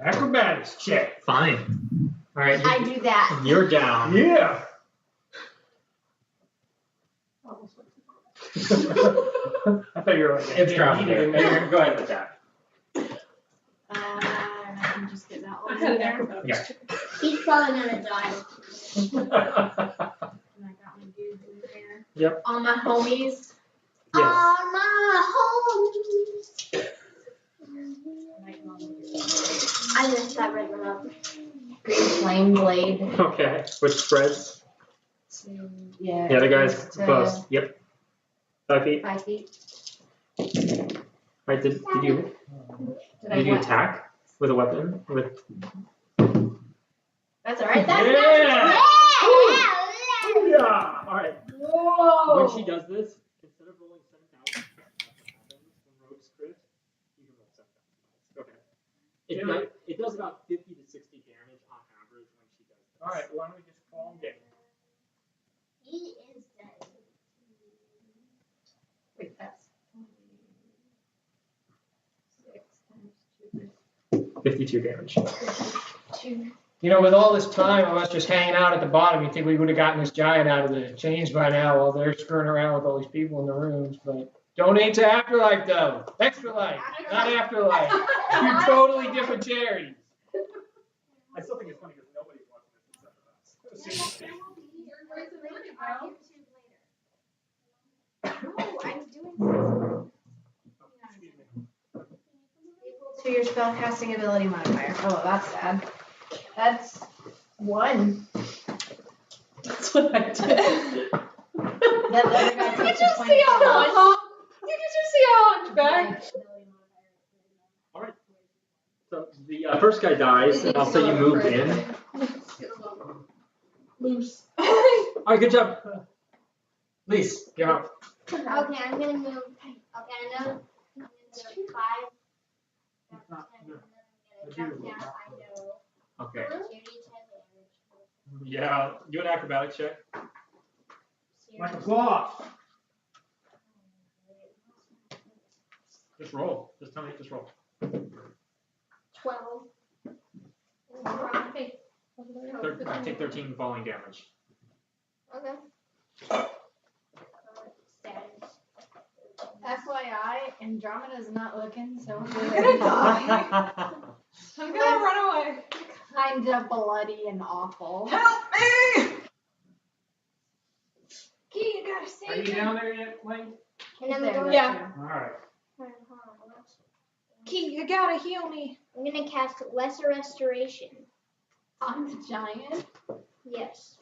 Acrobatics check. Fine. All right. I do that. You're down. Yeah. I thought you were like, It's yeah, ground you there. didn't know. Go ahead with that. And I can just get that I one had in an there. acrobatics Yeah. check. He's probably gonna die. And I got my dudes in there. Yep. All my homies. Yes. Oh, my home. I messed that right one up. Green flame blade. Okay. Which spreads? Yeah. The other guy's to close. Yep. 5 feet. 5 feet. Right. Did you Did I what? attack with a weapon? With That's alright. That's Yeah. Yeah. yeah. All right. Whoa. When she does this, instead of rolling 7,000, when rogues crit, you can roll 7,000. Go ahead. It does about 50 to 60 damage on average when she does this. All right, why don't we just call him? He is dead. Wait, that's 6 times 2. 52 damage. 2. You know, with all this time of us just hanging out at the bottom, you think we would have gotten this giant out of the chains by now while they're screwing around with all these people in the rooms. But donate to Afterlife, though. Extra Life, not Afterlife. Two totally different charities. I still think it's funny because nobody's watching this except for us. No, I'm doing something. To your spellcasting ability modifier. Oh, that's sad. That's 1. That's what I did. That other guy You takes just a see point. you just see a hunchback. Alright. So the first guy dies, and also you moved in. Loose. Alright, good job. Lise, you're up. Okay, I'm gonna move. Okay, I know. I'm gonna go 5. It's not good. I'm gonna jump down. I know. Okay. 2d10 damage. Yeah, do an acrobatics check. Like a sloth. Just roll. Just tell me, just roll. 12. Take 13 falling damage. Okay. FYI, Andromeda's not looking so I'm good. gonna die. I'm gonna run away. Kinda bloody and awful. Help me! Key, you gotta Are save you me. down there yet, Lane? And I'm There, going. Yeah. Alright. Hold on. Key, you gotta heal me. I'm gonna cast Lesser Restoration. On the giant. Yes.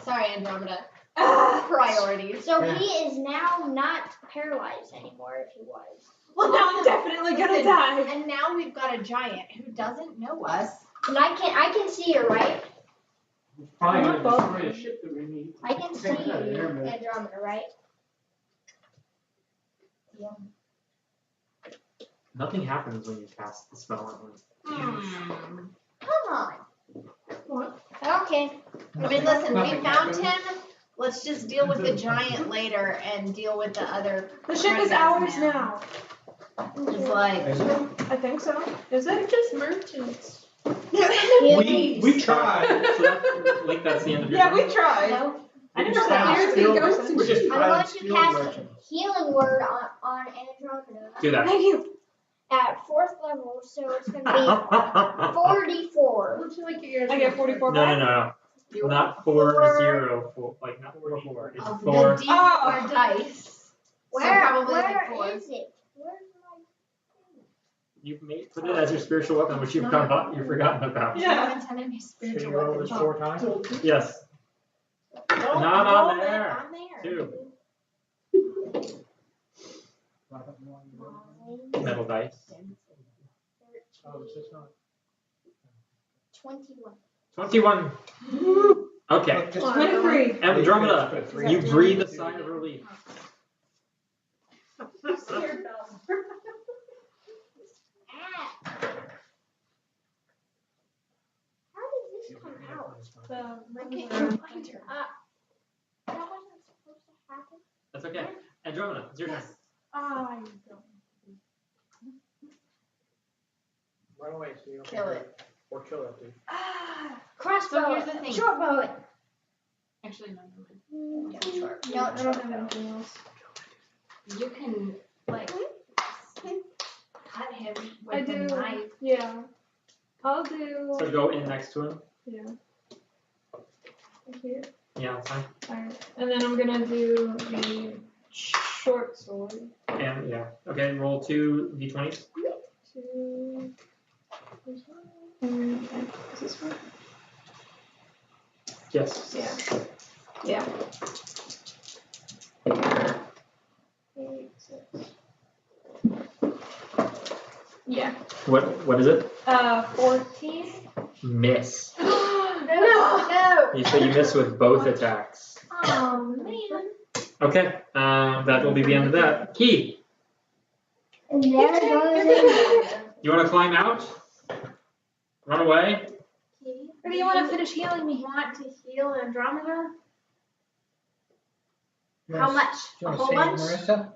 Sorry, Andromeda. Ah, Priorities. So he is now not paralyzed anymore if he was. well, now I'm definitely gonna Listen, die. And now we've got a giant who doesn't know us. And I can see you, right? It's probably I'm gonna above destroy a ship that we need. I can see you, Andromeda, right? Nothing happens when you cast the spell on him. Come on. What? Okay. I mean, listen, we Nothing found happened. him. Let's just deal with the giant later and deal with the other. The ship is ours now. It's like, Is it? I think so. Is it? Just merchants. We tried. So that's, Link, that's the end of your Yeah, turn? we tried. No. I didn't We know just that found years steel- ago. We just I'm found going to steel cast merchants. Healing Word on Andromeda Do that. Thank you. at 4th level, so it's going to be 44. don't you like your ears? I get 44 No, back. no. Not 4 0, 4, like not 4 4. It's Of 4. the Oh. D4 dice. Where, probably like where 4. is it? Where's my You've put it as your spiritual weapon, which you've forgotten about. Yeah. Intended me So spiritual you roll weapon. this 4 times? Yes. Don't Not roll on it there. on there. 2 metal dice. Oh, is this not? 21. 21. Okay. Just- 23. Andromeda, you breathe a sigh of relief. Ah. How did this come out? I can't find her. That wasn't supposed to happen. That's okay. Andromeda, it's your turn. I don't. Run away so you don't Kill get it. hurt. Or kill that dude. Crossbow. So here's the thing. Shortbow it. Actually, no, never mind. Yeah, sure. No, I don't have anything else. You can, like, cut him with I the do. knife. Yeah. I'll do. So go in next to him. Yeah. Here. Yeah, that's fine. Alright. And then I'm gonna do the short sword. And yeah. Okay, roll 2 d20s. 2. And is this one? Yes. Yeah. Yeah. 8, 6. Yeah. What is it? 14. Miss. No! So you miss with both attacks. Oh, man. Okay, that will be the end of that. Key, And there goes you want to climb out? Run away? Or do you want to finish healing me? Want to heal Andromeda? You How wanna- much? You A want whole to bunch? save Marissa?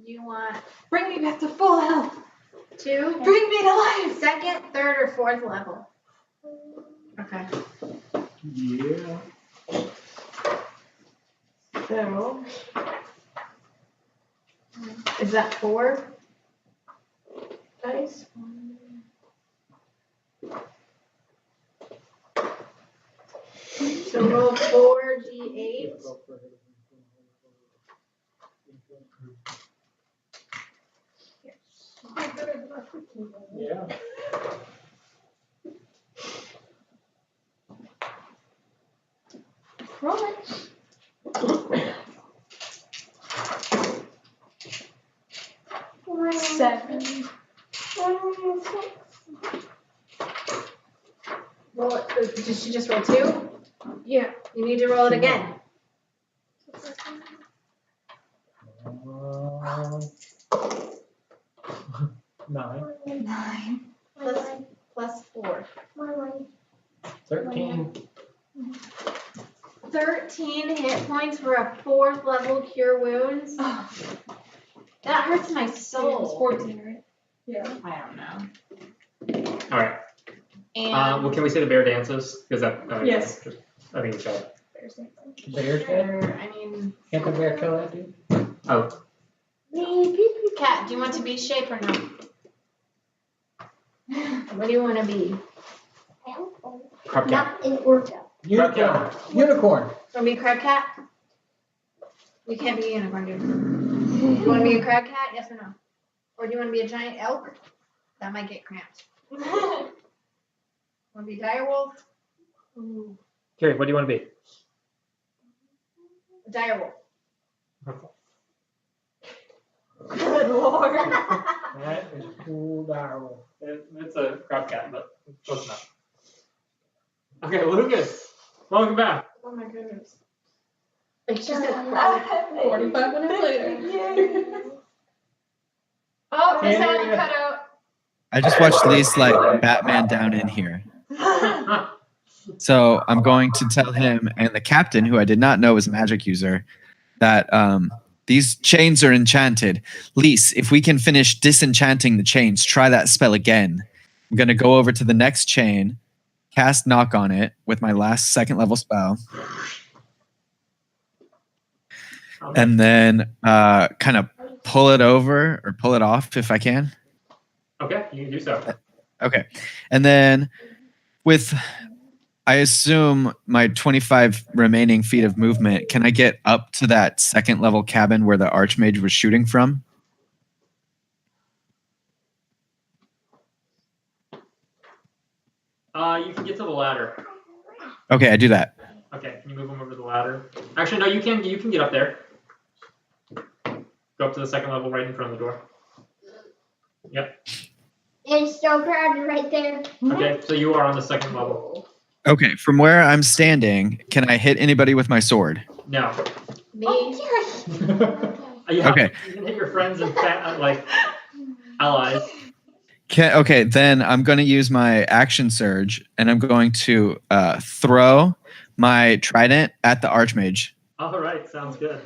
You want Bring me back to full health. 2? Bring me to life. Second, third, or fourth level? Okay. Yeah. So. Is that 4 dice? So roll 4d8. Yeah. Roll it. Seven. Roll it. Did she just roll 2? Yeah. You need to roll it again. Nine. Plus 4. 13. 13 hit points for a 4th level cure wounds. That hurts my So it's soul. 14, right? Yeah. I don't know. All right. And Well, can we say the bear dances? Because that. Yes. I think it's got. Bear's dead? sure, I mean, Can't the bear kill that dude? Oh, Cat, do you want to be shape or no? What do you want to be? crab cat. Not in order. Unicorn. Unicorn. Want to be a crab cat? You can't be a unicorn, dude. You want to be a crab cat? Yes or no? Or do you want to be a giant elk? That might get cramped. Want to be a dire wolf? Okay, what do you want to be? A dire wolf. Good lord. That is cool direwolf. It's a crab cat, but close enough. Okay, Lucas, welcome back. Oh my goodness. Like she's got 45 minutes later. Oh, the sound cut out. I just watched Lee's like Batman down in here. So I'm going to tell him and the captain, who I did not know was a magic user, that these chains are enchanted. Lise, if we can finish disenchanting the chains, try that spell again. I'm going to go over to the next chain, cast knock on it with my last 2nd level spell, and then kind of pull it over or pull it off if I can. Okay, you can do so. Okay. And then with, I assume, my 25 remaining feet of movement, can I get up to that 2nd level cabin where the Archmage was shooting from? You can get to the ladder. Okay, I do that. Okay, can you move him over the ladder? Actually, no, you can get up there. Go up to the 2nd level right in front of the door. Yep. It's so crowded right there. Okay, so you are on the 2nd level. Okay, from where I'm standing, can I hit anybody with my sword? No. me. Yeah, Okay. You can hit your friends and allies. Okay, then I'm going to use my action surge, and I'm going to throw my trident at the Archmage. All right, sounds good.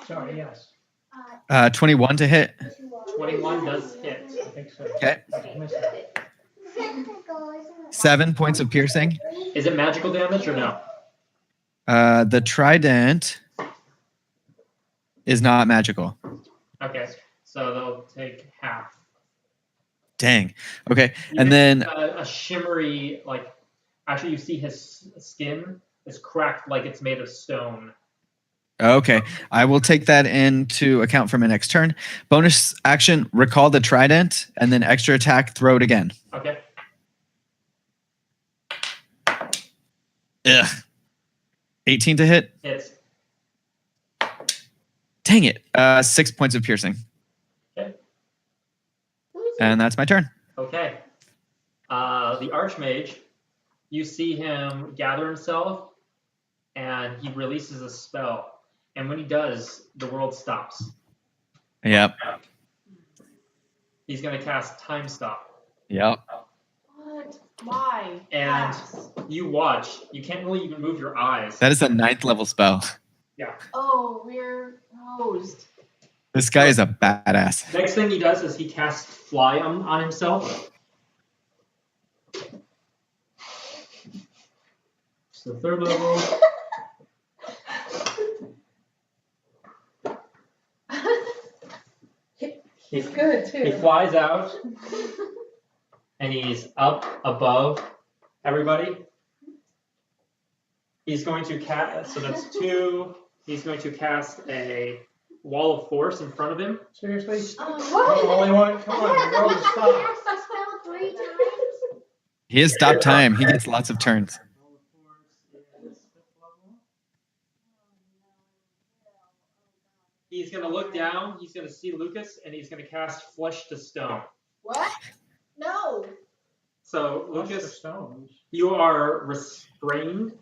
Sorry, yes. 21 to hit. 21 does hit. I think so. Okay. I missed it. 7 points of piercing. Is it magical damage or no? The trident is not magical. Okay, so they'll take half. Dang. Okay, You and can then see a shimmery, like, actually you see his skin is cracked like it's made of stone. okay, I will take that into account for my next turn. Bonus action: recall the trident, and then extra attack: throw it again. Okay. Ugh. 18 to hit. Hits. Dang it. 6 points of piercing. Okay. And that's my turn. Okay. The Archmage, you see him gather himself, and he releases a spell. And when he does, the world stops. Yep. He's going to cast Time Stop. Yep. What? Why? And Yes. you watch. You can't really even move your eyes. That is a 9th level spell. Oh, we're hosed. This guy is a badass. Next thing he does is he casts Fly on himself. So 3rd level. He's good He too. flies out, and and he's up above everybody. He's going to cast, so that's 2. He's going to cast a wall of force in front of him. Seriously? What? Only one? Come on, roll the stop. Cast the spell 3 times. He has stop time. He gets lots of turns. Wall of force is 5th level. He's going to look down, he's going to see Lucas, and he's going to cast Flesh to Stone. What? No. So, Flush the Lucas, stones. you are restrained.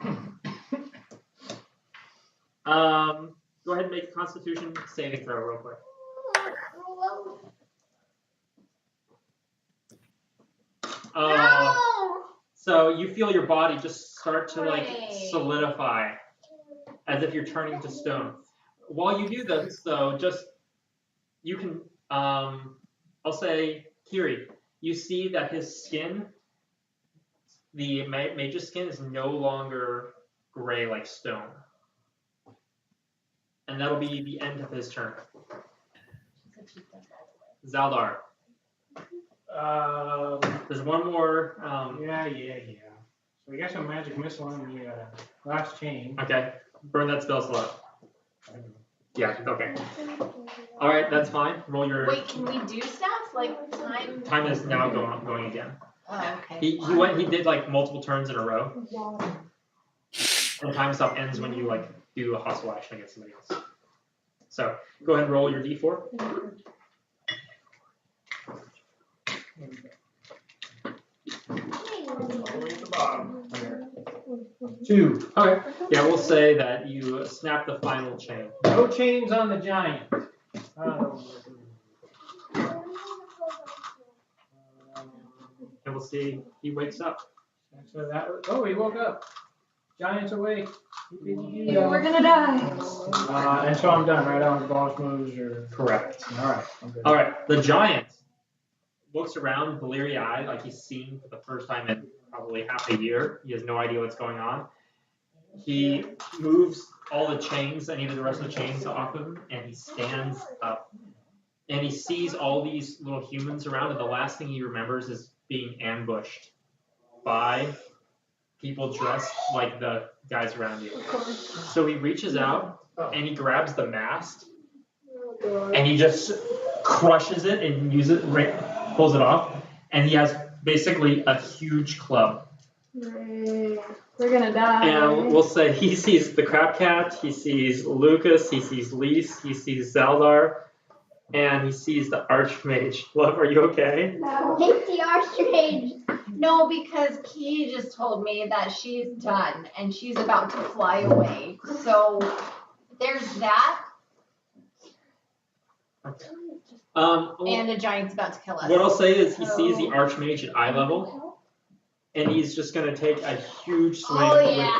Go ahead and make a Constitution saving throw real quick. No. So you feel your body just start to like Great. solidify, as if you're turning to stone. While you do this, though, just you can. I'll say, Kiri, you see that his skin, the mage's skin, is no longer gray like stone. And that'll be the end of his turn. Zaldar. There's one more. Yeah. So we got some magic missile on the last chain. Okay. Burn that spell slot. Yeah, okay. Alright, that's fine. Roll your. Wait, can we do stuff like time? Time is now going again. Oh, okay. He did like multiple turns in a row. And time stop ends when you like do a hostile action against somebody else. So go ahead and roll your d4. All the way at the bottom. There. 2. Okay. Yeah, we'll say that you snap the final chain. No chains on the giant. And we'll see he wakes up. So that. Oh, he woke up. Giant's awake. We're gonna die. And so I'm done, right? On boss moves or. Correct. All right. I'm good. Alright, the giant looks around, bleary-eyed, like he's seen for the first time in probably half a year. He has no idea what's going on. He moves all the chains, any of the rest of the chains off of him, and he stands up. And he sees all these little humans around, and the last thing he remembers is being ambushed by people dressed like the guys around you. So he reaches out, and he grabs the mast, and he just crushes it and pulls it off, and he has basically a huge club. We're gonna die. And we'll say he sees the crab cat, he sees Lucas, he sees Lise, he sees Zaldar, and he sees the archmage. Love, are you okay? It's the Archmage. No, because Key just told me that she's done and she's about to fly away. So there's that, and a giant's about to kill us. What I'll say is he sees the archmage at eye level, and he's just going to take a huge swing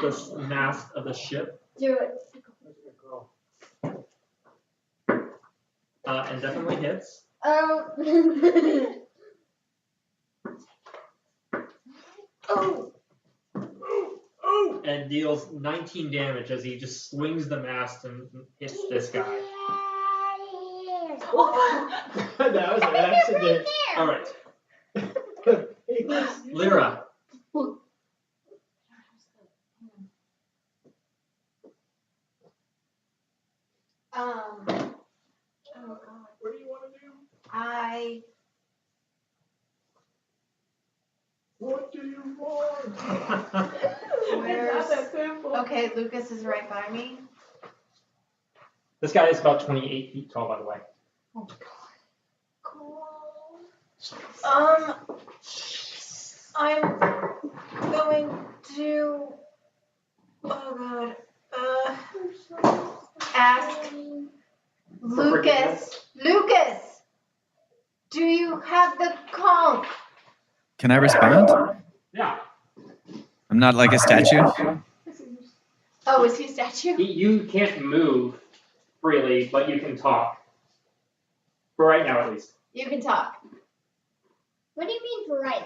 with the mast of the ship. Do it. And definitely hits. Oh. And deals 19 damage as he just swings the mast and hits this guy. That was an accident. All right. Lyra. Oh God. What do you want to do? What do you want? It's not that simple. Okay, Lucas is right by me. This guy is about 28 feet tall, by the way. Oh God. Cool. I'm going to. Oh God. Ask Lucas. Lucas, do you have the conch? Can I respond? Yeah. I'm not like a statue. Oh, is he a statue? You can't move freely, but you can talk. For right now, at least. You can talk. What do you mean for right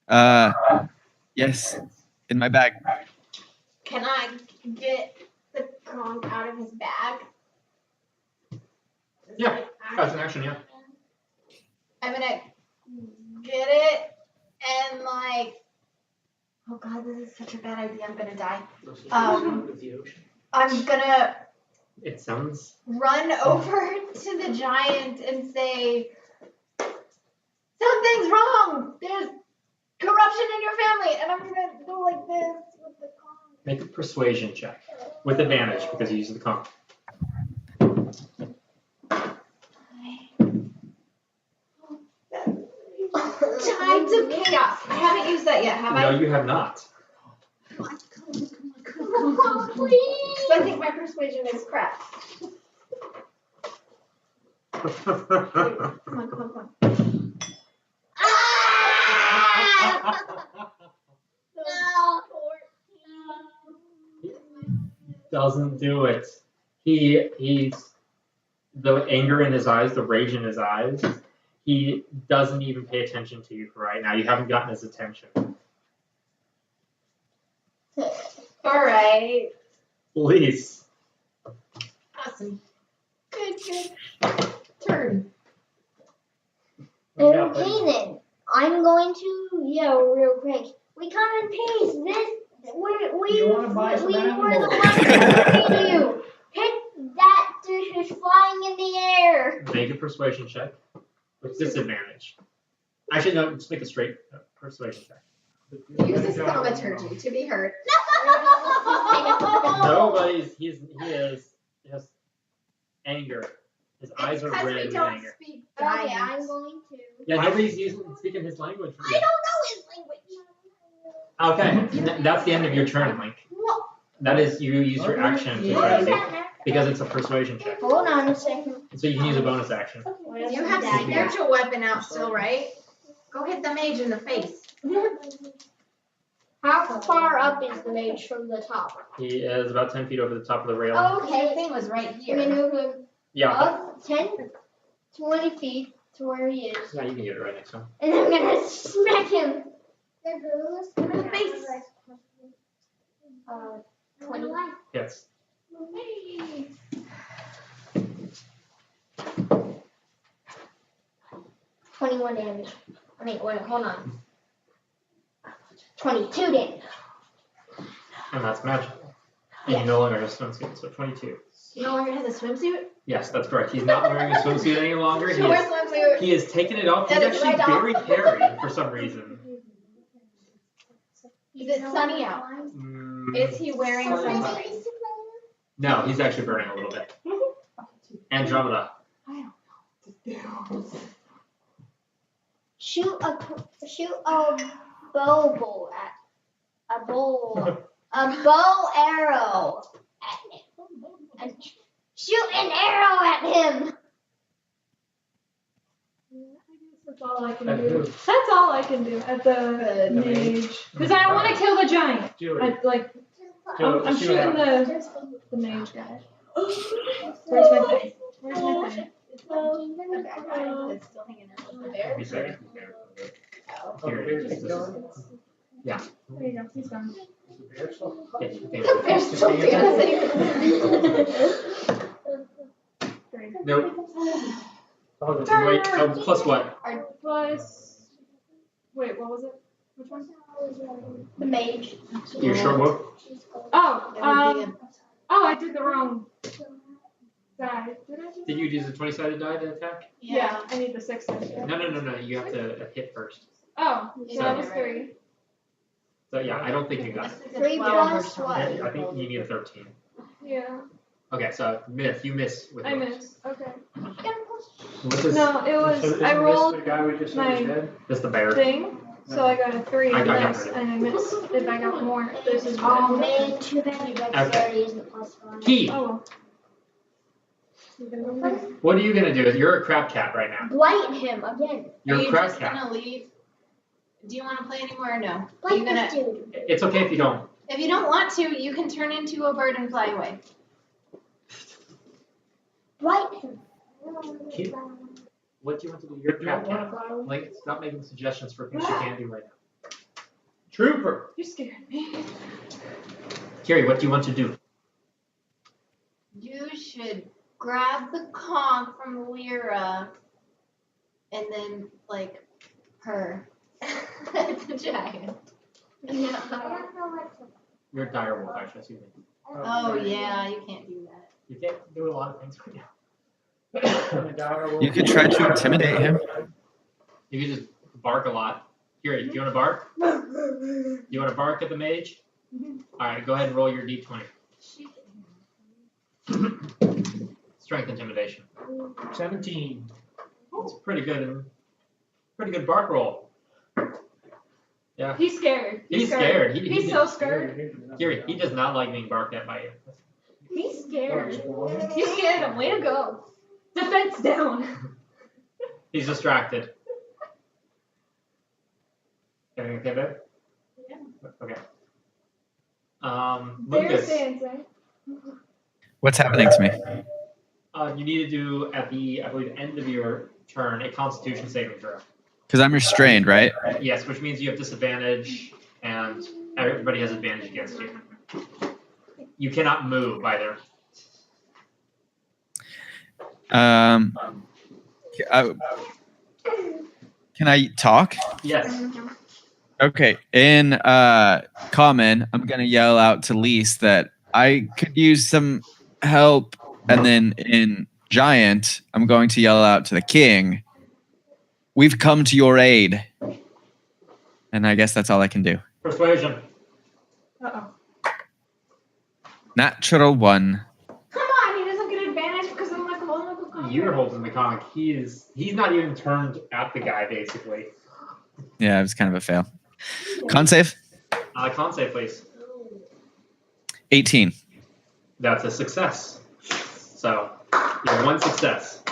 now? Yes, in my bag. Can I get the conch out of his bag? Yeah, that's an action, yeah. I'm gonna get it and like. Oh God, this is such a bad idea. I'm gonna die. I'm gonna It sounds. run over to the giant and say, something's wrong. There's corruption in your family, and I'm gonna go like this with the con. Make a persuasion check with advantage because you use the con. Tides of chaos. I haven't used that yet, have No, I? you have not. Come on, please. Because I think my persuasion is crap. Come on, come on. No. Doesn't do it. He's the anger in his eyes, the rage in his eyes. He doesn't even pay attention to you for right now. You haven't gotten his attention. All right. Please. Awesome. Good. Turn. Okay then, I'm going to yell real quick. We come in peace. You wanna buy some we were the animals? ones who made you. Hit that dish is flying in the air. Make a persuasion check with disadvantage. Actually, no, just make a straight persuasion check. Use this thaumaturgy to be heard. No, but he has anger. His eyes are Because red we with don't anger. speak Okay, giant. I'm going to. Yeah, nobody's speaking his language. I don't know his language. Okay, that's the end of your turn, Link. That is, you use your action to try to do, because it's a persuasion check. Hold on a second. So you can use a bonus action. You have spiritual weapon out still, right? Go hit the mage in the face. How far up is the mage from the top? He is about 10 feet over the top of the rail. Your Okay. thing was right I'm here. gonna move him Yeah, up 10, 20 feet to where he is. yeah, you can get it right next to him. And I'm gonna smack him. In the face. 20. Yes. 21 damage. I mean, wait, hold on. 22 damage. And that's magical. And you no longer have swimsuit, so 22. He no longer has a swimsuit? Yes, that's correct. He's not wearing a swimsuit any longer. He Sure, is, swimsuit. he has taken it off. He's That is actually right off. very hairy for some reason. Is it sunny out? Is he wearing something? No, he's actually burning a little bit. Andromeda. Shoot a bow arrow at him. And shoot an arrow at him. That's all I can That's do. good. That's all I can do at the mage. Because I want to kill the giant. Do it. I, like, Do it. I'm See what shooting the mage guy. Where's my thing? Where's my thing? It's still hanging out with the bear. Give me a second. Oh, Here, the bear this keep is- going? Yeah. There you go. He's gone. Is the bear still? Yeah, you can- The bear's still dancing. Great. Nope. Oh, the Wait, oh, plus what? Plus. Wait, what was it? Which one? The mage. Your short bow? Oh, I did the wrong die. Did I do Did you use a 20-sided die to attack? Yeah, I need the 6 then. No. You have to hit first. Oh, so that was So- 3. So yeah, I don't think you got it. 3 plus what? I think you need a 13. Yeah, Okay, so you miss with I yours. missed. Okay. This is No, it So was, isn't I this rolled the guy we just said my- is dead? this the bear. thing, so I got a 3 I in got this, it. and I missed. If I got more, this is Oh what. man, too bad your dexterity isn't plus 5. Key. Oh well. You gonna go first? What are you gonna do? You're a crab cat right now. Blight him again. You're Are a you crab just cat. gonna leave? Do you want to play anymore or no? Are Blight you gonna? this dude. It's okay if you don't. If you don't want to, you can turn into a bird and fly away. Blight him. Key. What do you want to do? You're a You crab don't wanna cat. fly away? Like, stop making suggestions for things you can't do right now. Trooper. You scared me. Kiri, what do you want to do? You should grab the conch from Lyra and then like her. It's a giant. Yeah. I don't know what to. You're a dire wolf, actually. Excuse me. Oh yeah, you can't do that. You can't do a lot of things right now. You could try to intimidate him. You can just bark a lot. Here, do you want to bark? You want to bark at the mage? All right, go ahead and roll your d20. Strength intimidation. 17. It's pretty good bark roll. Yeah. He's scared. He's scared. He's so scared. He does not like being barked at by you. He's scared. You scared him. Way to go. Defense down. He's distracted. Everything okay, babe? Yeah. Okay. There's Lucas, the answer. What's happening to me? you need to do at the, I believe, end of your turn a Constitution saving throw. Because I'm restrained, right? Yes, which means you have disadvantage, and everybody has advantage against you. You cannot move either. Can I talk? Yes. Okay. In common, I'm gonna yell out to Lise that I could use some help, and then in giant, I'm going to yell out to the king, "We've come to your aid." And I guess that's all I can do. Persuasion. Uh-oh. Natural 1. Come on, he doesn't get advantage because I'm like holding the comic. You're holding the comic. He's not even turned at the guy, basically. Yeah, it was kind of a fail. Con save? Con save, please. 18. That's a success. So, you have one success.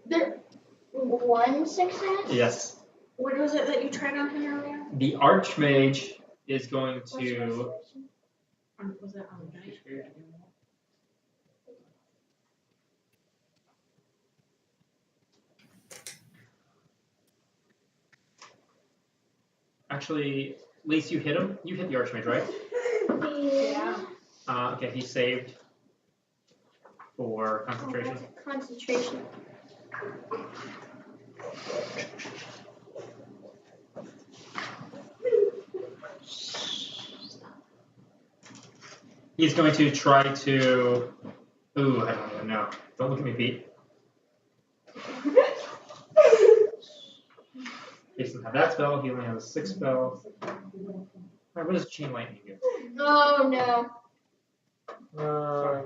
There. One success? Yes. What was it that you tried on him earlier? The Archmage is going to... Was it on the giant? Actually, Lise, you hit him. You hit the Archmage, right? Yeah. Okay, he saved for concentration. Concentration. He's going to try to... Ooh, I don't even know. Don't look at me, Pete. He doesn't have that spell. He only has a 6 spell. Alright, what does Chain Lightning do? Oh no.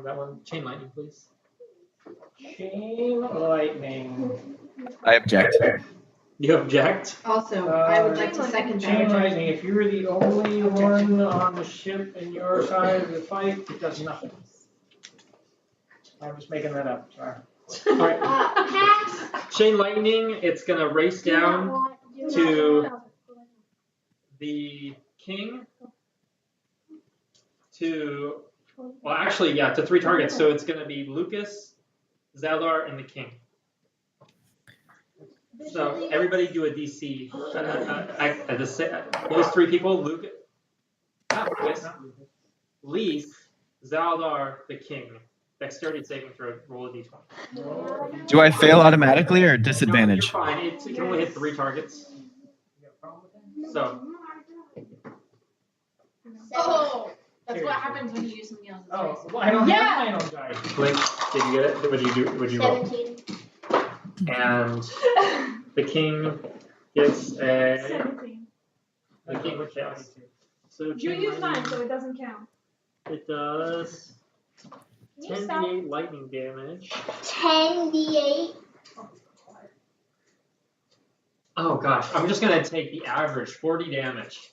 That one. Chain Lightning, please. Chain lightning. I object. You object? Also, I would like to second Chain that. lightning. If you're the only one on the ship in your side of the fight, it does nothing. I'm just making that up. Sorry. Alright. Pass. Chain Lightning, it's going to race down to the king to, well, actually, yeah, to 3 targets. So it's going to be Lucas, Zeldar, and the king. So everybody do a DC. Those 3 people, Lucas, Lise, Zeldar, the king. Dexterity saving throw, roll a d20. Do I fail automatically or No, you're disadvantage? fine. It can only hit 3 targets. So, Oh, that's what happens when you use something else's dice. Oh, well, I don't have my own dice. Blake, did you get it? What did you do? What did you roll? 17. And the king gets a. 17. The king fails. So You chain use mine, lightning, so it doesn't count. it does Can you stop? 10d8 lightning damage. 10d8. Oh gosh, I'm just gonna take the average, 40 damage.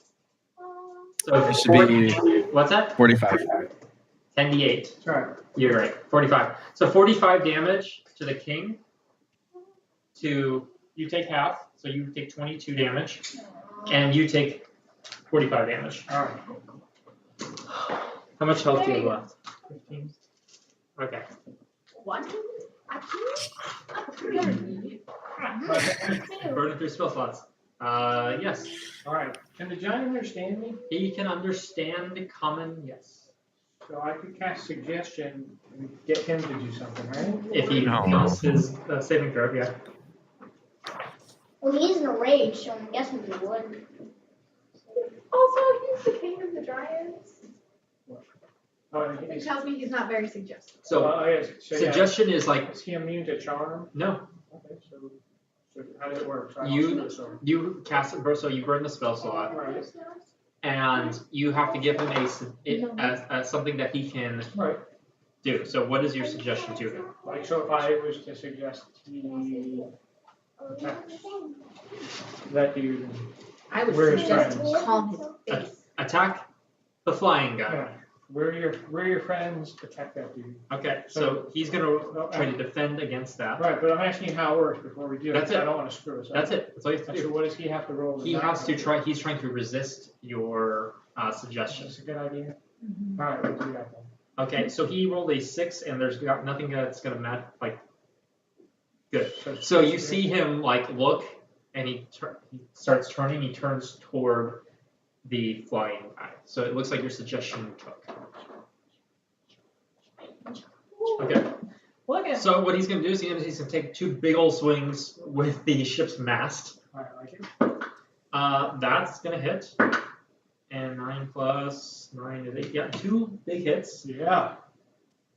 So It should be 40, what's that? 45. 10d8. That's right. You're right, 45. So 45 damage to the king. To you take half, so you take 22 damage, and you take 45 damage. All right. How much health do you have left? 15. Okay. What? Burning through spell slots. Yes. All right. Can the giant understand me? He can understand common, yes. So I could cast suggestion and get him to do something, right? If he No. fails his saving throw, yeah. Well, he's in a rage, so I'm guessing he would. Also, he's the king of the giants. It tells me he's not very suggestive. So suggestion is like Is he immune to charm? no. Okay, so how does it work? So I You- don't see this, You cast it, so you burn the spell slot, Right. and you have to give him a something that he can Right. do. So what is your suggestion to him? Like, so if I was to suggest he attacks that dude, I would Where's suggest friends? calm his face. Attack the flying guy. yeah, we're your friends, protect that dude. Okay, so he's gonna try to defend against that. Right, but I'm asking how it works before we do it. That's it. I don't want to screw us up. That's it. That's all you have to So do. what does he have to roll? He has to try. He's trying to resist your suggestion. That's a good idea. Mhm. All right, let's do that then. Okay, so he rolled a 6, and there's got nothing that's gonna match. Like, good. So you see him like look, and he starts turning. He turns toward the flying guy. So it looks like your suggestion took. Okay. Look at So what he's gonna do is he's gonna take 2 big old swings with the ship's mast. All right, I like it. That's gonna hit. And 9 plus 9 is 8. Yeah, 2 big hits. Yeah.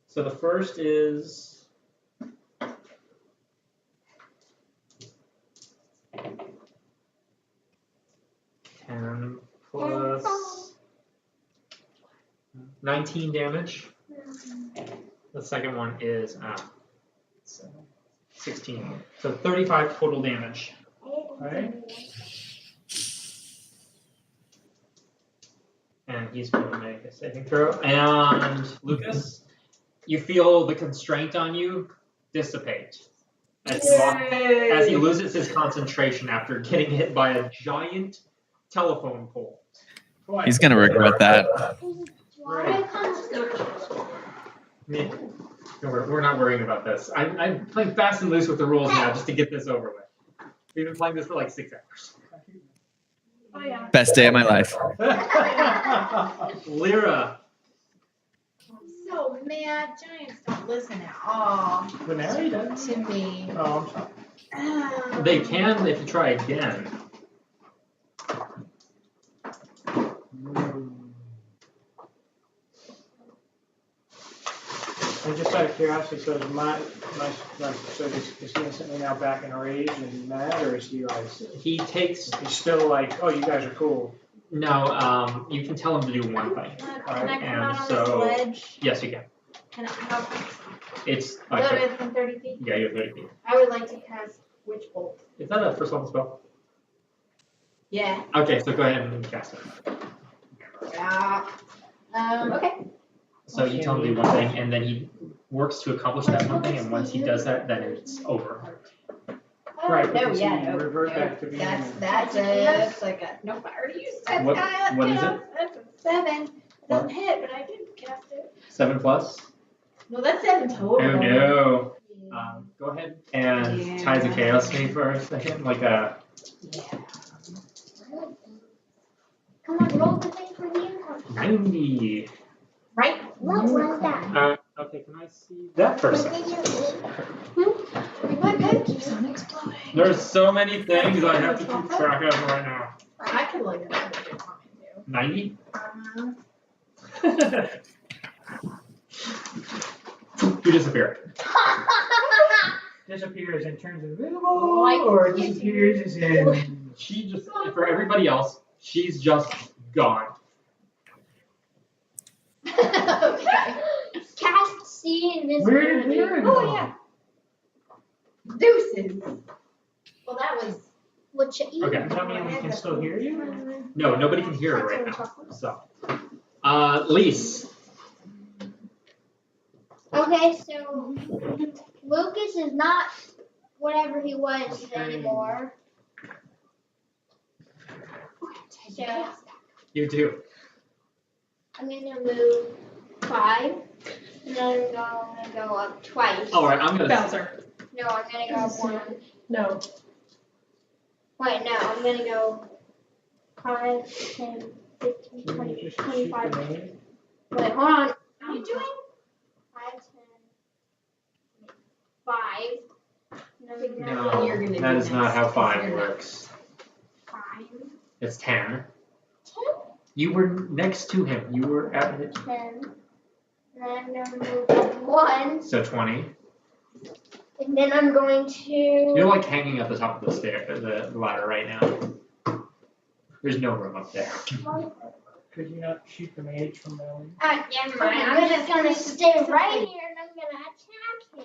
So the first is 10 plus 19 damage. The second one is 16. So 35 total damage. Right. And he's going to make a saving throw. And Lucas, you feel the constraint on you dissipate as he loses his concentration after getting hit by a giant telephone pole. He's gonna regret that. Yeah. We're not worrying about this. I'm playing fast and loose with the rules now just to get this over with. We've been playing this for like 6 hours. Oh yeah. Best day of my life. Lyra, So mad, giants don't listen at all Vanilla does. to me. Oh, I'm sorry. they can if you try again. And just out of curiosity, so is so is he instantly now back in a rage and mad, or is he like, He takes he's still like, oh, you guys are cool? no. You can tell him to do one thing. Can I Alright, come and out on so- this ledge? Yes, you can. Can I, how, It's a like little bit from 30 feet? yeah, you're 30 feet. I would like to cast Witch Bolt. Is that a first level spell? Yeah. Okay, so go ahead and cast it. Yeah. Okay. So you tell him to do one thing, and then he works to accomplish that one thing, and once he does that, then it's over. Right, No, because yeah, he no. revert no. back to being. That's a, like a, nope, I already used that. What- guy. what is Yeah, it? That's a 7. It doesn't hit, but I did cast it. 7 plus. No, that's 7 total. Oh no. Yeah. Go ahead and Yeah. tie the chaos me for a second, like a. Yeah. Come on, roll the thing for the income. 90. Right? What was that? Okay, can I see that for a What second? did you eat? My bed keeps on exploding. There's so many things I have to keep track of right now. I can look at that if you want me 90? to. You disappear. Disappears and turns invisible, Like or Skippy. disappears as in. She just, for everybody else, she's just gone. Okay. Cast see invisibility. Where did Lyra go? Oh, yeah. Deuces. Well, that was. What you eat? Okay. Does that mean we can still hear you? No, nobody can hear her right now. So, Lise. Okay, so Lucas is not whatever he was anymore. So You do. I'm gonna move 5, and then I'm gonna go up twice. All right, I'm gonna. Bowser. No, I'm gonna go up 1. No. Wait, no, I'm gonna go 5, 10, 15, Can 20, you just shoot 25. the name? Wait, hold on. What are you doing? 5, 10, 5. And No, You're gonna that do is not next, how 'cause 5 you're works. 5. It's 10. 10? You were next to him. You were at it. 10. And then I'm going to move up 1. So 20. And then I'm going to. You're like hanging at the top of the the ladder right now. There's no room up there. Could you not shoot the mage from down Never mind. I'm just going to stay right here and I'm going to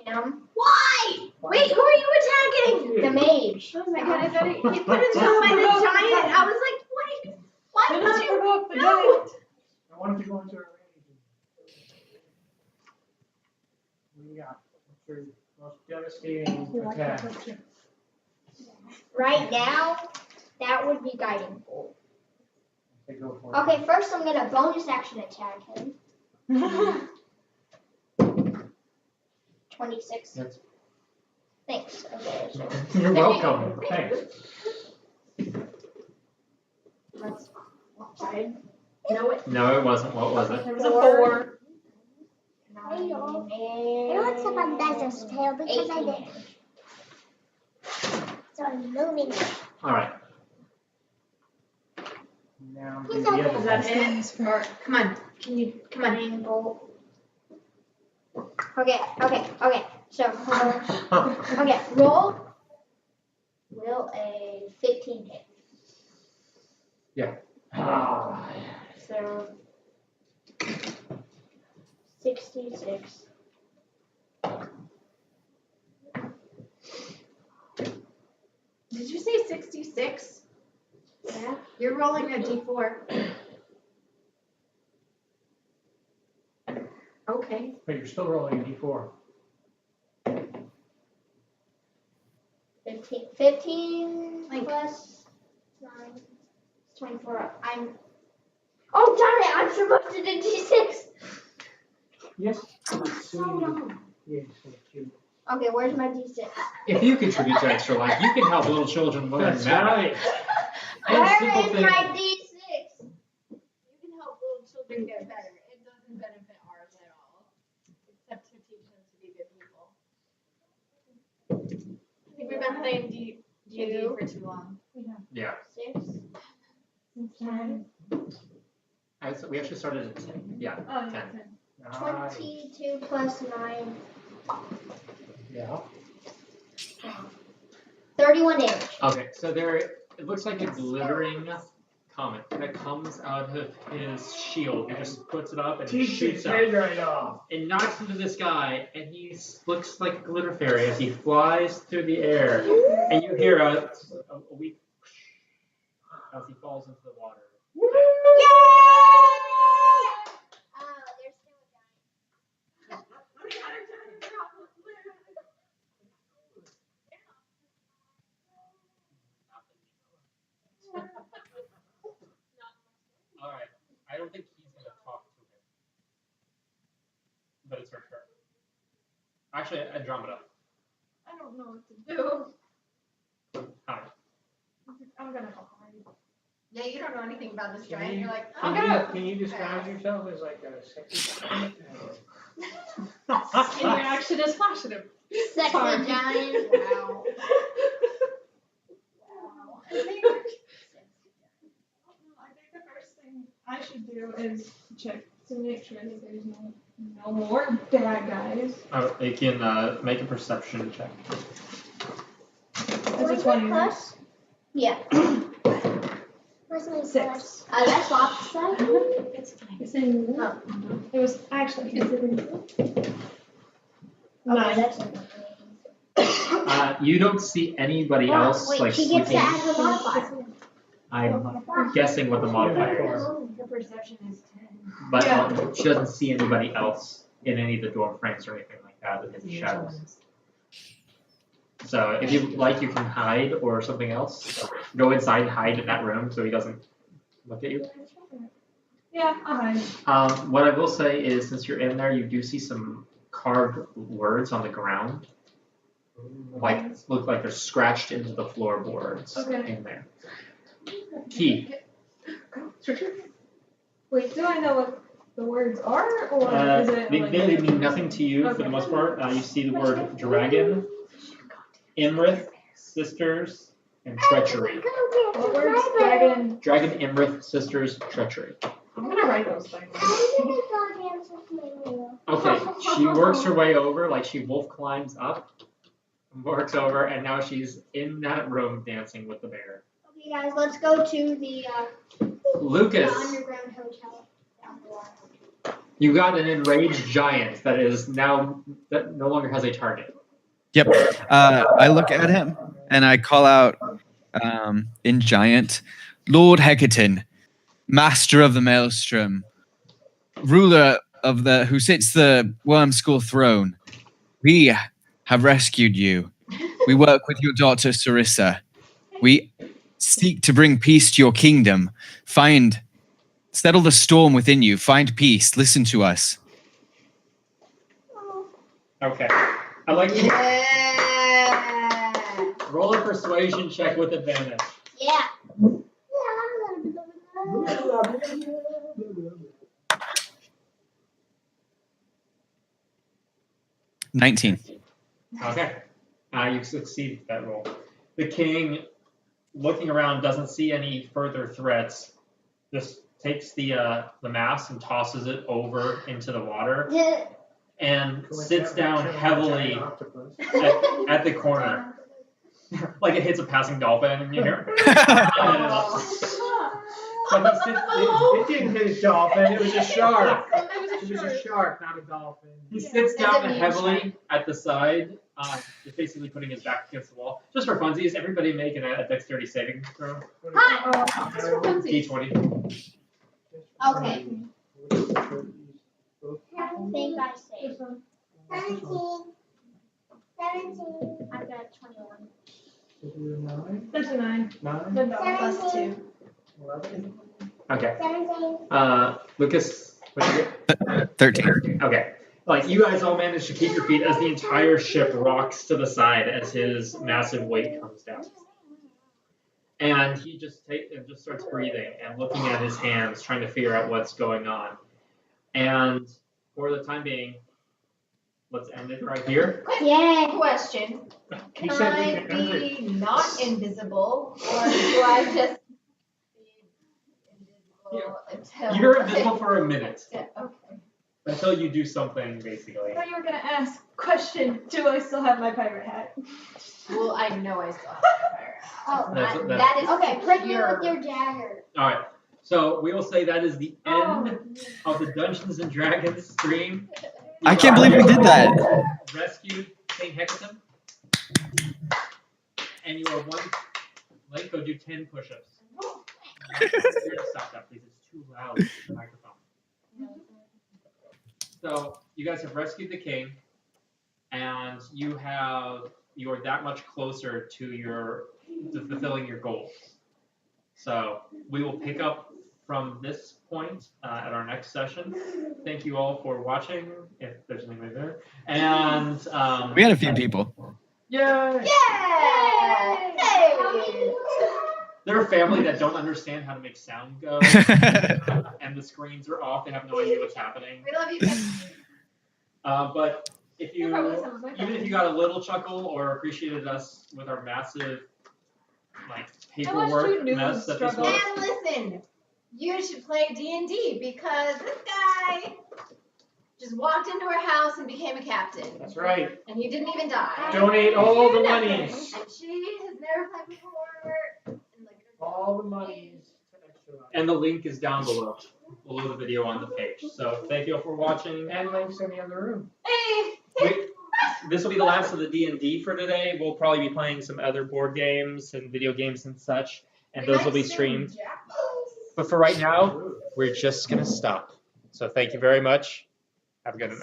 attack him. Why? Wait, who are you attacking? The mage. Oh my god, I thought he put himself by the giant. I was like, wait, why Do would not you? provoke the No. giant. I wanted to go into a range. What do you got? What's your most devastating attack? Right now, that would be guiding bolt. Okay, go for it. Okay, first I'm going to bonus action attack him. 26. That's- Thanks. Okay, so You're welcome. Thanks. that's 5. No, it wasn't. What was it? It was a 4. 9, It looks like a business tail because I did. So I'm moving. All right. Now He's do the okay. other Is that it? Or, come on, can you, come on. Guiding bolt. Okay. So, okay, roll. Will a 15 hit? Ah. So, 66. Did you say 66? Yeah. You're rolling a d4. Okay. But you're still rolling a d4. 15 plus 9. 24. Oh, darn it! I'm supposed to do d6. Yes. Yes, you. Okay, where's my d6? If you contribute to Extra Life, you can help little children learn That's math. right. And simple Where is things. my d6? You can help little children get better. It doesn't benefit ours at all. Except to teach them to be good people. I think we've been playing D&D for too long. Yeah. 6. 10. So we actually started at 10. Yeah. Oh, 10. yeah. 22 plus 9. Yeah. 31 damage. Okay, so it looks like a glittering comet that comes out of his shield. He just puts it up and Teach shoots his up. head right off. It knocks into this guy, and he looks like a glitter fairy as he flies through the air. And you hear a weak as he falls into the water. Yay! There's still a giant. All right. I don't think he's gonna talk to him, but it's her turn. Actually, Andromeda. I don't know what to do. Hi. I'm gonna go hide. Yeah, you don't know anything about this Can giant. you- You're like, I'm I'm gonna. Can you disguise yourself as like a sexy giant? Can you actually just flash at him? Sexy Sorry. giant. Wow. I think the first thing I should do is check to make sure that there's no more bad guys. Oh, you can make a perception check. That's a What's my 20. plus? Yeah. Where's my 6. plus? That's opposite. It's fine. It's in, Oh. it was actually considered Okay, 9. that's You don't see anybody else wait, like she gets to sleeping. add her modifier. I'm guessing what the modifier is, Her perception is 10. but Yeah. she doesn't see anybody else in any of the door frames or anything like that in the shadows. So if you like, you can hide or something else. Go inside and hide in that room so he doesn't look at you. Yeah, I'll hide. What I will say is, since you're in there, you do see some carved words on the ground. Like, look like they're scratched into the floorboards Okay. in there. Key. Wait, do I know what the words are, or is it They like... mean nothing to you for the most part. You see the word dragon, Imrith Sisters and Treachery. What words? Dragon. Dragon Imrith Sisters Treachery. I'm gonna write those things. Okay, she works her way over, like she wolf climbs up, works over, and now she's in that room dancing with the bear. Okay, guys, let's go to the Lucas, underground hotel down the water. you got an enraged giant that no longer has a target. Yep. I look at him and I call out in giant, Lord Hecaton, master of the maelstrom, ruler of who sits the worm school throne. We have rescued you. We work with your daughter Sarissa. We seek to bring peace to your kingdom. Settle the storm within you. Find peace. Listen to us. Okay. I'd like you to Yeah. roll a persuasion check with advantage. Yeah. 19. Okay. You succeed that roll. The king, looking around, doesn't see any further threats. Just takes the mass and tosses it over into the water and sits down heavily at the corner. Like it hits a passing dolphin and you hear. But it didn't hit a dolphin, it was a shark. It was a shark, not a dolphin. He sits down heavily at the side, just basically putting his back against the wall. Just for funsies, everybody make a dexterity saving throw. D20. Okay. I think I saved. 17. I've got 21. That's a 9. 9? Then no. Plus 2. 11? Okay. 17. Lucas, what'd you get? 13. Okay. Like you guys all managed to keep your feet as the entire ship rocks to the side as his massive weight comes down. And he just starts breathing and looking at his hands, trying to figure out what's going on. And for the time being, let's end it right here. Yeah. Question. He Can said we I could end it. be not invisible, or do I just be invisible until... You're invisible for a minute Yeah, okay. until you do something, basically. I thought you were gonna ask, question, do I still have my pirate hat? Well, I know I still have my pirate hat. Oh, That is okay, prick me pure. with your dagger. All right. So we will say that is the end of the Dungeons and Dragons stream. I can't believe we did that. Rescued King Hecaton. And you are one. Let go do 10 push-ups. Stop that, please. It's too loud in the microphone. So you guys have rescued the king, and you are that much closer to fulfilling your goals. So we will pick up from this point at our next session. Thank you all for watching, if there's anybody there. And We had a few people. yay! Yeah! Hey! They're a family that don't understand how to make sound go, and the screens are off. They have no idea what's happening. We love you guys. But if you, You're probably some of my even if you got a little chuckle or appreciated us with our massive, like paperwork mess that this struggle. was, And listen, you should play D&D because this guy just walked into our house and became a captain. That's right. And he didn't even die. Donate all the monies. And she has never played before. And like, All the monies to Extra Life. and the link is down below the video on the page. So thank you all for watching. And links in the other room. hey! This will be the last of the D&D for today. We'll probably be playing some other board games and video games and such, and those will be streamed. But for right now, we're just gonna stop. So thank you very much. Have a good night.